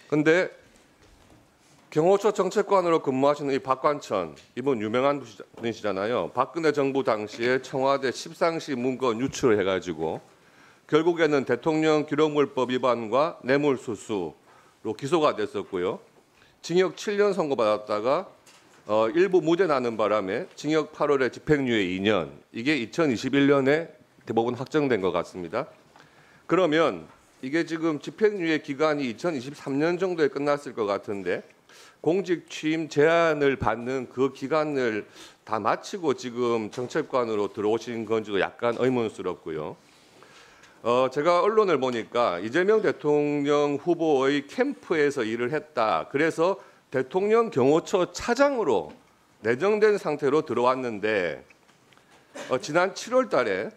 근데 경호처 정책관으로 근무하시는 이 박관천 이분 유명한 분이시잖아요. 박근혜 정부 당시에 청와대 십상시 문건 유출을 해가지고 결국에는 대통령 기록물법 위반과 뇌물수수로 기소가 됐었고요. 징역 7년 선고받았다가 일부 무죄 나는 바람에 징역 8월에 집행유예 2년 이게 2021년에 대법원 확정된 것 같습니다. 그러면 이게 지금 집행유예 기간이 2023년 정도에 끝났을 것 같은데 공직 취임 제한을 받는 그 기간을 다 마치고 지금 정책관으로 들어오신 건지도 약간 의문스럽고요. 제가 언론을 보니까 이재명 대통령 후보의 캠프에서 일을 했다. 그래서 대통령 경호처 차장으로 내정된 상태로 들어왔는데 지난 7월 달에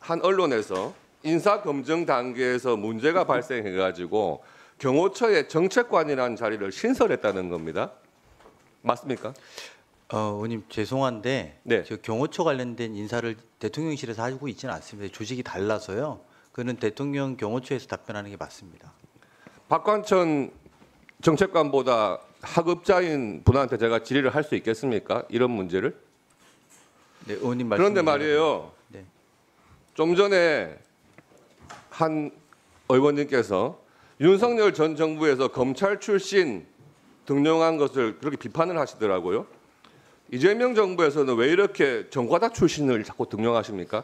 한 언론에서 인사검증 단계에서 문제가 발생해가지고 경호처의 정책관이라는 자리를 신설했다는 겁니다. 맞습니까? 의원님 죄송한데 네. 저 경호처 관련된 인사를 대통령실에서 하고 있지는 않습니다. 조직이 달라서요. 그는 대통령 경호처에서 답변하는 게 맞습니다. 박관천 정책관보다 하급자인 분한테 제가 질의를 할 수 있겠습니까? 이런 문제를? 네, 의원님 말씀. 그런데 말이에요. 네. 좀 전에 한 의원님께서 윤석열 전 정부에서 검찰 출신 등용한 것을 그렇게 비판을 하시더라고요. 이재명 정부에서는 왜 이렇게 정과다 출신을 자꾸 등용하십니까?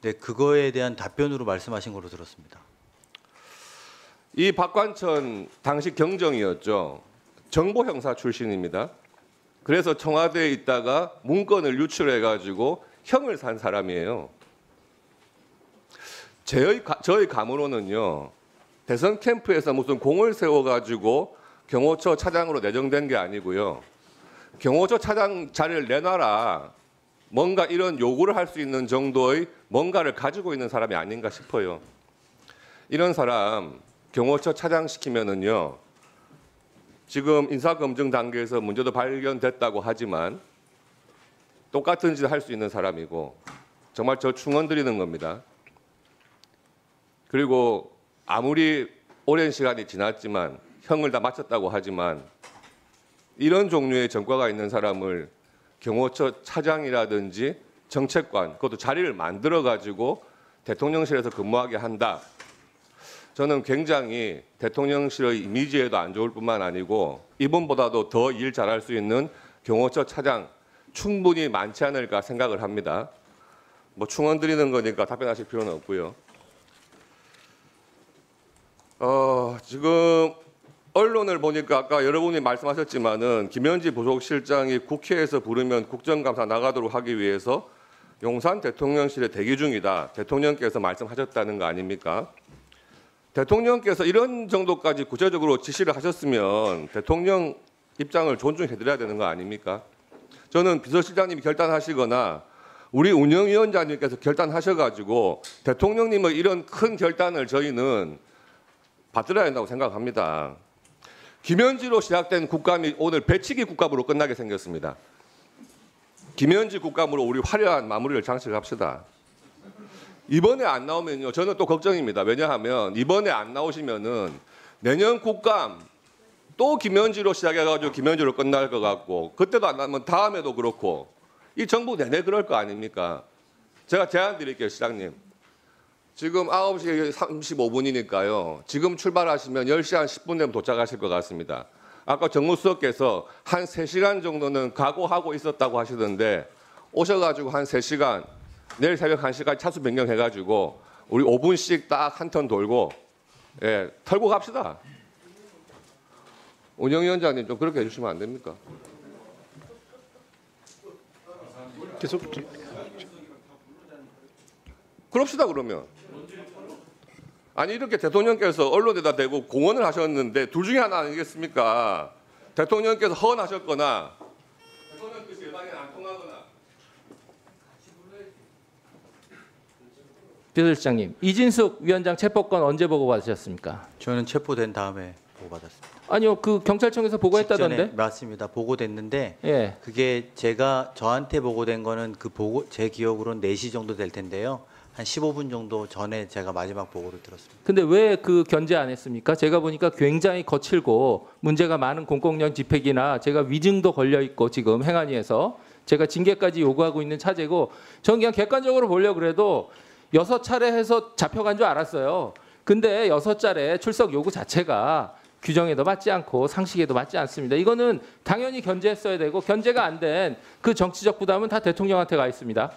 네, 그거에 대한 답변으로 말씀하신 걸로 들었습니다. 이 박관천 당시 경정이었죠. 정보 형사 출신입니다. 그래서 청와대에 있다가 문건을 유출해가지고 형을 산 사람이에요. 저희 감으로는요. 대선 캠프에서 무슨 공을 세워가지고 경호처 차장으로 내정된 게 아니고요. 경호처 차장 자리를 내놔라. 뭔가 이런 요구를 할 수 있는 정도의 뭔가를 가지고 있는 사람이 아닌가 싶어요. 이런 사람 경호처 차장 시키면은요. 지금 인사검증 단계에서 문제도 발견됐다고 하지만 똑같은 짓을 할 수 있는 사람이고 정말 저 충원 드리는 겁니다. 그리고 아무리 오랜 시간이 지났지만 형을 다 마쳤다고 하지만 이런 종류의 전과가 있는 사람을 경호처 차장이라든지 정책관, 그것도 자리를 만들어 가지고 대통령실에서 근무하게 한다. 저는 굉장히 대통령실의 이미지에도 안 좋을 뿐만 아니고 이분보다도 더 일 잘할 수 있는 경호처 차장 충분히 많지 않을까 생각을 합니다. 뭐 충원 드리는 거니까 답변하실 필요는 없고요. 지금 언론을 보니까 아까 여러분이 말씀하셨지만은 김현지 부속실장이 국회에서 부르면 국정감사 나가도록 하기 위해서 용산 대통령실에 대기 중이다. 대통령께서 말씀하셨다는 거 아닙니까? 대통령께서 이런 정도까지 구체적으로 지시를 하셨으면 대통령 입장을 존중해드려야 되는 거 아닙니까? 저는 비서실장님이 결단하시거나 우리 운영위원장님께서 결단하셔가지고 대통령님의 이런 큰 결단을 저희는 받들어야 된다고 생각합니다. 김현지로 시작된 국감이 오늘 배치기 국감으로 끝나게 생겼습니다. 김현지 국감으로 우리 화려한 마무리를 장식합시다. 이번에 안 나오면요, 저는 또 걱정입니다. 왜냐하면 이번에 안 나오시면은 내년 국감 또 김현지로 시작해가지고 김현지로 끝날 것 같고, 그때도 안 나오면 다음에도 그렇고, 이 정부 내내 그럴 거 아닙니까? 제가 제안 드릴게요, 시장님. 지금 9시 35분이니까요. 지금 출발하시면 10시 한 10분 되면 도착하실 것 같습니다. 아까 정무수석께서 한 3시간 정도는 각오하고 있었다고 하시던데 오셔가지고 한 3시간, 내일 새벽 1시까지 차수 변경해가지고 우리 5분씩 딱 한 턴 돌고 털고 갑시다. 운영위원장님 좀 그렇게 해주시면 안 됩니까? 계속 그럽시다 그러면. 아니 이렇게 대통령께서 언론에다 대고 공언을 하셨는데 둘 중에 하나 아니겠습니까? 대통령께서 허언하셨거나 대통령께서 예방에 안 통하거나. 비서실장님, 이진숙 위원장 체포건 언제 보고받으셨습니까? 저는 체포된 다음에 보고받았습니다. 아니요, 그 경찰청에서 보고했다던데. 직전에, 맞습니다. 보고됐는데 예. 그게 제가 저한테 보고된 거는 그 보고 제 기억으로는 4시 정도 될 텐데요. 한 15분 정도 전에 제가 마지막 보고를 들었습니다. 근데 왜 그 견제 안 했습니까? 제가 보니까 굉장히 거칠고 문제가 많은 공공연 집회기나 제가 위증도 걸려 있고 지금 행안위에서 제가 징계까지 요구하고 있는 차제고, 전 그냥 객관적으로 보려고 그래도 6차례 해서 잡혀간 줄 알았어요. 근데 6차례 출석 요구 자체가 규정에도 맞지 않고 상식에도 맞지 않습니다. 이거는 당연히 견제했어야 되고, 견제가 안 된 그 정치적 부담은 다 대통령한테 가 있습니다.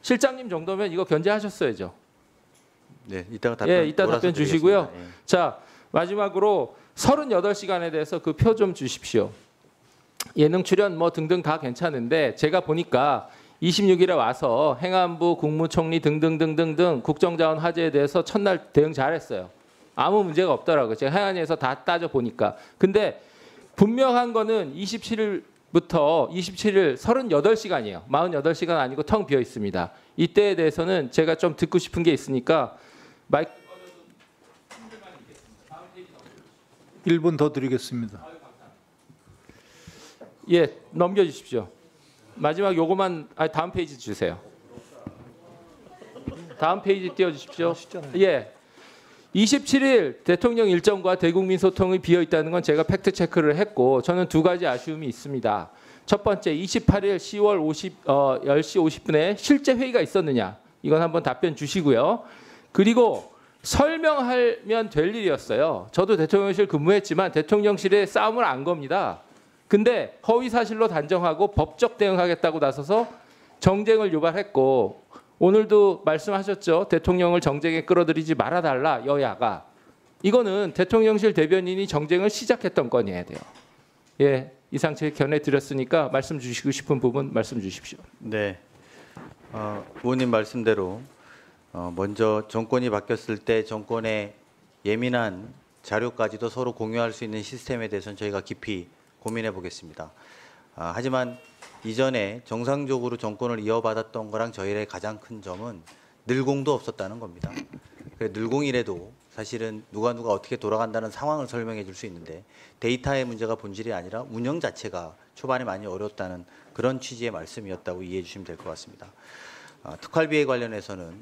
실장님 정도면 이거 견제하셨어야죠. 네, 이따가 답변, 이따 답변 주시고요. 예. 자, 마지막으로 38시간에 대해서 그 표 좀 주십시오. 예능 출연 뭐 등등 다 괜찮은데 제가 보니까 26일에 와서 행안부, 국무총리 등등등등등 국정자원 화제에 대해서 첫날 대응 잘했어요. 아무 문제가 없더라고요. 제가 행안위에서 다 따져 보니까. 근데 분명한 거는 27일 38시간이에요. 48시간 아니고 텅 비어 있습니다. 이때에 대해서는 제가 좀 듣고 싶은 게 있으니까 마이크 1분 더 드리겠습니다. 예, 넘겨 주십시오. 마지막 요거만 다음 페이지 주세요. 다음 페이지 띄워 주십시오. 예. 27일 대통령 일정과 대국민 소통이 비어 있다는 건 제가 팩트 체크를 했고, 저는 두 가지 아쉬움이 있습니다. 첫 번째, 28일 10월 10시 50분에 실제 회의가 있었느냐, 이건 한번 답변 주시고요. 그리고 설명하면 될 일이었어요. 저도 대통령실 근무했지만 대통령실에 싸움을 안 겁니다. 근데 허위 사실로 단정하고 법적 대응하겠다고 나서서 정쟁을 유발했고, 오늘도 말씀하셨죠. 대통령을 정쟁에 끌어들이지 말아달라, 여야가. 이거는 대통령실 대변인이 정쟁을 시작했던 건이어야 돼요. 예, 이상 제 견해 드렸으니까 말씀 주시고 싶은 부분 말씀 주십시오. 네, 의원님 말씀대로 먼저 정권이 바뀌었을 때 정권의 예민한 자료까지도 서로 공유할 수 있는 시스템에 대해서는 저희가 깊이 고민해 보겠습니다. 하지만 이전에 정상적으로 정권을 이어받았던 거랑 저희의 가장 큰 점은 늘공도 없었다는 겁니다. 늘공이라도 사실은 누가 어떻게 돌아간다는 상황을 설명해 줄 수 있는데, 데이터의 문제가 본질이 아니라 운영 자체가 초반에 많이 어려웠다는 그런 취지의 말씀이었다고 이해해 주시면 될 것 같습니다. 특활비에 관련해서는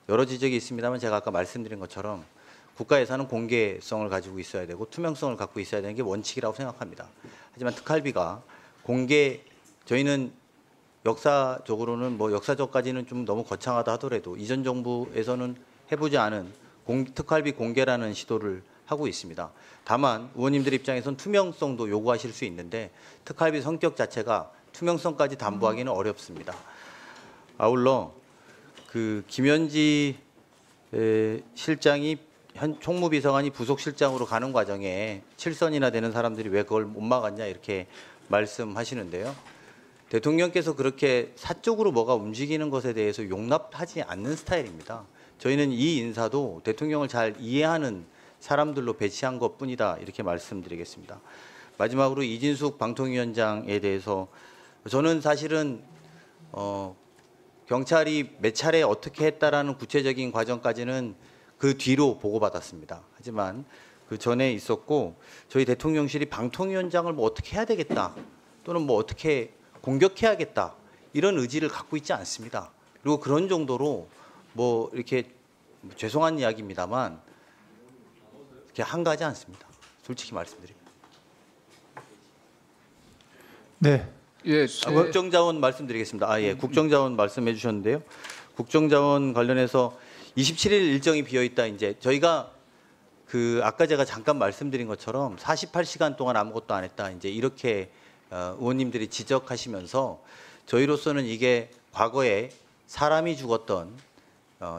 여러 지적이 있습니다만 제가 아까 말씀드린 것처럼 국가 예산은 공개성을 가지고 있어야 되고 투명성을 갖고 있어야 되는 게 원칙이라고 생각합니다. 하지만 특활비가 저희는 역사적으로는 뭐 역사적까지는 좀 너무 거창하다 하더라도 이전 정부에서는 해보지 않은 특활비 공개라는 시도를 하고 있습니다. 다만 의원님들 입장에선 투명성도 요구하실 수 있는데 특활비 성격 자체가 투명성까지 담보하기는 어렵습니다. 아울러 그 김현지 실장이 총무비서관이 부속실장으로 가는 과정에 7선이나 되는 사람들이 왜 그걸 못 막았냐 이렇게 말씀하시는데요. 대통령께서 그렇게 사적으로 뭐가 움직이는 것에 대해서 용납하지 않는 스타일입니다. 저희는 이 인사도 대통령을 잘 이해하는 사람들로 배치한 것뿐이다 이렇게 말씀드리겠습니다. 마지막으로 이진숙 방통위원장에 대해서 저는 사실은 경찰이 몇 차례 어떻게 했다라는 구체적인 과정까지는 그 뒤로 보고받았습니다. 하지만 그 전에 있었고 저희 대통령실이 방통위원장을 뭐 어떻게 해야 되겠다 또는 뭐 어떻게 공격해야겠다 이런 의지를 갖고 있지 않습니다. 그리고 그런 정도로 뭐 이렇게 죄송한 이야기입니다만 이렇게 한가하지 않습니다. 솔직히 말씀드립니다. 네. 예, 국정자원 말씀드리겠습니다. 예, 국정자원 말씀해 주셨는데요. 국정자원 관련해서 27일 일정이 비어 있다. 이제 저희가 그 아까 제가 잠깐 말씀드린 것처럼 48시간 동안 아무것도 안 했다. 이제 이렇게 의원님들이 지적하시면서 저희로서는 이게 과거에 사람이 죽었던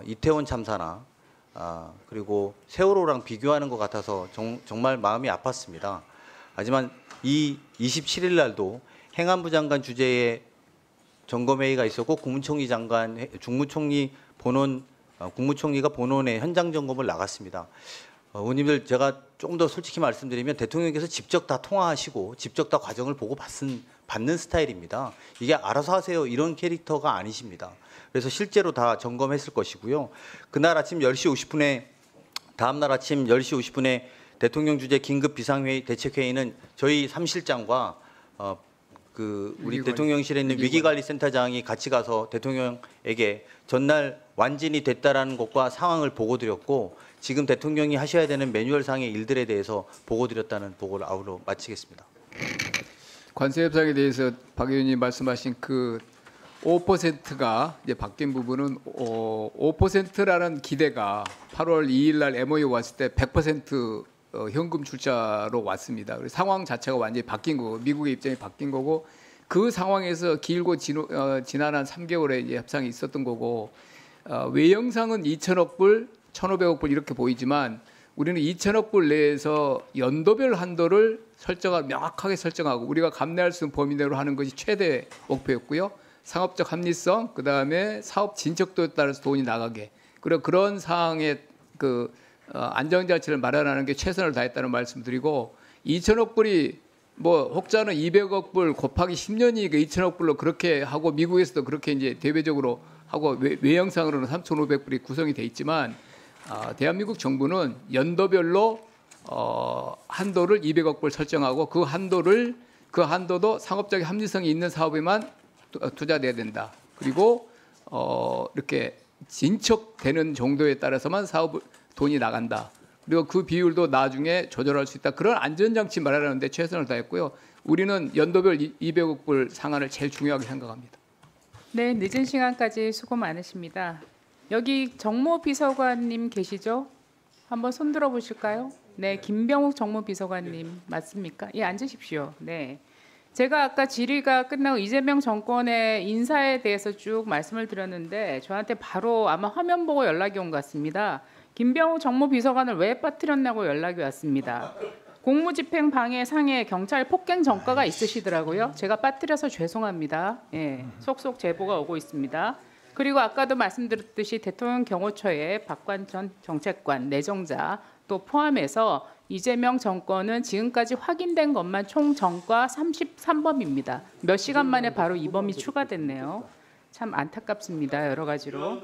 이태원 참사나 그리고 세월호랑 비교하는 것 같아서 정말 마음이 아팠습니다. 하지만 이 27일 날도 행안부 장관 주재의 점검회의가 있었고 국무총리 장관, 중무총리 본원, 국무총리가 본원에 현장 점검을 나갔습니다. 의원님들 제가 조금 더 솔직히 말씀드리면 대통령께서 직접 다 통화하시고 직접 다 과정을 보고 받는 스타일입니다. 이게 알아서 하세요 이런 캐릭터가 아니십니다. 그래서 실제로 다 점검했을 것이고요. 그날 아침 10시 50분에 다음날 아침 10시 50분에 대통령 주재 긴급 비상회의 대책회의는 저희 3실장과 우리 대통령실에 있는 위기관리센터장이 같이 가서 대통령에게 전날 완진이 됐다라는 것과 상황을 보고드렸고 지금 대통령이 하셔야 되는 매뉴얼상의 일들에 대해서 보고드렸다는 보고를 아울러 마치겠습니다. 관세 협상에 대해서 박 의원님 말씀하신 그 5%가 이제 바뀐 부분은 5%라는 기대가 8월 2일 날 MOU 왔을 때 100% 현금 출자로 왔습니다. 그래서 상황 자체가 완전히 바뀐 거고 미국의 입장이 바뀐 거고 그 상황에서 길고 지난 한 3개월의 이제 협상이 있었던 거고 외형상은 2천억 불, 1,500억 불 이렇게 보이지만 우리는 2천억 불 내에서 연도별 한도를 명확하게 설정하고 우리가 감내할 수 있는 범위 내로 하는 것이 최대 목표였고요. 상업적 합리성, 그 다음에 사업 진척도에 따라서 돈이 나가게 그리고 그런 상황의 그 안정장치를 마련하는 게 최선을 다했다는 말씀드리고 2천억 불이 뭐 혹자는 200억 불 곱하기 10년이니까 2천억 불로 그렇게 하고 미국에서도 그렇게 이제 대외적으로 하고 외형상으로는 3,500불이 구성이 돼 있지만 대한민국 정부는 연도별로 한도를 200억 불 설정하고 그 한도도 상업적인 합리성이 있는 사업에만 투자돼야 된다. 그리고 이렇게 진척되는 정도에 따라서만 돈이 나간다. 그리고 그 비율도 나중에 조절할 수 있다. 그런 안전장치 마련하는데 최선을 다했고요. 우리는 연도별 200억 불 상한을 제일 중요하게 생각합니다. 네, 늦은 시간까지 수고 많으십니다. 여기 정무비서관님 계시죠? 한번 손 들어보실까요? 네, 김병욱 정무비서관님 맞습니까? 예, 앉으십시오. 네. 제가 아까 질의가 끝나고 이재명 정권의 인사에 대해서 쭉 말씀을 드렸는데 저한테 바로 아마 화면 보고 연락이 온 것 같습니다. 김병욱 정무비서관을 왜 빠뜨렸냐고 연락이 왔습니다. 공무집행 방해 상해 경찰 폭행 전과가 있으시더라고요. 제가 빠뜨려서 죄송합니다. 예, 속속 제보가 오고 있습니다. 그리고 아까도 말씀드렸듯이 대통령 경호처에 박관천 정책관 내정자 또 포함해서 이재명 정권은 지금까지 확인된 것만 총 전과 33범입니다. 몇 시간 만에 바로 이 범이 추가됐네요. 참 안타깝습니다. 여러 가지로.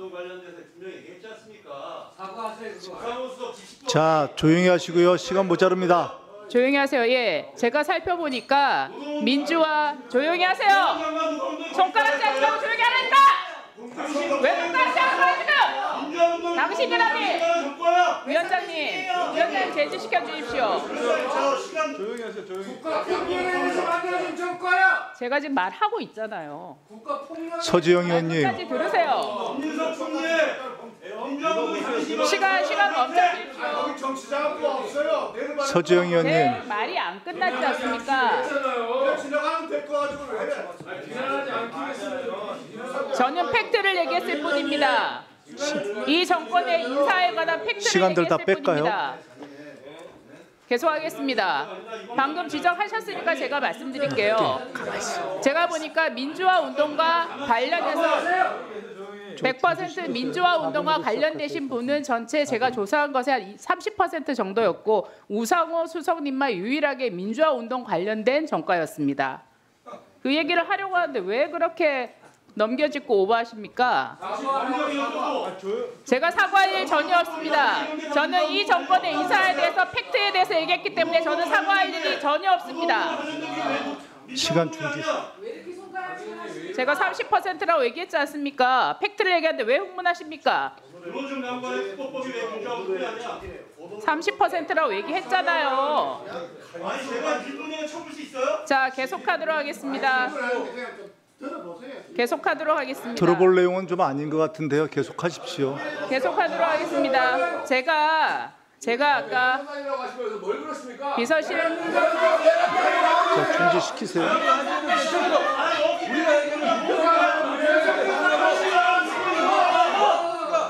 자, 조용히 하시고요. 시간 모자릅니다. 조용히 하세요. 예, 제가 살펴보니까 민주화 조용히 하세요. 손가락 잡지 말고 조용히 하라니까. 왜 손가락 잡는 거야 지금? 당신이라니! 위원장님 제지시켜 주십시오. 조용히 하세요. 조용히. 제가 지금 말하고 있잖아요. 서지영 의원님. 끝까지 들으세요. 시간 멈춰 주십시오. 서지영 의원님. 제 말이 안 끝났지 않습니까? 저는 팩트를 얘기했을 뿐입니다. 이 정권의 인사에 관한 팩트를 시간들 다 얘기했을 뺄까요? 뿐입니다. 계속하겠습니다. 방금 지적하셨으니까 제가 말씀드릴게요. 제가 보니까 민주화 운동과 관련해서 100% 민주화 운동과 관련되신 분은 전체 제가 조사한 것의 한 30% 정도였고 우상호 수석님만 유일하게 민주화 운동 관련된 전과였습니다. 그 얘기를 하려고 하는데 왜 그렇게 넘겨짚고 오버하십니까? 제가 사과할 일 전혀 없습니다. 저는 이 정권의 인사에 대해서 팩트에 대해서 얘기했기 때문에 저는 사과할 일이 전혀 없습니다. 시간 중지. 제가 30%라고 얘기했지 않습니까? 팩트를 얘기하는데 왜 흥분하십니까? 30%라고 얘기했잖아요. 자, 계속하도록 하겠습니다. 계속하도록 하겠습니다. 들어볼 내용은 좀 아닌 것 같은데요. 계속하십시오. 계속하도록 하겠습니다. 제가 아까 비서실 자, 중지시키세요.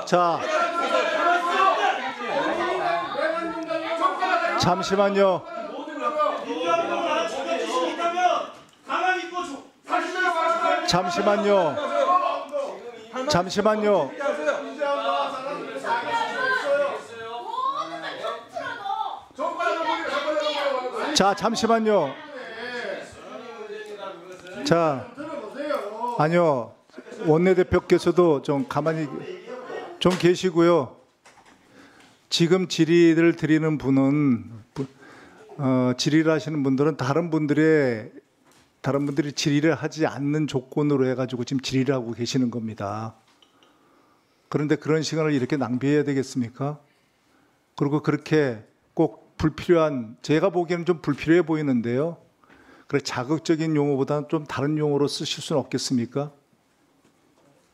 자, 잠시만요. 잠시만요. 자, 잠시만요. 자, 아니요. 원내대표께서도 좀 가만히 좀 계시고요. 지금 질의를 드리는 분은 질의를 하시는 분들은 다른 분들이 질의를 하지 않는 조건으로 해가지고 지금 질의를 하고 계시는 겁니다. 그런데 그런 시간을 이렇게 낭비해야 되겠습니까? 그리고 그렇게 꼭 불필요한, 제가 보기에는 좀 불필요해 보이는데요. 그래 자극적인 용어보다는 좀 다른 용어로 쓰실 수는 없겠습니까?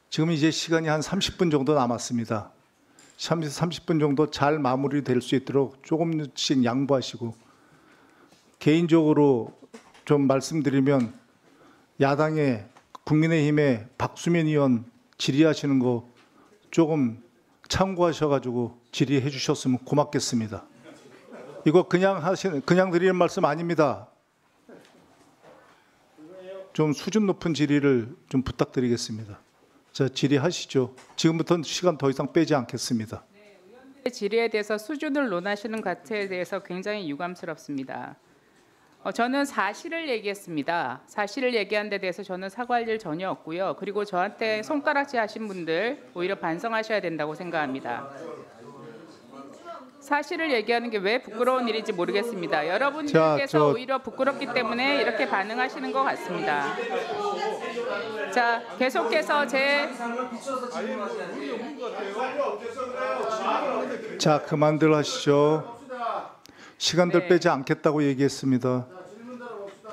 지금 이제 시간이 한 30분 정도 남았습니다. 30분 정도 잘 마무리될 수 있도록 조금씩 양보하시고, 개인적으로 좀 말씀드리면 야당의 국민의힘의 박수민 의원 질의하시는 거 조금 참고하셔가지고 질의해 주셨으면 고맙겠습니다. 이거 그냥 드리는 말씀 아닙니다. 좀 수준 높은 질의를 좀 부탁드리겠습니다. 자, 질의하시죠. 지금부터는 시간 더 이상 빼지 않겠습니다. 의원들의 질의에 대해서 수준을 논하시는 것 자체에 대해서 굉장히 유감스럽습니다. 저는 사실을 얘기했습니다. 사실을 얘기한 데 대해서 저는 사과할 일 전혀 없고요. 그리고 저한테 손가락질 하신 분들 오히려 반성하셔야 된다고 생각합니다. 사실을 얘기하는 게 왜 부끄러운 일인지 모르겠습니다. 여러분들께서 오히려 부끄럽기 때문에 이렇게 반응하시는 것 같습니다. 자, 계속해서 자, 그만들 하시죠. 시간들 빼지 않겠다고 얘기했습니다.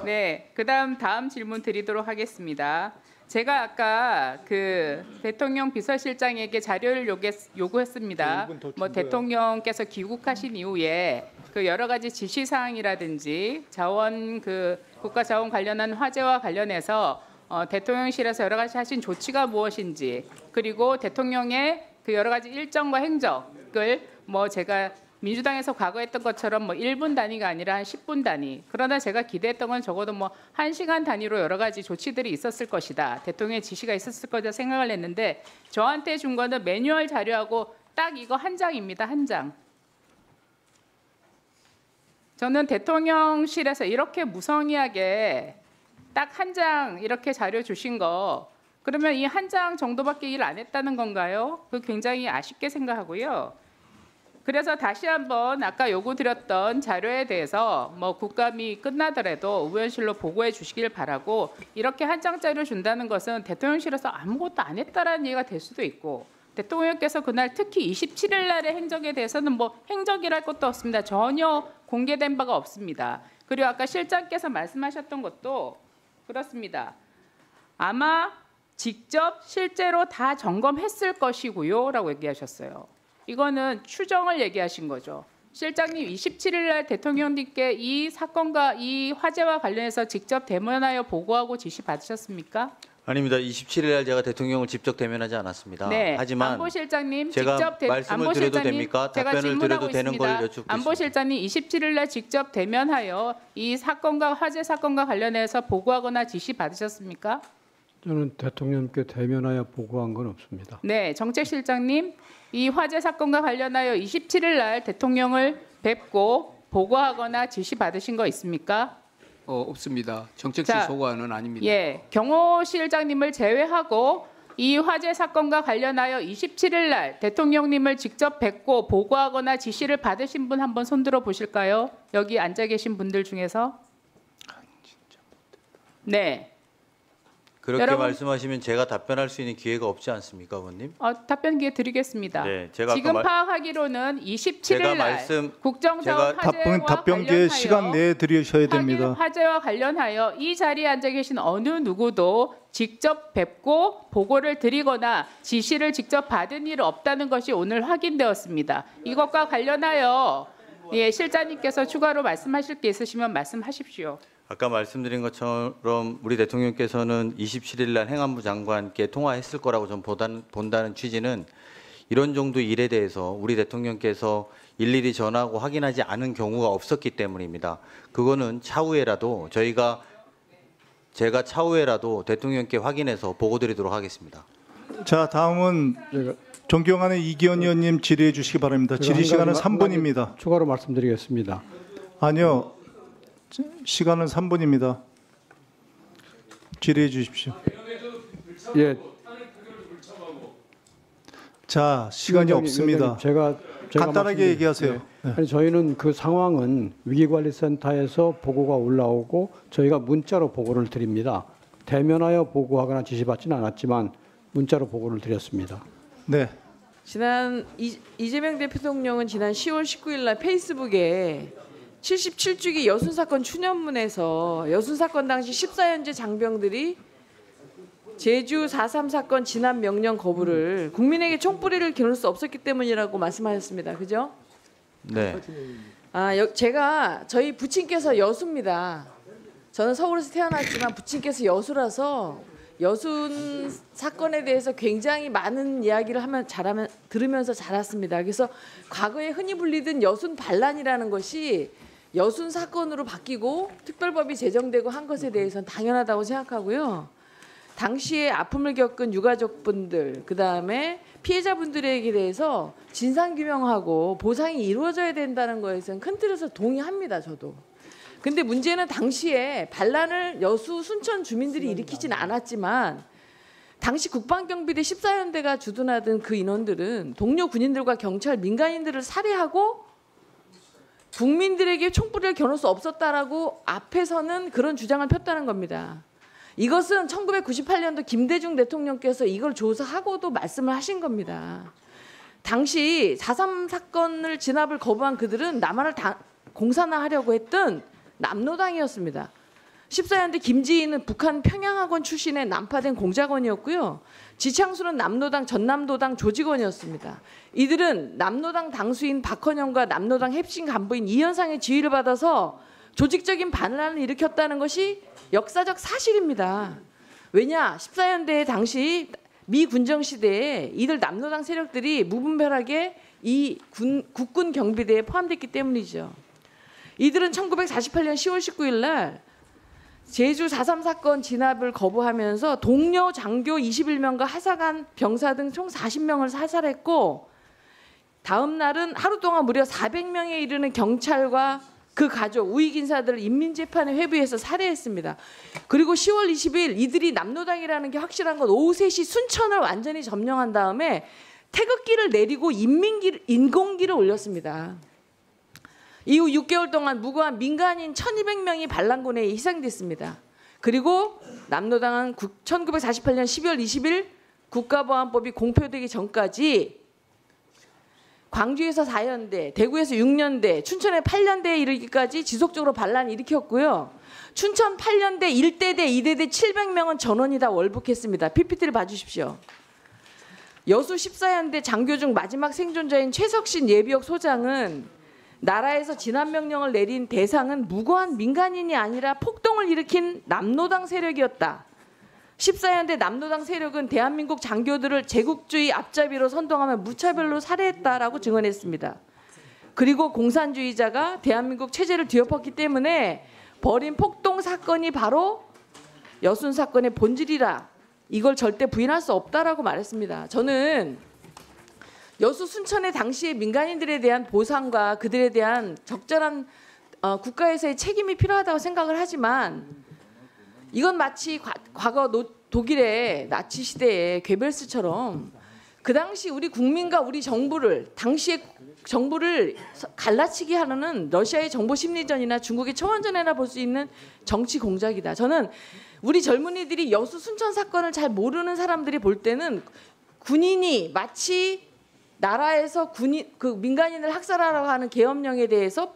네, 다음 질문 드리도록 하겠습니다. 제가 아까 그 대통령 비서실장에게 자료를 요구했습니다. 뭐 대통령께서 귀국하신 이후에 그 여러 가지 지시 사항이라든지 국가자원 관련한 화재와 관련해서 대통령실에서 여러 가지 하신 조치가 무엇인지, 그리고 대통령의 그 여러 가지 일정과 행적을 제가 민주당에서 과거 했던 것처럼 1분 단위가 아니라 한 10분 단위. 그러나 제가 기대했던 건 적어도 1시간 단위로 여러 가지 조치들이 있었을 것이다. 대통령의 지시가 있었을 거다 생각을 했는데 저한테 준 거는 매뉴얼 자료하고 딱 이거 한 장입니다. 한 장. 저는 대통령실에서 이렇게 무성의하게 딱 한 장 이렇게 자료 주신 거, 그러면 이 한 장 정도밖에 일 안 했다는 건가요? 그 굉장히 아쉽게 생각하고요. 그래서 다시 한번 아까 요구드렸던 자료에 대해서 국감이 끝나더라도 의원실로 보고해 주시길 바라고, 이렇게 한 장짜리 준다는 것은 대통령실에서 아무것도 안 했다라는 얘기가 될 수도 있고, 대통령께서 그날 특히 27일 날의 행적에 대해서는 뭐 행적이랄 것도 없습니다. 전혀 공개된 바가 없습니다. 그리고 아까 실장께서 말씀하셨던 것도 그렇습니다. 아마 직접 실제로 다 점검했을 것이고요라고 얘기하셨어요. 이거는 추정을 얘기하신 거죠. 실장님 27일 날 대통령님께 이 사건과 이 화재와 관련해서 직접 대면하여 보고하고 지시 받으셨습니까? 아닙니다. 27일 날 제가 대통령을 직접 대면하지 않았습니다. 네. 하지만 안보실장님 제가 직접 말씀을 드려도 됩니까? 제가 답변을 질문하고 드려도 되는 있습니다. 걸 여쭙고 있습니다. 안보실장님 27일 날 직접 대면하여 이 사건과 화재 사건과 관련해서 보고하거나 지시 받으셨습니까? 저는 대통령께 대면하여 보고한 건 없습니다. 네, 정책실장님 이 화재 사건과 관련하여 27일 날 대통령을 뵙고 보고하거나 지시 받으신 거 있습니까? 없습니다. 정책실 자, 소관은 아닙니다. 예, 경호실장님을 제외하고 이 화재 사건과 관련하여 27일 날 대통령님을 직접 뵙고 보고하거나 지시를 받으신 분 한번 손들어 보실까요? 여기 앉아 계신 분들 중에서. 네. 그렇게 여러분, 말씀하시면 제가 답변할 수 있는 기회가 없지 않습니까, 의원님? 답변 기회 드리겠습니다. 네, 제가 지금 아까 파악하기로는 27일 날 제가 국정자원 화재와 답변 기회 관련하여 시간 내에 드리셔야 됩니다. 화재와 관련하여 이 자리에 앉아 계신 어느 누구도 직접 뵙고 보고를 드리거나 지시를 직접 받은 일 없다는 것이 오늘 확인되었습니다. 이것과 관련하여 실장님께서 추가로 말씀하실 게 있으시면 말씀하십시오. 아까 말씀드린 것처럼 우리 대통령께서는 27일 날 행안부 장관께 통화했을 거라고 좀 본다는 취지는 이런 정도 일에 대해서 우리 대통령께서 일일이 전화하고 확인하지 않은 경우가 없었기 때문입니다. 그거는 차후에라도 제가 차후에라도 대통령께 확인해서 보고드리도록 하겠습니다. 자, 다음은 존경하는 이기현 의원님 질의해 주시기 바랍니다. 질의 시간은 3분입니다. 추가로 말씀드리겠습니다. 아니요. 시간은 3분입니다. 질의해 주십시오. 예. 자, 시간이 없습니다. 제가 간단하게 얘기하세요. 네. 아니, 저희는 그 상황은 위기관리센터에서 보고가 올라오고 저희가 문자로 보고를 드립니다. 대면하여 보고하거나 지시받지는 않았지만 문자로 보고를 드렸습니다. 네. 지난 이재명 대통령은 지난 10월 19일 날 페이스북에 77주기 여순사건 추념문에서 여순사건 당시 14현재 장병들이 제주 4.3 사건 진압 명령 거부를 국민에게 총뿌리를 겨눌 수 없었기 때문이라고 말씀하셨습니다. 그죠? 네. 저희 부친께서 여수입니다. 저는 서울에서 태어났지만 부친께서 여수라서 여순 사건에 대해서 굉장히 많은 이야기를 들으면서 자랐습니다. 그래서 과거에 흔히 불리던 여순 반란이라는 것이 여순 사건으로 바뀌고 특별법이 제정되고 한 것에 대해서는 당연하다고 생각하고요. 당시에 아픔을 겪은 유가족분들, 그다음에 피해자분들에게 대해서 진상규명하고 보상이 이루어져야 된다는 것에서는 큰 틀에서 동의합니다. 저도. 근데 문제는 당시에 반란을 여수 순천 주민들이 일으키진 않았지만 당시 국방경비대 14연대가 주둔하던 그 인원들은 동료 군인들과 경찰, 민간인들을 살해하고 국민들에게 총뿌리를 겨눌 수 없었다라고 앞에서는 그런 주장을 폈다는 겁니다. 이것은 1998년도 김대중 대통령께서 이걸 조사하고도 말씀을 하신 겁니다. 당시 4.3 사건을 진압을 거부한 그들은 남한을 공산화하려고 했던 남노당이었습니다. 14년대 김지희는 북한 평양학원 출신의 남파된 공작원이었고요. 지창수는 남노당 전남도당 조직원이었습니다. 이들은 남노당 당수인 박헌영과 남노당 핵심 간부인 이현상의 지휘를 받아서 조직적인 반란을 일으켰다는 것이 역사적 사실입니다. 왜냐? 14년대 당시 미 군정 시대에 이들 남노당 세력들이 무분별하게 이 국군 경비대에 포함됐기 때문이죠. 이들은 1948년 10월 19일 날 제주 4.3 사건 진압을 거부하면서 동료 장교 21명과 하사관 병사 등 총 40명을 사살했고 다음 날은 하루 동안 무려 400명에 이르는 경찰과 그 가족, 우익 인사들을 인민재판에 회부해서 살해했습니다. 그리고 10월 20일 이들이 남노당이라는 게 확실한 건 오후 3시 순천을 완전히 점령한 다음에 태극기를 내리고 인공기를 올렸습니다. 이후 6개월 동안 무고한 민간인 1200명이 반란군에 희생됐습니다. 그리고 남노당은 1948년 12월 20일 국가보안법이 공표되기 전까지 광주에서 4년대, 대구에서 6년대, 춘천에 8년대에 이르기까지 지속적으로 반란을 일으켰고요. 춘천 8년대 1대대, 2대대 700명은 전원이 다 월북했습니다. PPT를 봐주십시오. 여수 14연대 장교 중 마지막 생존자인 최석신 예비역 소장은 나라에서 진압명령을 내린 대상은 무고한 민간인이 아니라 폭동을 일으킨 남노당 세력이었다. 14연대 남노당 세력은 대한민국 장교들을 제국주의 앞잡이로 선동하며 무차별로 살해했다라고 증언했습니다. 그리고 공산주의자가 대한민국 체제를 뒤엎었기 때문에 벌인 폭동 사건이 바로 여순 사건의 본질이라 이걸 절대 부인할 수 없다라고 말했습니다. 저는 여수 순천의 당시의 민간인들에 대한 보상과 그들에 대한 적절한 국가에서의 책임이 필요하다고 생각을 하지만 이건 마치 과거 독일의 나치 시대의 괴벨스처럼 그 당시 우리 국민과 우리 정부를 당시의 정부를 갈라치기 하는 러시아의 정보 심리전이나 중국의 청원전이나 볼 수 있는 정치 공작이다. 저는 우리 젊은이들이 여수 순천 사건을 잘 모르는 사람들이 볼 때는 군인이 마치 나라에서 민간인을 학살하라고 하는 계엄령에 대해서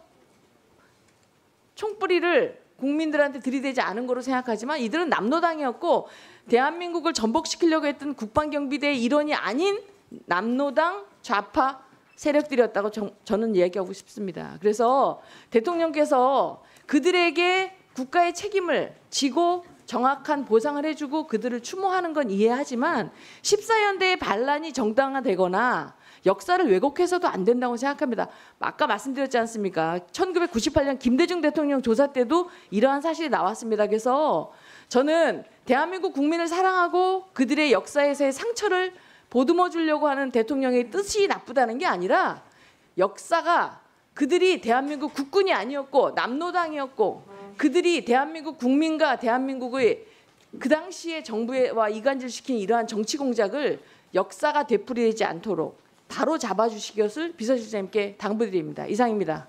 총뿌리를 국민들한테 들이대지 않은 거로 생각하지만 이들은 남노당이었고 대한민국을 전복시키려고 했던 국방경비대의 일원이 아닌 남노당 좌파 세력들이었다고 저는 이야기하고 싶습니다. 그래서 대통령께서 그들에게 국가의 책임을 지고 정확한 보상을 해주고 그들을 추모하는 건 이해하지만 14연대의 반란이 정당화되거나 역사를 왜곡해서도 안 된다고 생각합니다. 아까 말씀드렸지 않습니까? 1998년 김대중 대통령 조사 때도 이러한 사실이 나왔습니다. 그래서 저는 대한민국 국민을 사랑하고 그들의 역사에서의 상처를 보듬어 주려고 하는 대통령의 뜻이 나쁘다는 게 아니라 역사가 그들이 대한민국 국군이 아니었고 남노당이었고 그들이 대한민국 국민과 대한민국의 그 당시의 정부와 이간질시킨 이러한 정치 공작을 역사가 되풀이되지 않도록 바로 잡아주실 것을 비서실장님께 당부드립니다. 이상입니다.